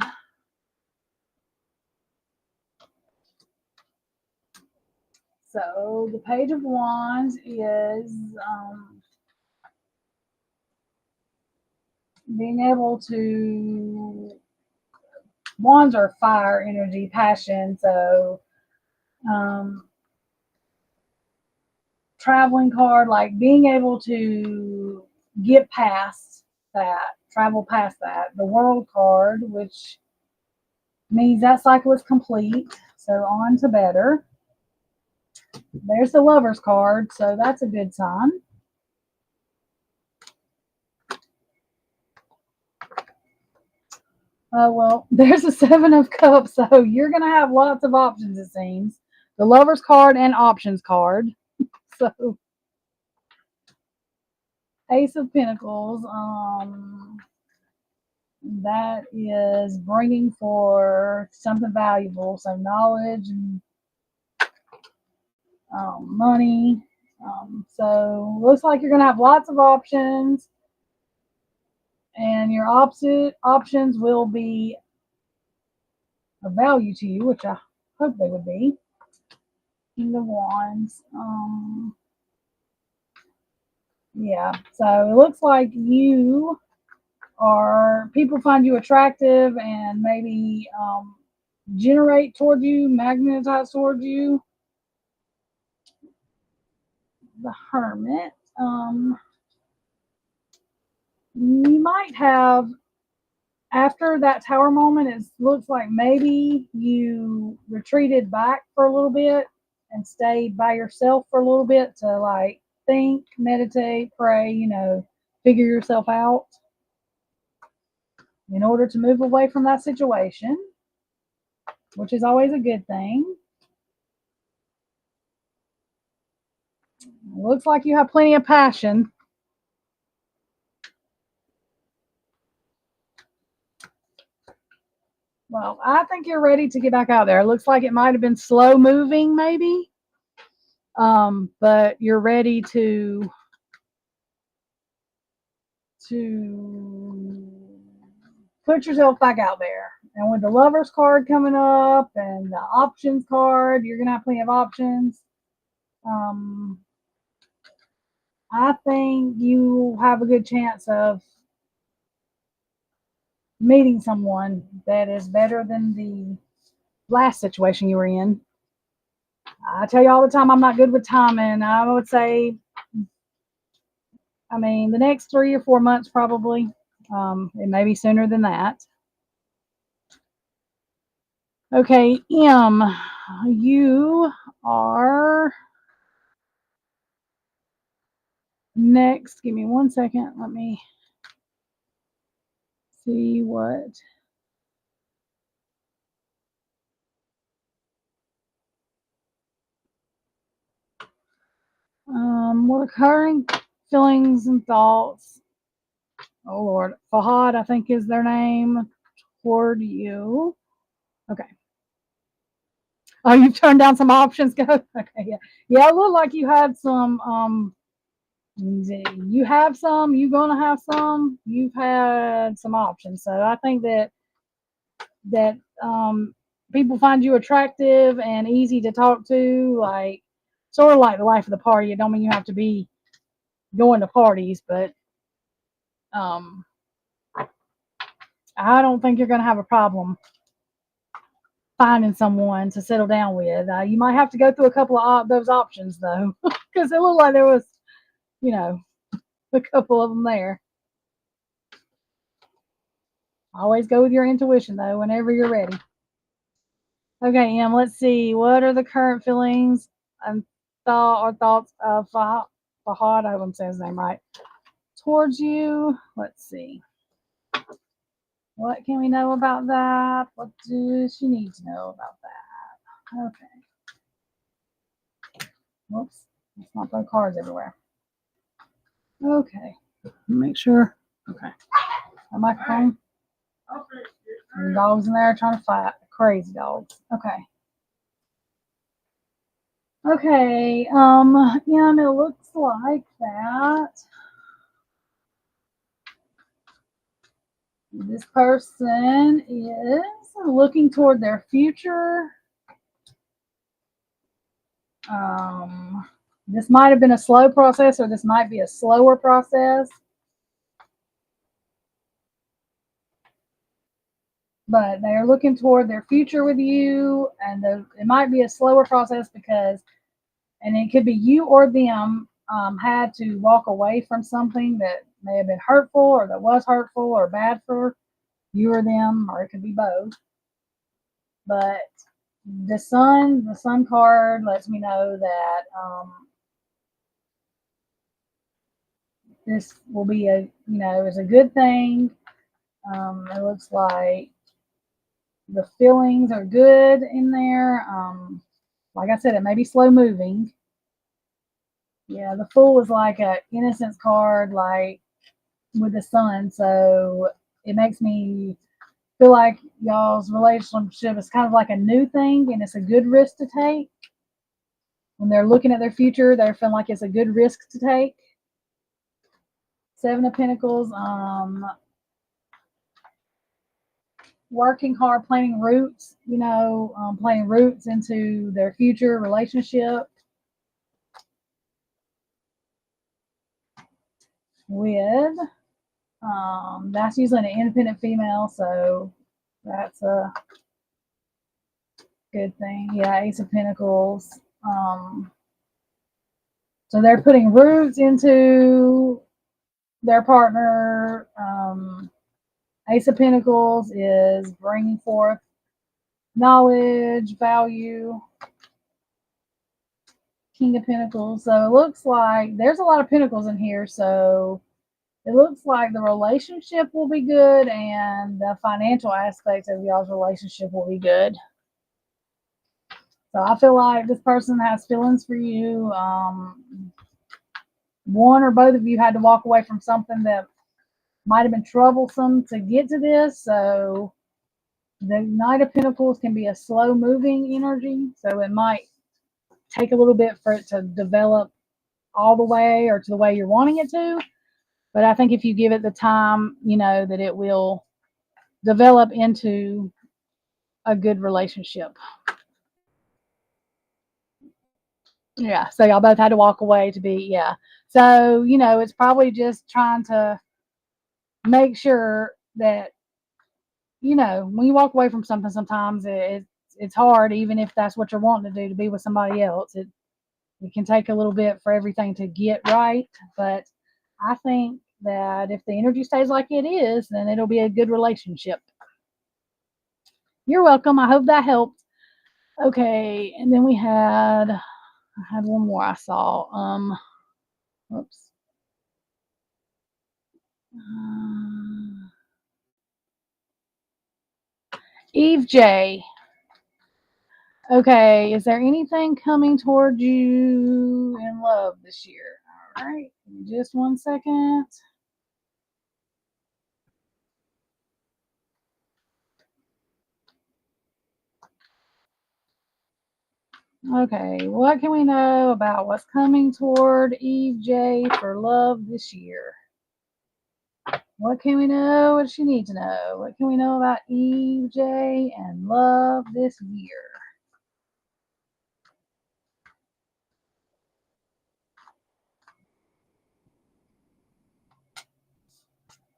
So the Page of Wands is being able to, wands are fire energy, passion. So traveling card, like being able to get past that, travel past that. The World card, which means that cycle is complete. So on to better. There's the Lovers card, so that's a good sign. Well, there's a Seven of Cups, so you're going to have lots of options, it seems. The Lovers card and Options card. So, Ace of Pentacles, that is bringing for something valuable, so knowledge and money. So, looks like you're going to have lots of options, and your opposite options will be of value to you, which I hope they would be. King of Wands. Yeah, so it looks like people find you attractive and maybe generate toward you, magnetize toward you. The Hermit. You might have, after that tower moment, it looks like maybe you retreated back for a little bit and stayed by yourself for a little bit to like think, meditate, pray, figure yourself out in order to move away from that situation, which is always a good thing. It looks like you have plenty of passion. Well, I think you're ready to get back out there. It looks like it might have been slow moving, maybe, but you're ready to put yourself back out there. And with the Lovers card coming up and the options card, you're gonna have plenty of options. I think you have a good chance of meeting someone that is better than the last situation you were in. I tell you all the time, I'm not good with timing. I would say, the next 3 or 4 months probably. It may be sooner than that. Okay, M, you are next. Give me 1 second. Let me see what. What occurring feelings and thoughts. Oh Lord, Fahad, I think is their name, toward you. Okay. Oh, you've turned down some options. Go. Okay, yeah, yeah. It looked like you had some. You have some. You're gonna have some. You've had some options. So I think that people find you attractive and easy to talk to, like sort of like the life of the party. It don't mean you have to be going to parties, but I don't think you're gonna have a problem finding someone to settle down with. You might have to go through a couple of those options though, because it looked like there was, a couple of them there. Always go with your intuition though, whenever you're ready. Okay, Em, let's see. What are the current feelings and thoughts of Fahad? I hope I'm saying his name right. Towards you. Let's see. What can we know about that? What does she need to know about that? Okay. Whoops. Let's not throw cards everywhere. Okay. Make sure. Okay. A microphone. And dogs in there trying to fight. Crazy dogs. Okay. Okay. Yeah, and it looks like that this person is looking toward their future. This might have been a slow process, or this might be a slower process. But they're looking toward their future with you, and it might be a slower process because, and it could be you or them had to walk away from something that may have been hurtful, or that was hurtful or bad for you or them, or it could be both. But the sun card lets me know that this will be is a good thing. It looks like the feelings are good in there. Like I said, it may be slow moving. Yeah, the Fool is like a innocence card, like with the sun. So it makes me feel like y'all's relationship is kind of like a new thing, and it's a good risk to take. When they're looking at their future, they're feeling like it's a good risk to take. Seven of Pentacles, working hard, planting roots, planting roots into their future relationship with, that's usually an independent female, so that's a good thing. Yeah, Ace of Pentacles. So they're putting roots into their partner. Ace of Pentacles is bringing forth knowledge, value. King of Pentacles. So it looks like there's a lot of pentacles in here. So it looks like the relationship will be good and the financial aspects of y'all's relationship will be good. So I feel like this person has feelings for you. One or both of you had to walk away from something that might have been troublesome to get to this. So the Knight of Pentacles can be a slow moving energy. So it might take a little bit for it to develop all the way or to the way you're wanting it to. But I think if you give it the time, you know, that it will develop into a good relationship. Yeah. So y'all both had to walk away to be, yeah. So, you know, it's probably just trying to make sure that, you know, when you walk away from something, sometimes it's hard, even if that's what you're wanting to do, to be with somebody else. It can take a little bit for everything to get right. But I think that if the energy stays like it is, then it'll be a good relationship. You're welcome. I hope that helped. Okay, and then I had one more I saw. Whoops. Eve J. Okay, is there anything coming toward you in love this year? All right, just 1 second. Okay, what can we know about what's coming toward Eve J for love this year? What can we know? What does she need to know? What can we know about Eve J and love this year?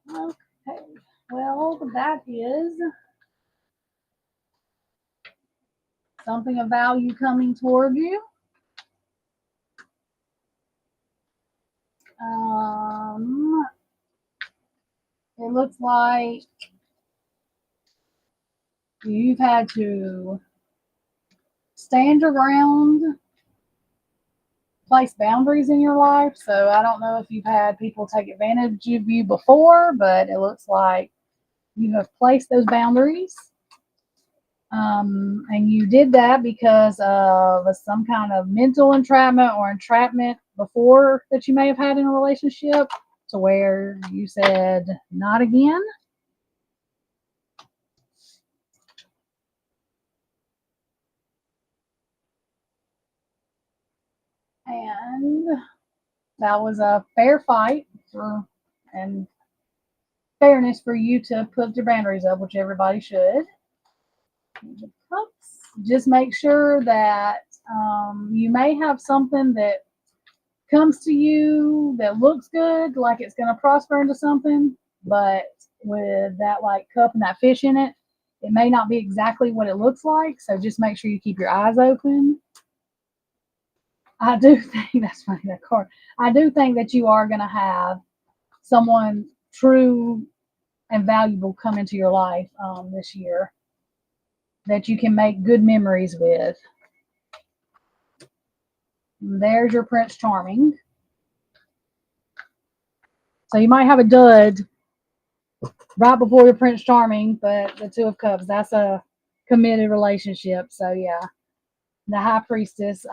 Okay, well, that is something of value coming toward you. It looks like you've had to stand your ground, place boundaries in your life. So I don't know if you've had people take advantage of you before, but it looks like you have placed those boundaries. And you did that because of some kind of mental entrapment or entrapment before that you may have had in a relationship, to where you said, not again. And that was a fair fight and fairness for you to put your boundaries up, which everybody should. Just make sure that you may have something that comes to you that looks good, like it's going to prosper into something, but with that like cup and that fish in it, it may not be exactly what it looks like. So just make sure you keep your eyes open. I do think that's funny, that card. I do think that you are going to have someone true and valuable come into your life this year that you can make good memories with. There's your Prince Charming. So you might have a dud right before your Prince Charming, but the Two of Cups, that's a committed relationship. So yeah, the High Priestess.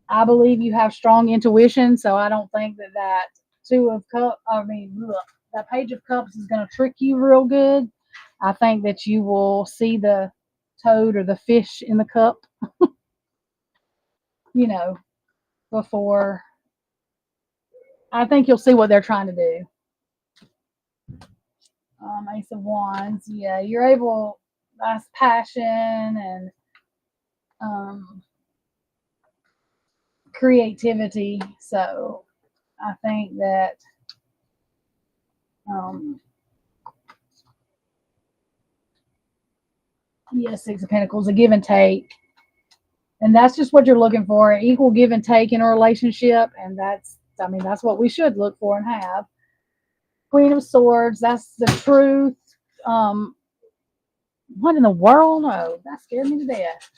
I believe you have strong intuition, so I don't think that Two of Cups, that Page of Cups is going to trick you real good. I think that you will see the toad or the fish in the cup, you know, before. I think you'll see what they're trying to do. Ace of Wands, yeah, you're able, that's passion and creativity. So I think that Six of Pentacles, a give and take. And that's just what you're looking for, equal give and take in a relationship. And that's I mean, that's what we should look for and have. Queen of Swords, that's the truth. Um, what in the world? No, that scared me to death.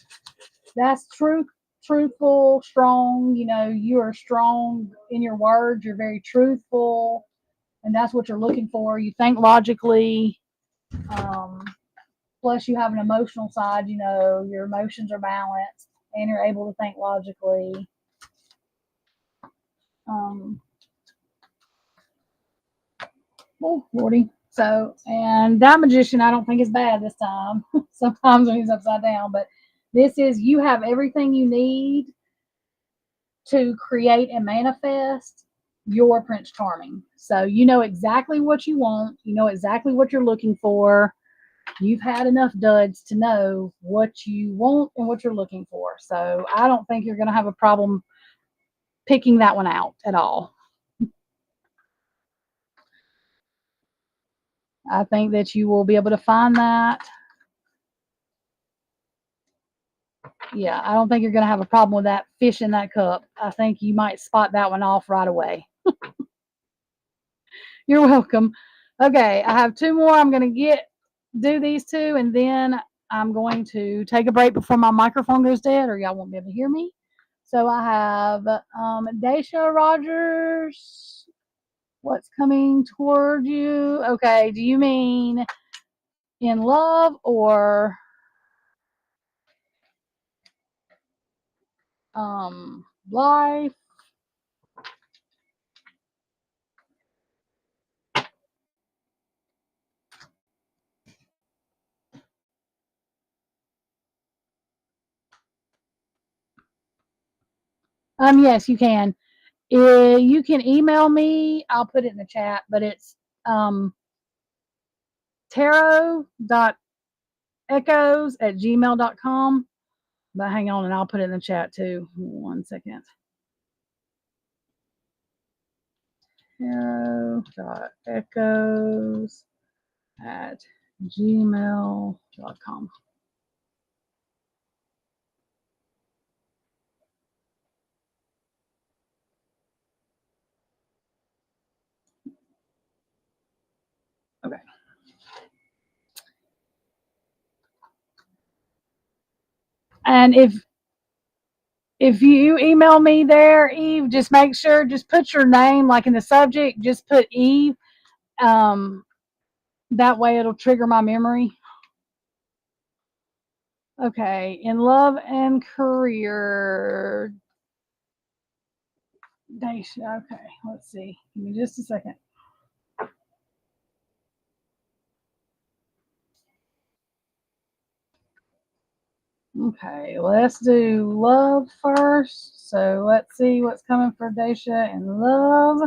That's truth, truthful, strong. You know, you are strong in your words. You're very truthful, and that's what you're looking for. You think logically. Um, Plus, you have an emotional side. You know, your emotions are balanced, and you're able to think logically. Um, oh, Lordy. So, and that magician, I don't think is bad this time. Sometimes when he's upside down, but this is you have everything you need to create and manifest your Prince Charming. So you know exactly what you want. You know exactly what you're looking for. You've had enough duds to know what you want and what you're looking for. So I don't think you're going to have a problem picking that one out at all. I think that you will be able to find that. Yeah, I don't think you're going to have a problem with that fish in that cup. I think you might spot that one off right away. You're welcome. Okay, I have two more. I'm going to do these two, and then I'm going to take a break before my microphone goes dead, or y'all won't be able to hear me. So I have Daisha Rogers. What's coming toward you? Okay, do you mean in love or life? Yes, you can. You can email me. I'll put it in the chat, but it's tarot.echoes@gmail.com. But hang on, and I'll put it in the chat too. 1 second. Tarot.echoes@gmail.com. Okay. And if you email me there, Eve, just make sure, just put your name like in the subject, just put Eve. That way it'll trigger my memory. Okay, in love and career. Daisha, okay, let's see. Give me just a second. Okay, let's do love first. So let's see what's coming for Daisha in love.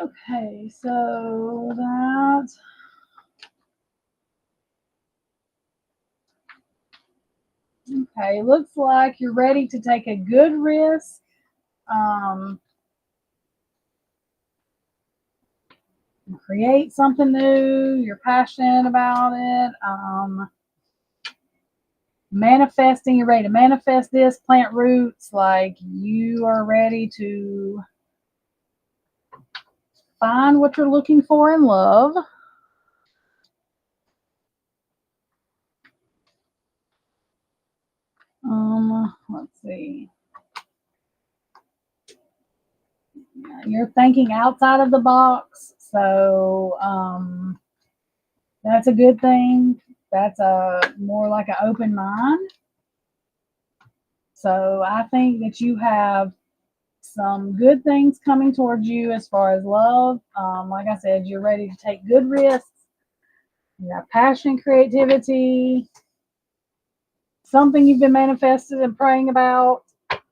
Okay, so that. Okay, looks like you're ready to take a good risk. Create something new. You're passionate about it. Manifesting, you're ready to manifest this, plant roots, like you are ready to find what you're looking for in love. Let's see. You're thinking outside of the box, so that's a good thing. That's a more like an open mind. So I think that you have some good things coming towards you as far as love. Like I said, you're ready to take good risks. You have passion, creativity, something you've been manifested and praying about.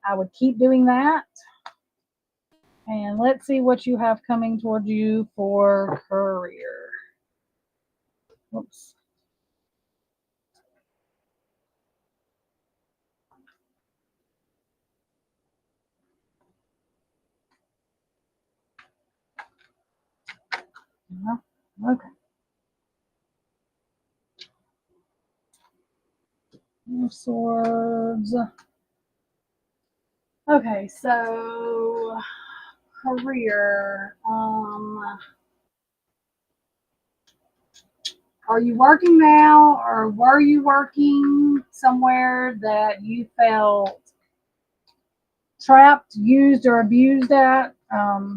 I would keep doing that. And let's see what you have coming toward you for career. Whoops. Okay. Swords. Okay, so career. Are you working now, or were you working somewhere that you felt trapped, used, or abused at?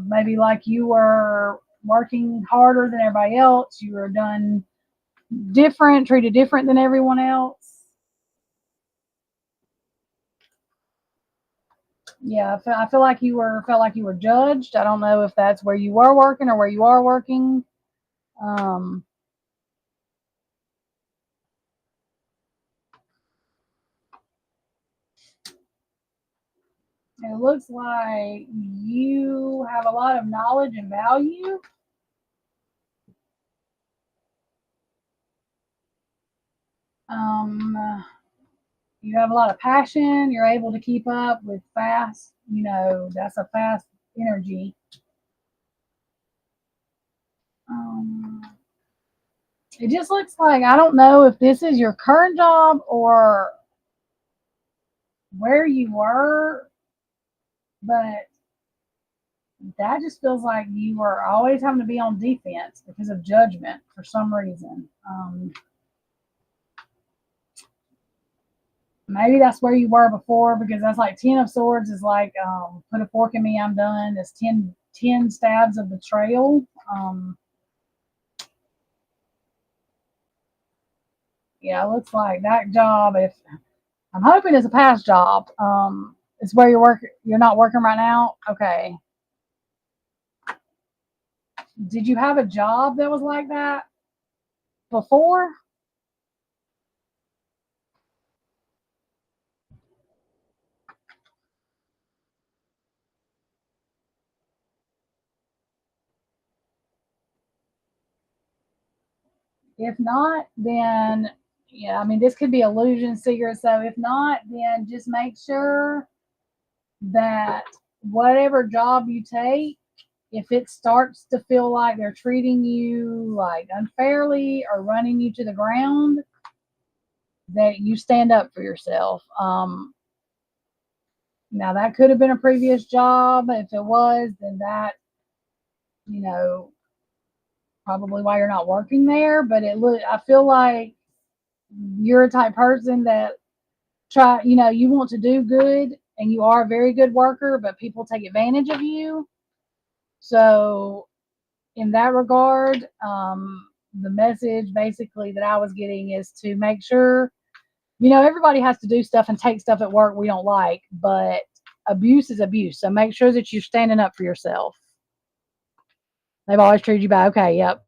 Maybe like you were working harder than everybody else, you were done different, treated different than everyone else. Yeah, I feel like you were felt like you were judged. I don't know if that's where you were working or where you are working. Um, it looks like you have a lot of knowledge and value. Um, you have a lot of passion. You're able to keep up with fast. That's a fast energy. Um, it just looks like I don't know if this is your current job or where you were, but that just feels like you were always having to be on defense because of judgment for some reason. Maybe that's where you were before, because that's like 10 of swords is like, put a fork in me, I'm done. It's 10 stabs of betrayal. Yeah, it looks like that job, if I'm hoping it's a past job, it's where you're not working right now. Okay. Did you have a job that was like that before? If not, then yeah, I mean, this could be illusion seeker. So if not, then just make sure that whatever job you take, if it starts to feel like they're treating you like unfairly or running you to the ground, that you stand up for yourself. Now that could have been a previous job. If it was, then that, you know, probably why you're not working there. But I feel like you're a type person that you want to do good and you are a very good worker, but people take advantage of you. So in that regard, the message basically that I was getting is to make sure, everybody has to do stuff and take stuff at work we don't like, but abuse is abuse. So make sure that you're standing up for yourself. They've always treated you bad. Okay, yep.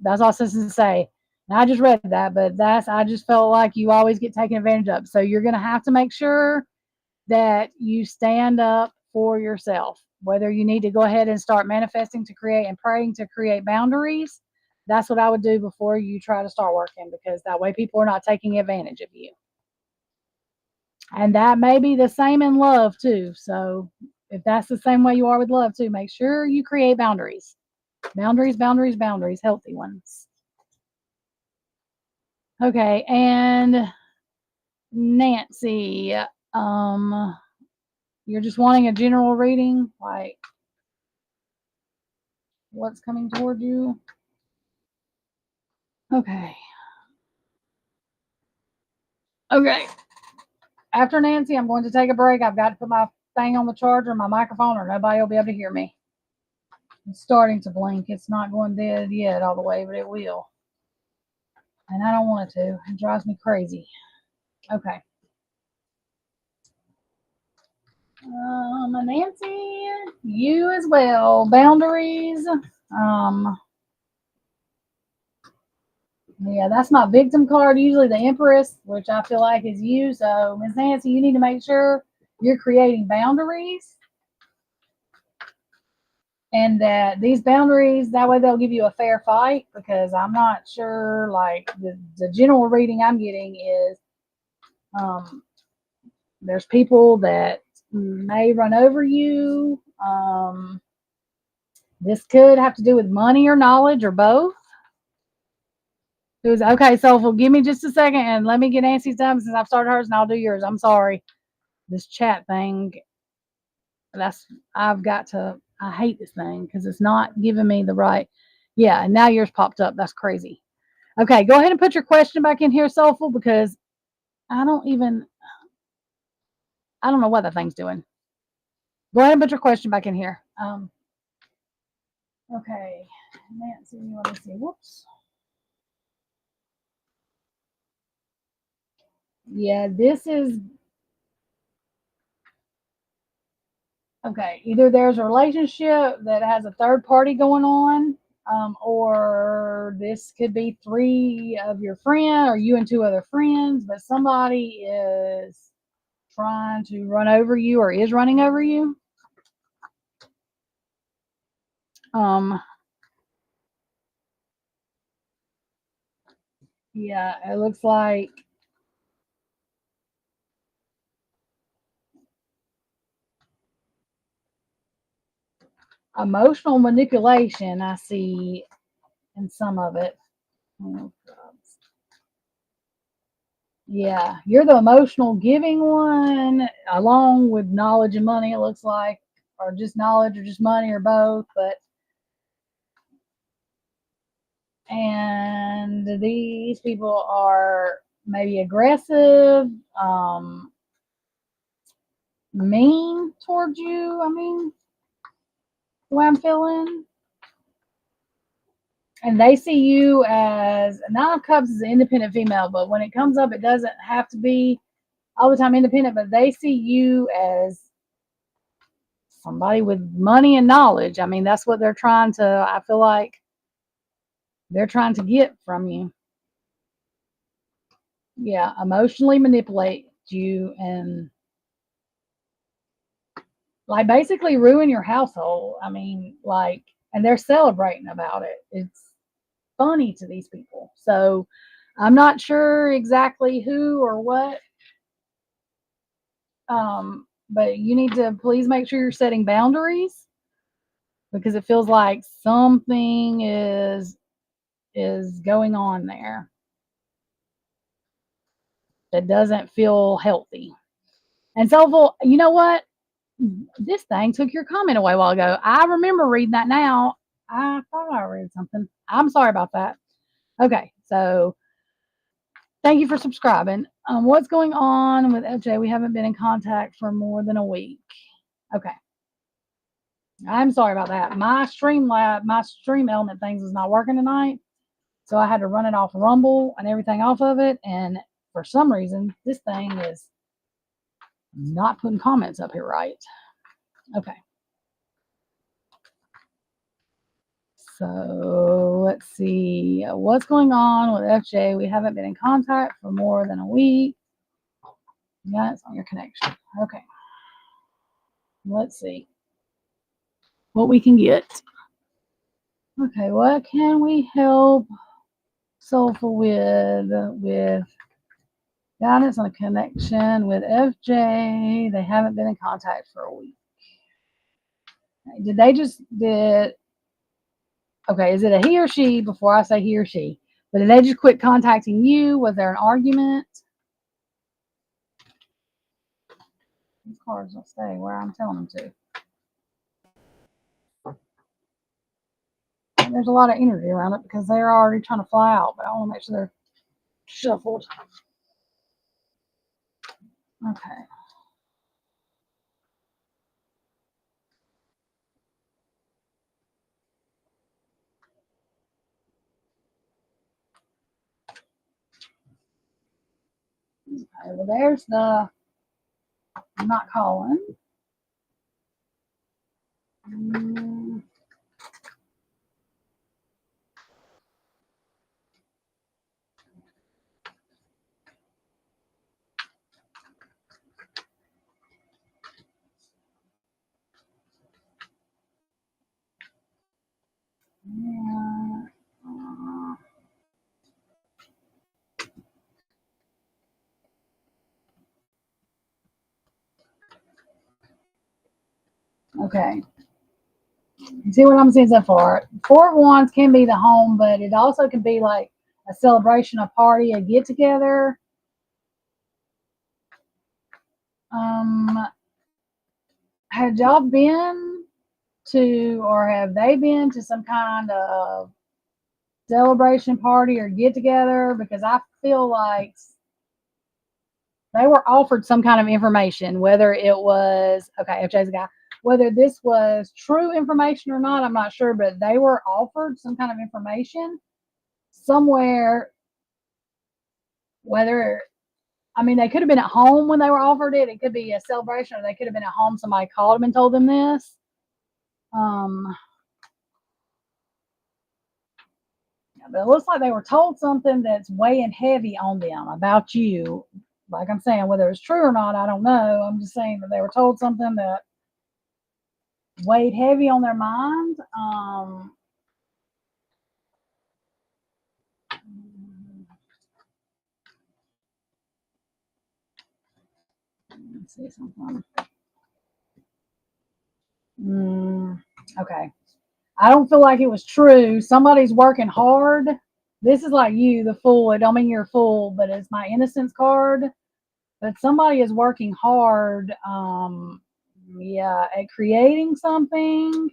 That's all citizens say. And I just read that, but I just felt like you always get taken advantage of. So you're going to have to make sure that you stand up for yourself. Whether you need to go ahead and start manifesting to create and praying to create boundaries, that's what I would do before you try to start working, because that way people are not taking advantage of you. And that may be the same in love too. So if that's the same way you are with love too, make sure you create boundaries. Boundaries, boundaries, boundaries, healthy ones. Okay, and Nancy, um, you're just wanting a general reading, like what's coming toward you. Okay. Okay. After Nancy, I'm going to take a break. I've got to put my thing on the charger, my microphone, or nobody will be able to hear me. It's starting to blink. It's not going dead yet all the way, but it will. And I don't want it to. It drives me crazy. Okay. Nancy, you as well. Boundaries. Um, yeah, that's my victim card. Usually the Empress, which I feel like is you. So, Miss Nancy, you need to make sure you're creating boundaries, and that these boundaries, that way they'll give you a fair fight, because I'm not sure, like the general reading I'm getting is, um, there's people that may run over you. This could have to do with money or knowledge or both. Okay, so give me just a second and let me get Nancy's done since I've started hers, and I'll do yours. I'm sorry. This chat thing I hate this thing because it's not giving me the right. Yeah, and now yours popped up. That's crazy. Okay, go ahead and put your question back in here, Soulful, because I don't know what that thing's doing. Go ahead and put your question back in here. Okay, Nancy, let me see. Whoops. Yeah, this is okay. Either there's a relationship that has a third party going on, or this could be three of your friend or you and two other friends, but somebody is trying to run over you or is running over you. Yeah, it looks like emotional manipulation I see in some of it. Oh, yeah, you're the emotional giving one, along with knowledge and money, it looks like, or just knowledge or just money or both. And these people are maybe aggressive, mean towards you. I mean, the way I'm feeling. And they see you as Nine of Cups is an independent female, but when it comes up, it doesn't have to be all the time independent, but they see you as somebody with money and knowledge. I mean, that's what they're trying to, I feel like they're trying to get from you. Yeah, emotionally manipulate you and like basically ruin your household. I mean, like, and they're celebrating about it. It's funny to these people. So I'm not sure exactly who or what. But you need to please make sure you're setting boundaries because it feels like something is going on there that doesn't feel healthy. And so, you know what? This thing took your comment away a while ago. I remember reading that now. I thought I read something. I'm sorry about that. Okay, so thank you for subscribing. What's going on with FJ? We haven't been in contact for more than a week. Okay. I'm sorry about that. My stream element things is not working tonight. So I had to run it off Rumble and everything off of it. And for some reason, this thing is not putting comments up here right. Okay. So let's see what's going on with FJ. We haven't been in contact for more than a week. Yeah, it's on your connection. Okay. Let's see what we can get. Okay, what can we help Soulful with guidance on a connection with FJ? They haven't been in contact for a week. Did they okay, is it a he or she before I say he or she? But did they just quit contacting you? Was there an argument? These cards will stay where I'm telling them to. And there's a lot of energy around it because they're already trying to fly out, but I want to make sure they're shuffled. Okay. Okay, well, there's the I'm not calling. Yeah. Okay. You see what I'm seeing so far? Four of Wands can be the home, but it also can be like a celebration, a party, a get together. had y'all been to, or have they been to some kind of celebration party or get together? Because I feel like they were offered some kind of information, whether it was, okay, FJ's a guy, whether this was true information or not, I'm not sure, but they were offered some kind of information somewhere, whether, I mean, they could have been at home when they were offered it. It could be a celebration, or they could have been at home. Somebody called them and told them this. But it looks like they were told something that's weighing heavy on them about you. Like I'm saying, whether it's true or not, I don't know. I'm just saying that they were told something that weighed heavy on their mind. Let's see something. Okay. I don't feel like it was true. Somebody's working hard. This is like you, the fool. It don't mean you're a fool, but it's my innocence card. But somebody is working hard, at creating something,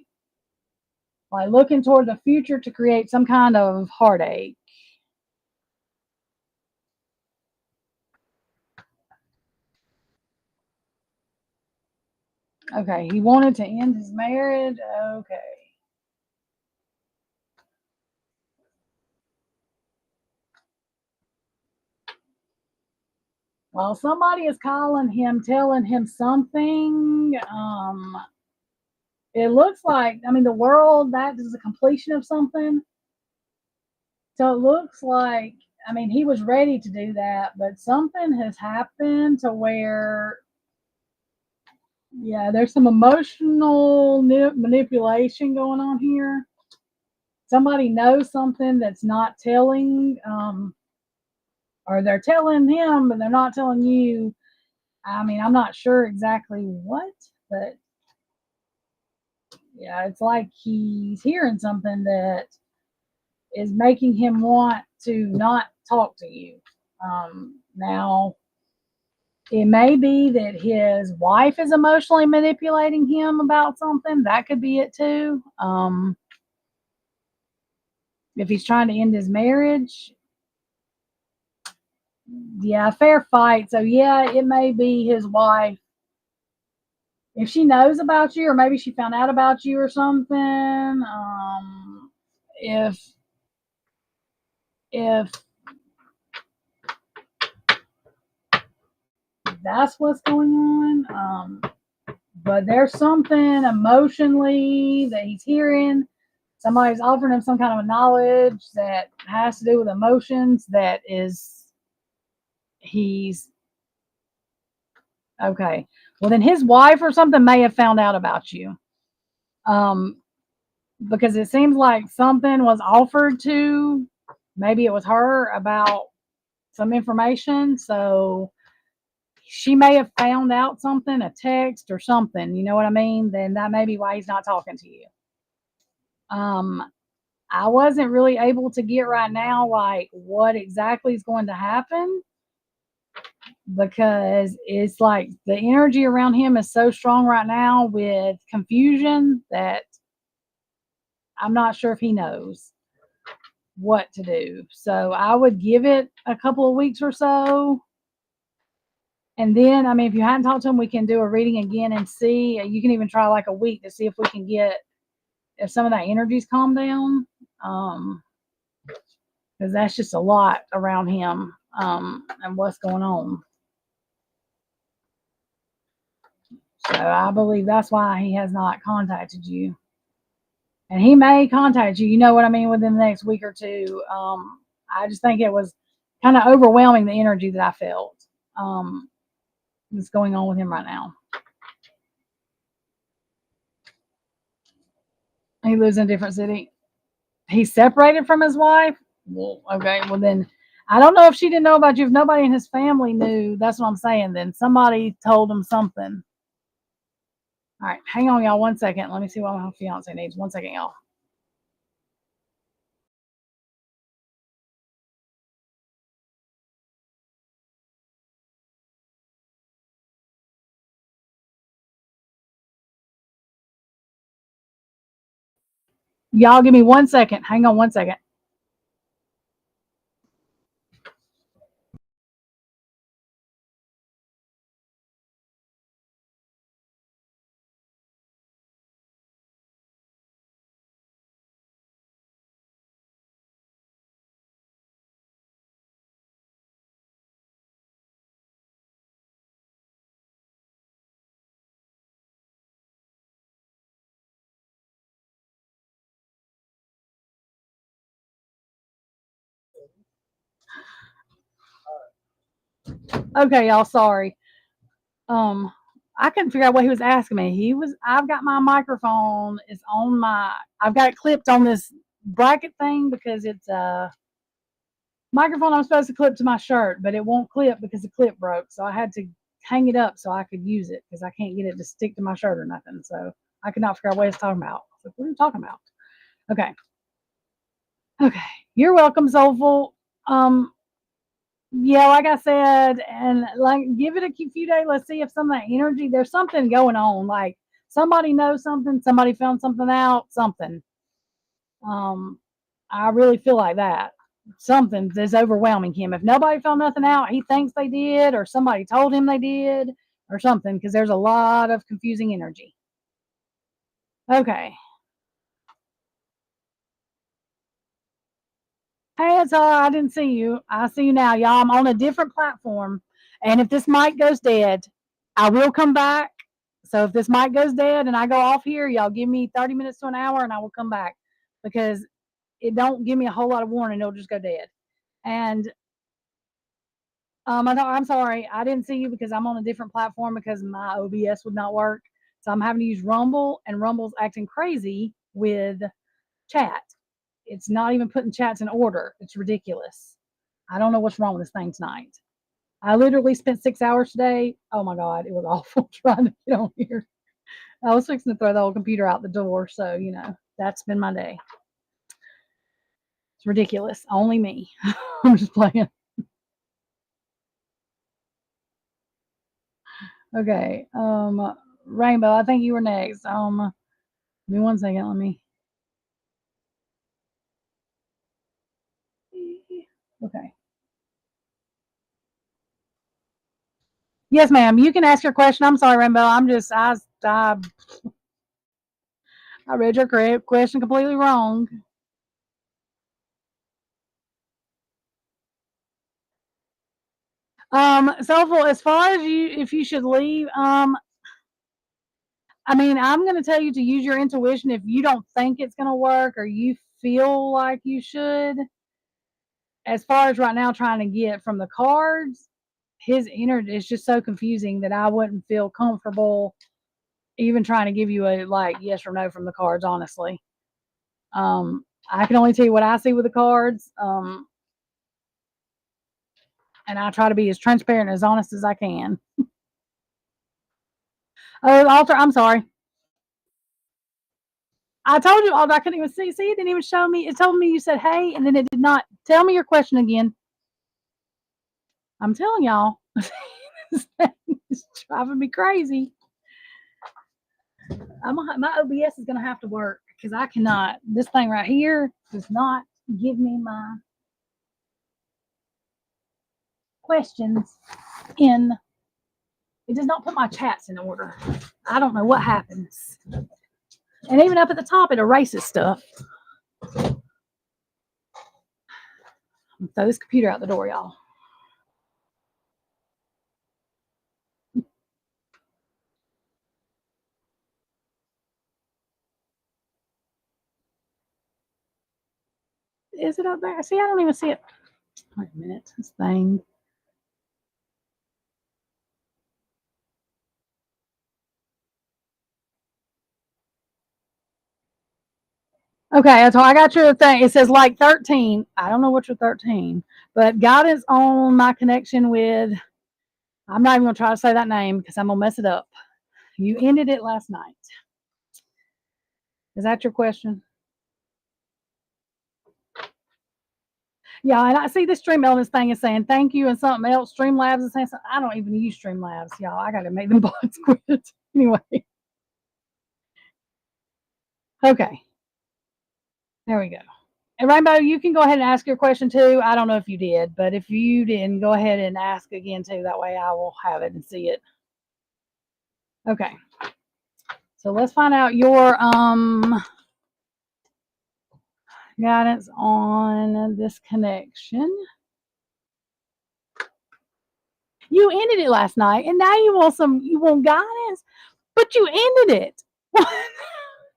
like looking toward the future to create some kind of heartache. Okay, he wanted to end his marriage. Okay. Well, somebody is calling him, telling him something. It looks like, I mean, the world, that is a completion of something. So it looks like, I mean, he was ready to do that, but something has happened to where, yeah, there's some emotional manipulation going on here. Somebody knows something that's not telling, or they're telling him, but they're not telling you. I mean, I'm not sure exactly what, but yeah, it's like he's hearing something that is making him want to not talk to you. Now, it may be that his wife is emotionally manipulating him about something. That could be it too. If he's trying to end his marriage, yeah, fair fight. So yeah, it may be his wife. If she knows about you, or maybe she found out about you or something. If if that's what's going on, but there's something emotionally that he's hearing. Somebody's offering him some kind of knowledge that has to do with emotions. That is, he's okay. Well, then his wife or something may have found out about you. Because it seems like something was offered to, maybe it was her, about some information. So she may have found out something, a text or something, you know what I mean? Then that may be why he's not talking to you. Um, I wasn't really able to get right now, like, what exactly is going to happen, because it's like the energy around him is so strong right now with confusion that I'm not sure if he knows what to do. So I would give it a couple of weeks or so. And then, I mean, if you hadn't talked to him, we can do a reading again and see. You can even try like a week to see if we can get, if some of that energy's calmed down. Because that's just a lot around him, and what's going on. So I believe that's why he has not contacted you. And he may contact you, you know what I mean, within the next week or two. I just think it was kind of overwhelming, the energy that I felt, that's going on with him right now. He lives in a different city. He's separated from his wife. Well, okay. Well, then I don't know if she didn't know about you. If nobody in his family knew, that's what I'm saying. Then somebody told him something. All right, hang on, y'all. 1 second. Let me see what my fiance needs. 1 second, y'all. Y'all give me 1 second. Hang on 1 second. Okay, y'all, sorry. I couldn't figure out what he was asking me. I've got my microphone is on I've got it clipped on this bracket thing because it's a microphone I'm supposed to clip to my shirt, but it won't clip because the clip broke. So I had to hang it up so I could use it because I can't get it to stick to my shirt or nothing. So I could not figure out what he was talking about. So what are you talking about? Okay. Okay. You're welcome, Soulful. Yeah, like I said, and like give it a few days. Let's see if some of that energy, there's something going on. Like somebody knows something, somebody found something out, something. Um, I really feel like that. Something is overwhelming him. If nobody found nothing out, he thinks they did, or somebody told him they did, or something, because there's a lot of confusing energy. Okay. Hey, it's I didn't see you. I see you now, y'all. I'm on a different platform, and if this mic goes dead, I will come back. So if this mic goes dead and I go off here, y'all give me 30 minutes to an hour, and I will come back because it don't give me a whole lot of warning. It'll just go dead. And I'm sorry, I didn't see you because I'm on a different platform because my OBS would not work. So I'm having to use Rumble, and Rumble's acting crazy with chat. It's not even putting chats in order. It's ridiculous. I don't know what's wrong with this thing tonight. I literally spent 6 hours today. Oh my God, it was awful trying to get on here. I was fixing to throw the whole computer out the door. So, that's been my day. It's ridiculous. Only me. I'm just playing. Okay. Rainbow, I think you were next. Give me 1 second. Let me. Okay. Yes, ma'am. You can ask your question. I'm sorry, Rainbow. I read your question completely wrong. So as far as if you should leave, I mean, I'm going to tell you to use your intuition if you don't think it's going to work or you feel like you should. As far as right now, trying to get from the cards, his energy is just so confusing that I wouldn't feel comfortable even trying to give you a yes or no from the cards. Honestly, I can only tell you what I see with the cards, and I try to be as transparent, as honest as I can. Oh, altar. I'm sorry. I told you all. I couldn't even see. See, it didn't even show me. It told me you said hey, and then it did not. Tell me your question again. I'm telling y'all, this thing is driving me crazy. My OBS is gonna have to work because I cannot. This thing right here does not give me my questions in. It does not put my chats in order. I don't know what happens. And even up at the top, it erases stuff. Throw this computer out the door, y'all. Is it up there? See, I don't even see it. Wait a minute. This thing. Okay, so I got your thing. It says like 13. I don't know what your 13, but guidance on my connection with. I'm not even gonna try to say that name because I'm gonna mess it up. You ended it last night. Is that your question? Yeah, and I see the Stream Elements thing is saying thank you, and something else. Streamlabs is saying something. I don't even use Streamlabs, y'all. I got to make them bots quit anyway. Okay. There we go. And Rainbow, you can go ahead and ask your question too. I don't know if you did, but if you didn't, go ahead and ask again too. That way I will have it and see it. Okay. So let's find out your guidance on this connection. You ended it last night, and now you want guidance, but you ended it.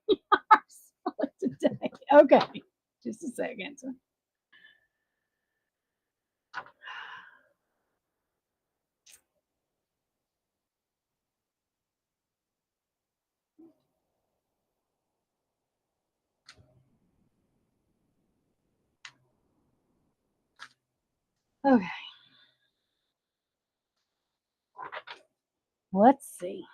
You are split today. Okay, just a second. Okay, let's see.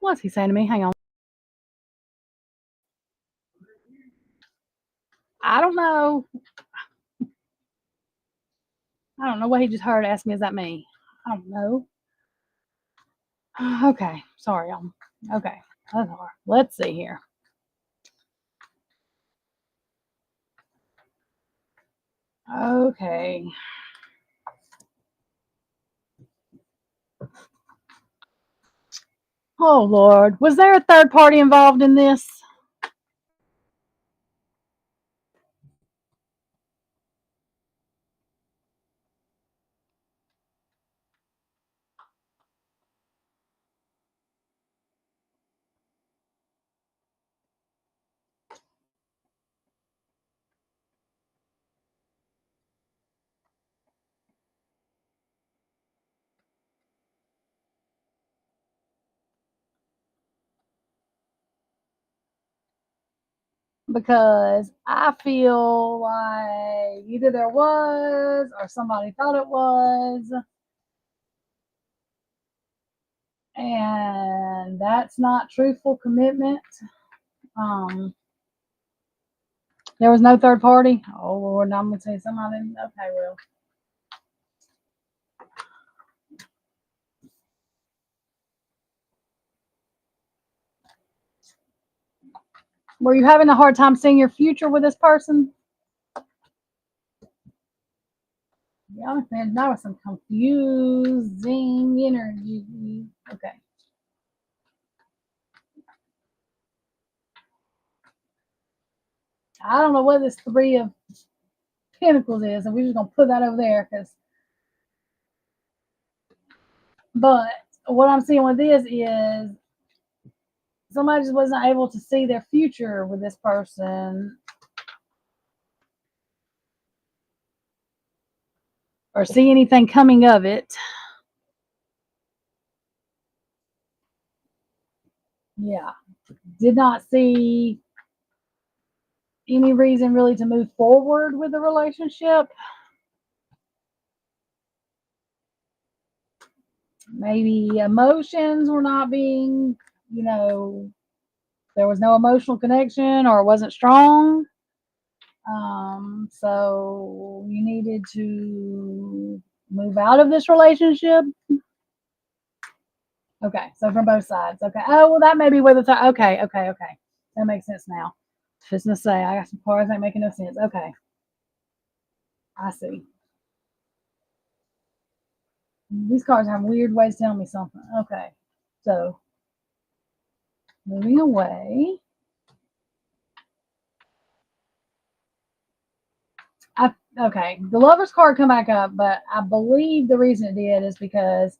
What's he saying to me? Hang on. I don't know. I don't know what he just heard. Ask me, is that me? I don't know. Okay, sorry. Okay. Let's see here. Okay. Oh Lord, was there a third party involved in this? Because I feel like either there was or somebody thought it was. And that's not truthful commitment. There was no third party. Oh Lord, now I'm gonna tell you something I didn't. Okay, well. Were you having a hard time seeing your future with this person? Yeah, man, that was some confusing energy. Okay. I don't know what this Three of Pentacles is, and we're just gonna put that over there because. But what I'm seeing with this is somebody just wasn't able to see their future with this person or see anything coming of it. Yeah. Did not see any reason really to move forward with the relationship. Maybe emotions were not being, there was no emotional connection or it wasn't strong. So you needed to move out of this relationship. Okay, so from both sides. Okay. Oh, well, that may be where the okay. That makes sense now. Just gonna say, I got some cards that ain't making no sense. Okay, I see. These cards have weird ways telling me something. Okay, so moving away. Okay, the Lover's card come back up, but I believe the reason it did is because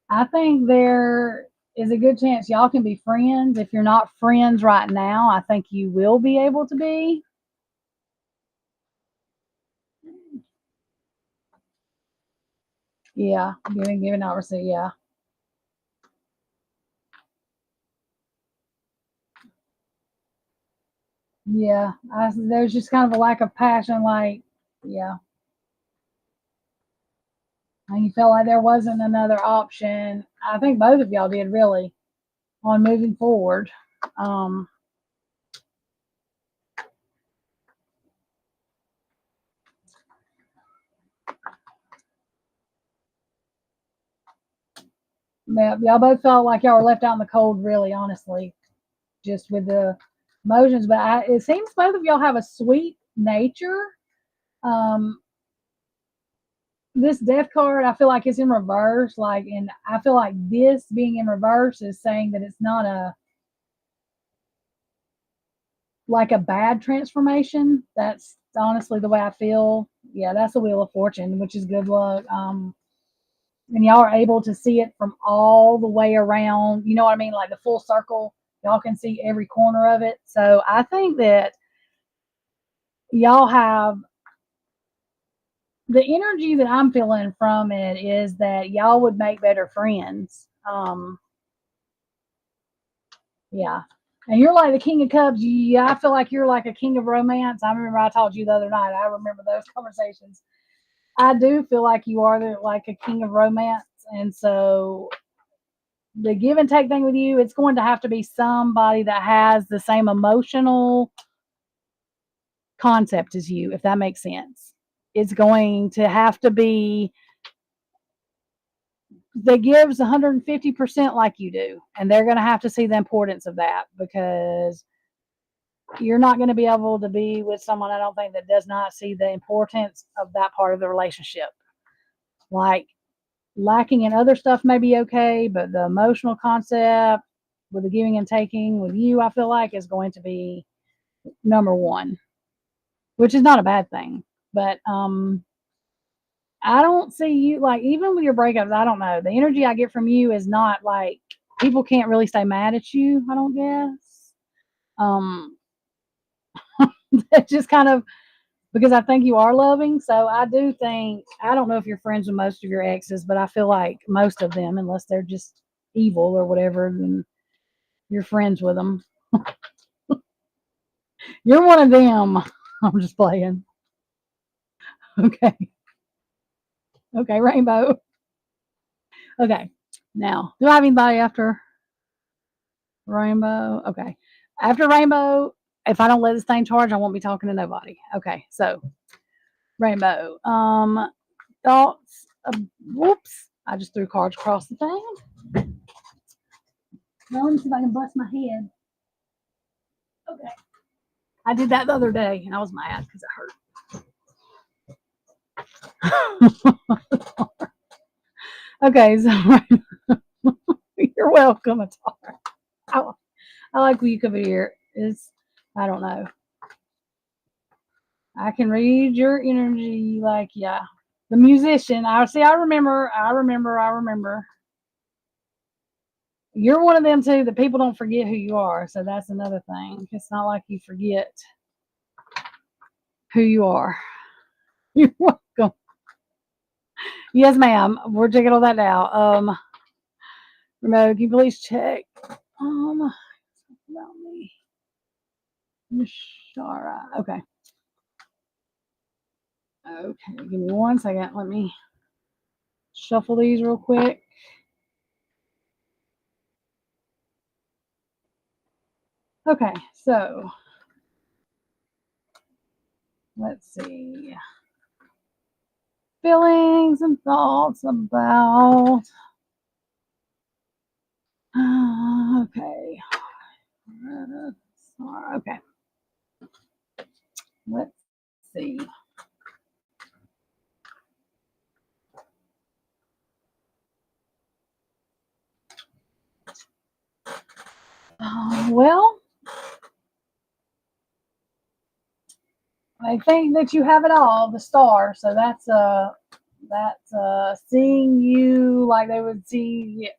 I think there is a good chance y'all can be friends. If you're not friends right now, I think you will be able to be. Yeah, giving out receipt. Yeah. Yeah, there's just kind of a lack of passion. Like, yeah, and you felt like there wasn't another option. I think both of y'all did really on moving forward. Um, Y'all both felt like y'all were left out in the cold, really, honestly, just with the emotions. But it seems both of y'all have a sweet nature. Um, this death card, I feel like it's in reverse. And I feel like this being in reverse is saying that it's not like a bad transformation. That's honestly the way I feel. Yeah, that's the Wheel of Fortune, which is good luck. And y'all are able to see it from all the way around. You know what I mean? Like the full circle. Y'all can see every corner of it. So I think that y'all have the energy that I'm feeling from it is that y'all would make better friends. Yeah. And you're like the King of Cups. Yeah, I feel like you're like a king of romance. I remember I told you the other night. I remember those conversations. I do feel like you are like a king of romance. And so the give and take thing with you, it's going to have to be somebody that has the same emotional concept as you, if that makes sense. It's going to have to be that gives 150% like you do. And they're going to have to see the importance of that because you're not going to be able to be with someone, I don't think, that does not see the importance of that part of the relationship. Like lacking in other stuff may be okay, but the emotional concept with the giving and taking with you, I feel like is going to be number one, which is not a bad thing. But I don't see you like even with your breakups. I don't know. The energy I get from you is not like people can't really stay mad at you. I don't guess. It's just kind of because I think you are loving. So I do think I don't know if you're friends with most of your exes, but I feel like most of them, unless they're just evil or whatever, then you're friends with them. You're one of them. I'm just playing. Okay. Okay, Rainbow. Okay. Now, do I have anybody after Rainbow? Okay. After Rainbow, if I don't let this thing charge, I won't be talking to nobody. Okay. So, Rainbow. Thoughts. Whoops. I just threw cards across the thing. Now, let me see if I can bust my head. Okay. I did that the other day and I was mad because it hurt. Okay. So, you're welcome, Atar. I like when you come here. I don't know. I can read your energy. Like, yeah. The musician. I remember. You're one of them too that people don't forget who you are. So that's another thing. It's not like you forget who you are. You're welcome. Yes, ma'am. We're checking all that now. Remote, can you please check? About me. Shara. Okay. Okay. Give me 1 second. Let me shuffle these real quick. Okay. So let's see. Feelings and thoughts about. Okay. Okay. Let's see. Well, I think that you have it all, the star. So that's seeing you like they would see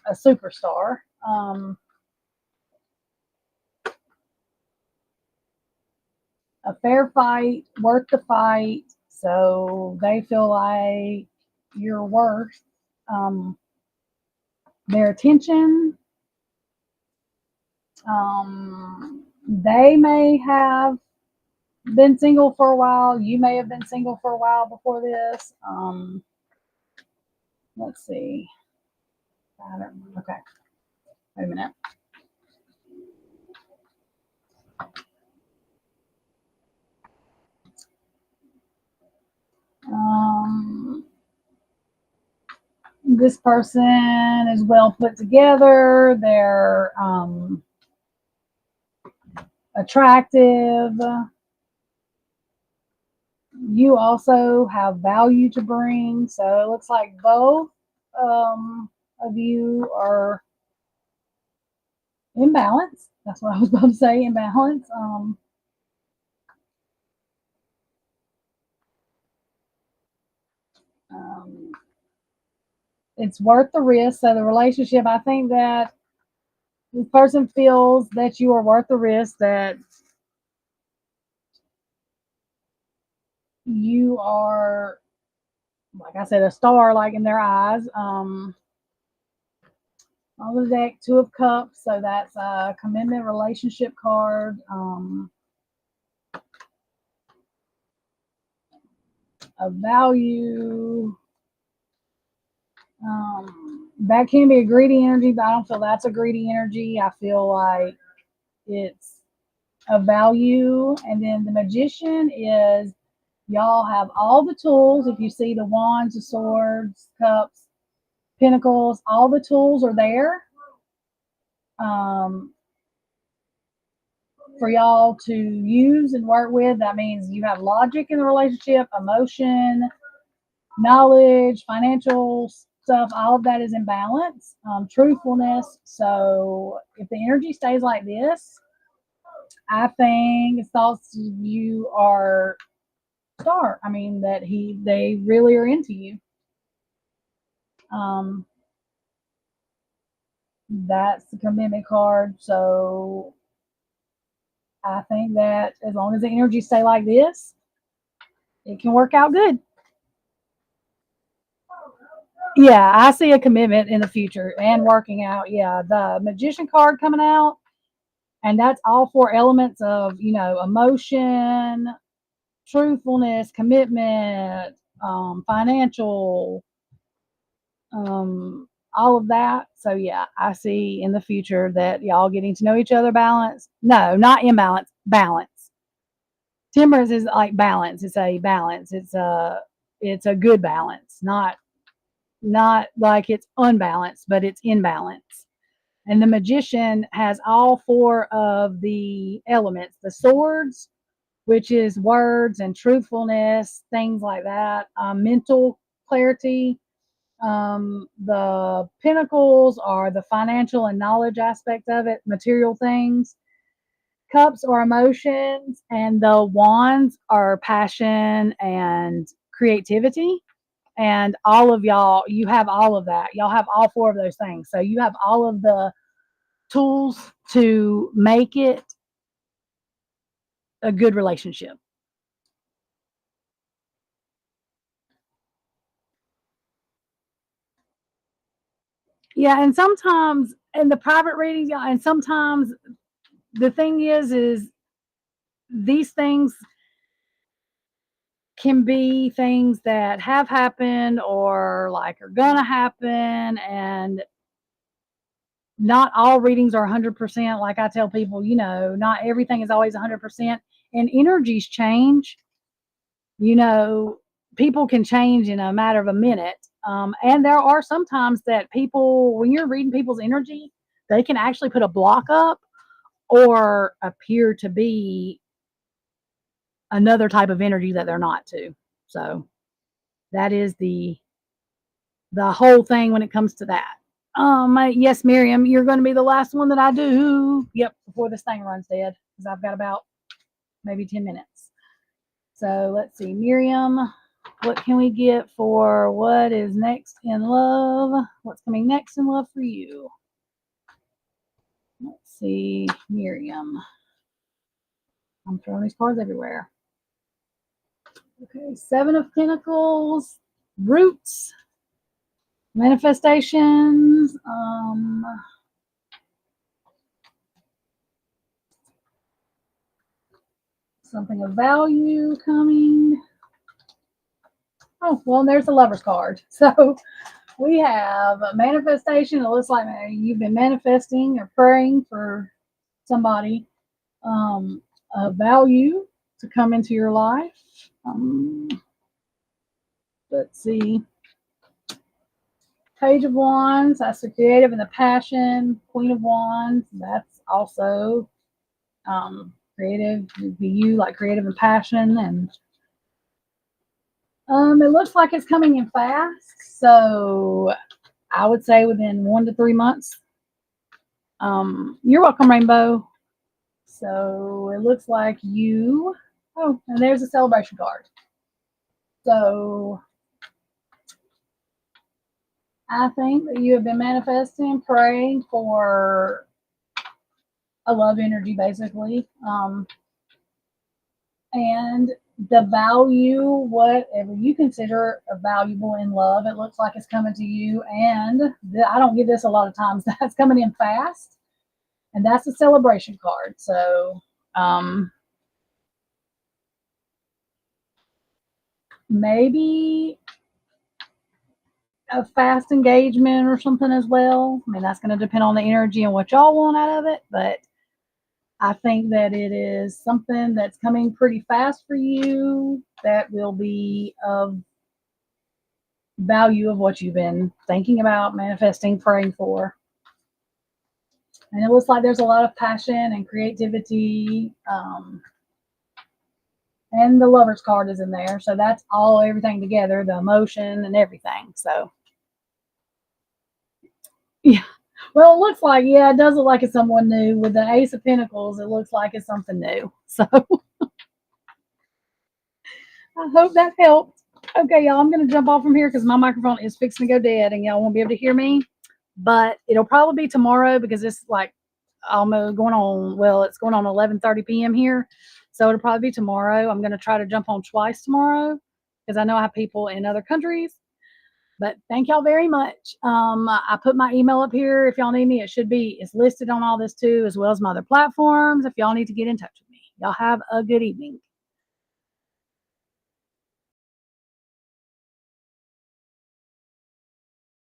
a superstar. A fair fight, worth the fight. So they feel like you're worth their attention. They may have been single for a while. You may have been single for a while before this. Let's see. Okay. Wait a minute. This person is well put together. They're attractive. You also have value to bring. So it looks like both of you are in balance. That's what I was about to say, in balance. It's worth the risk. So the relationship, I think that this person feels that you are worth the risk, that you are, like I said, a star, like in their eyes. On the deck, Two of Cups. So that's a commitment relationship card. A value. That can be a greedy energy, but I don't feel that's a greedy energy. I feel like it's a value. And then the Magician is, y'all have all the tools. If you see the wands, the swords, cups, pentacles, all the tools are there for y'all to use and work with. That means you have logic in the relationship, emotion, knowledge, financial stuff, all of that is in balance. Truthfulness. So if the energy stays like this, I think it's thoughts you are star. I mean that they really are into you. That's the commitment card. So I think that as long as the energy stay like this, it can work out good. Yeah, I see a commitment in the future and working out. Yeah, the Magician card coming out, and that's all four elements of, emotion, truthfulness, commitment, financial, all of that. So yeah, I see in the future that y'all getting to know each other. Balance. No, not imbalance. Balance. Temperance is like balance. It's a balance. It's a good balance, not like it's unbalanced, but it's in balance. And the Magician has all four of the elements: the swords, which is words and truthfulness, things like that, mental clarity. The pentacles are the financial and knowledge aspect of it, material things. Cups are emotions, and the wands are passion and creativity. And all of y'all, you have all of that. Y'all have all four of those things. So you have all of the tools to make it a good relationship. Yeah, and sometimes in the private readings, and sometimes the thing is these things can be things that have happened or like are gonna happen, and not all readings are 100%. Like I tell people, not everything is always 100%, and energies change. you know, People can change in a matter of a minute. And there are sometimes that people, when you're reading people's energy, they can actually put a block up or appear to be another type of energy that they're not to. So that is the whole thing when it comes to that. Yes, Miriam, you're going to be the last one that I do. Yep, before this thing runs dead, because I've got about maybe 10 minutes. So let's see, Miriam, what can we get for what is next in love? What's coming next in love for you? Let's see, Miriam. I'm throwing these cards everywhere. Okay, Seven of Pentacles, roots, manifestations, something of value coming. Oh, well, there's the Lover's card. So we have a manifestation. It looks like you've been manifesting or praying for somebody, a value to come into your life. Let's see. Page of Wands, that's the creative and the passion. Queen of Wands, that's also creative. Would be you, like creative and passion. And it looks like it's coming in fast. So I would say within 1 to 3 months. You're welcome, Rainbow. So it looks like you. Oh, and there's a celebration card. So I think that you have been manifesting, praying for a love energy, basically. And the value, whatever you consider valuable in love, it looks like it's coming to you. And I don't get this a lot of times. That's coming in fast. And that's a celebration card. So maybe a fast engagement or something as well. I mean, that's going to depend on the energy and what y'all want out of it. But I think that it is something that's coming pretty fast for you that will be of value of what you've been thinking about, manifesting, praying for. And it looks like there's a lot of passion and creativity. And the Lover's card is in there. So that's all, everything together, the emotion and everything. So, yeah. Well, it looks like, yeah, it does look like it's someone new. With the Ace of Pentacles, it looks like it's something new. So, I hope that helped. Okay, y'all, I'm going to jump off from here because my microphone is fixing to go dead and y'all won't be able to hear me. But it'll probably be tomorrow because it's like almost going on, well, it's going on 11:30 p.m. here. So it'll probably be tomorrow. I'm going to try to jump on twice tomorrow because I know I have people in other countries. But thank y'all very much. I put my email up here. If y'all need me, it's listed on all this too, as well as my other platforms if y'all need to get in touch with me. Y'all have a good evening.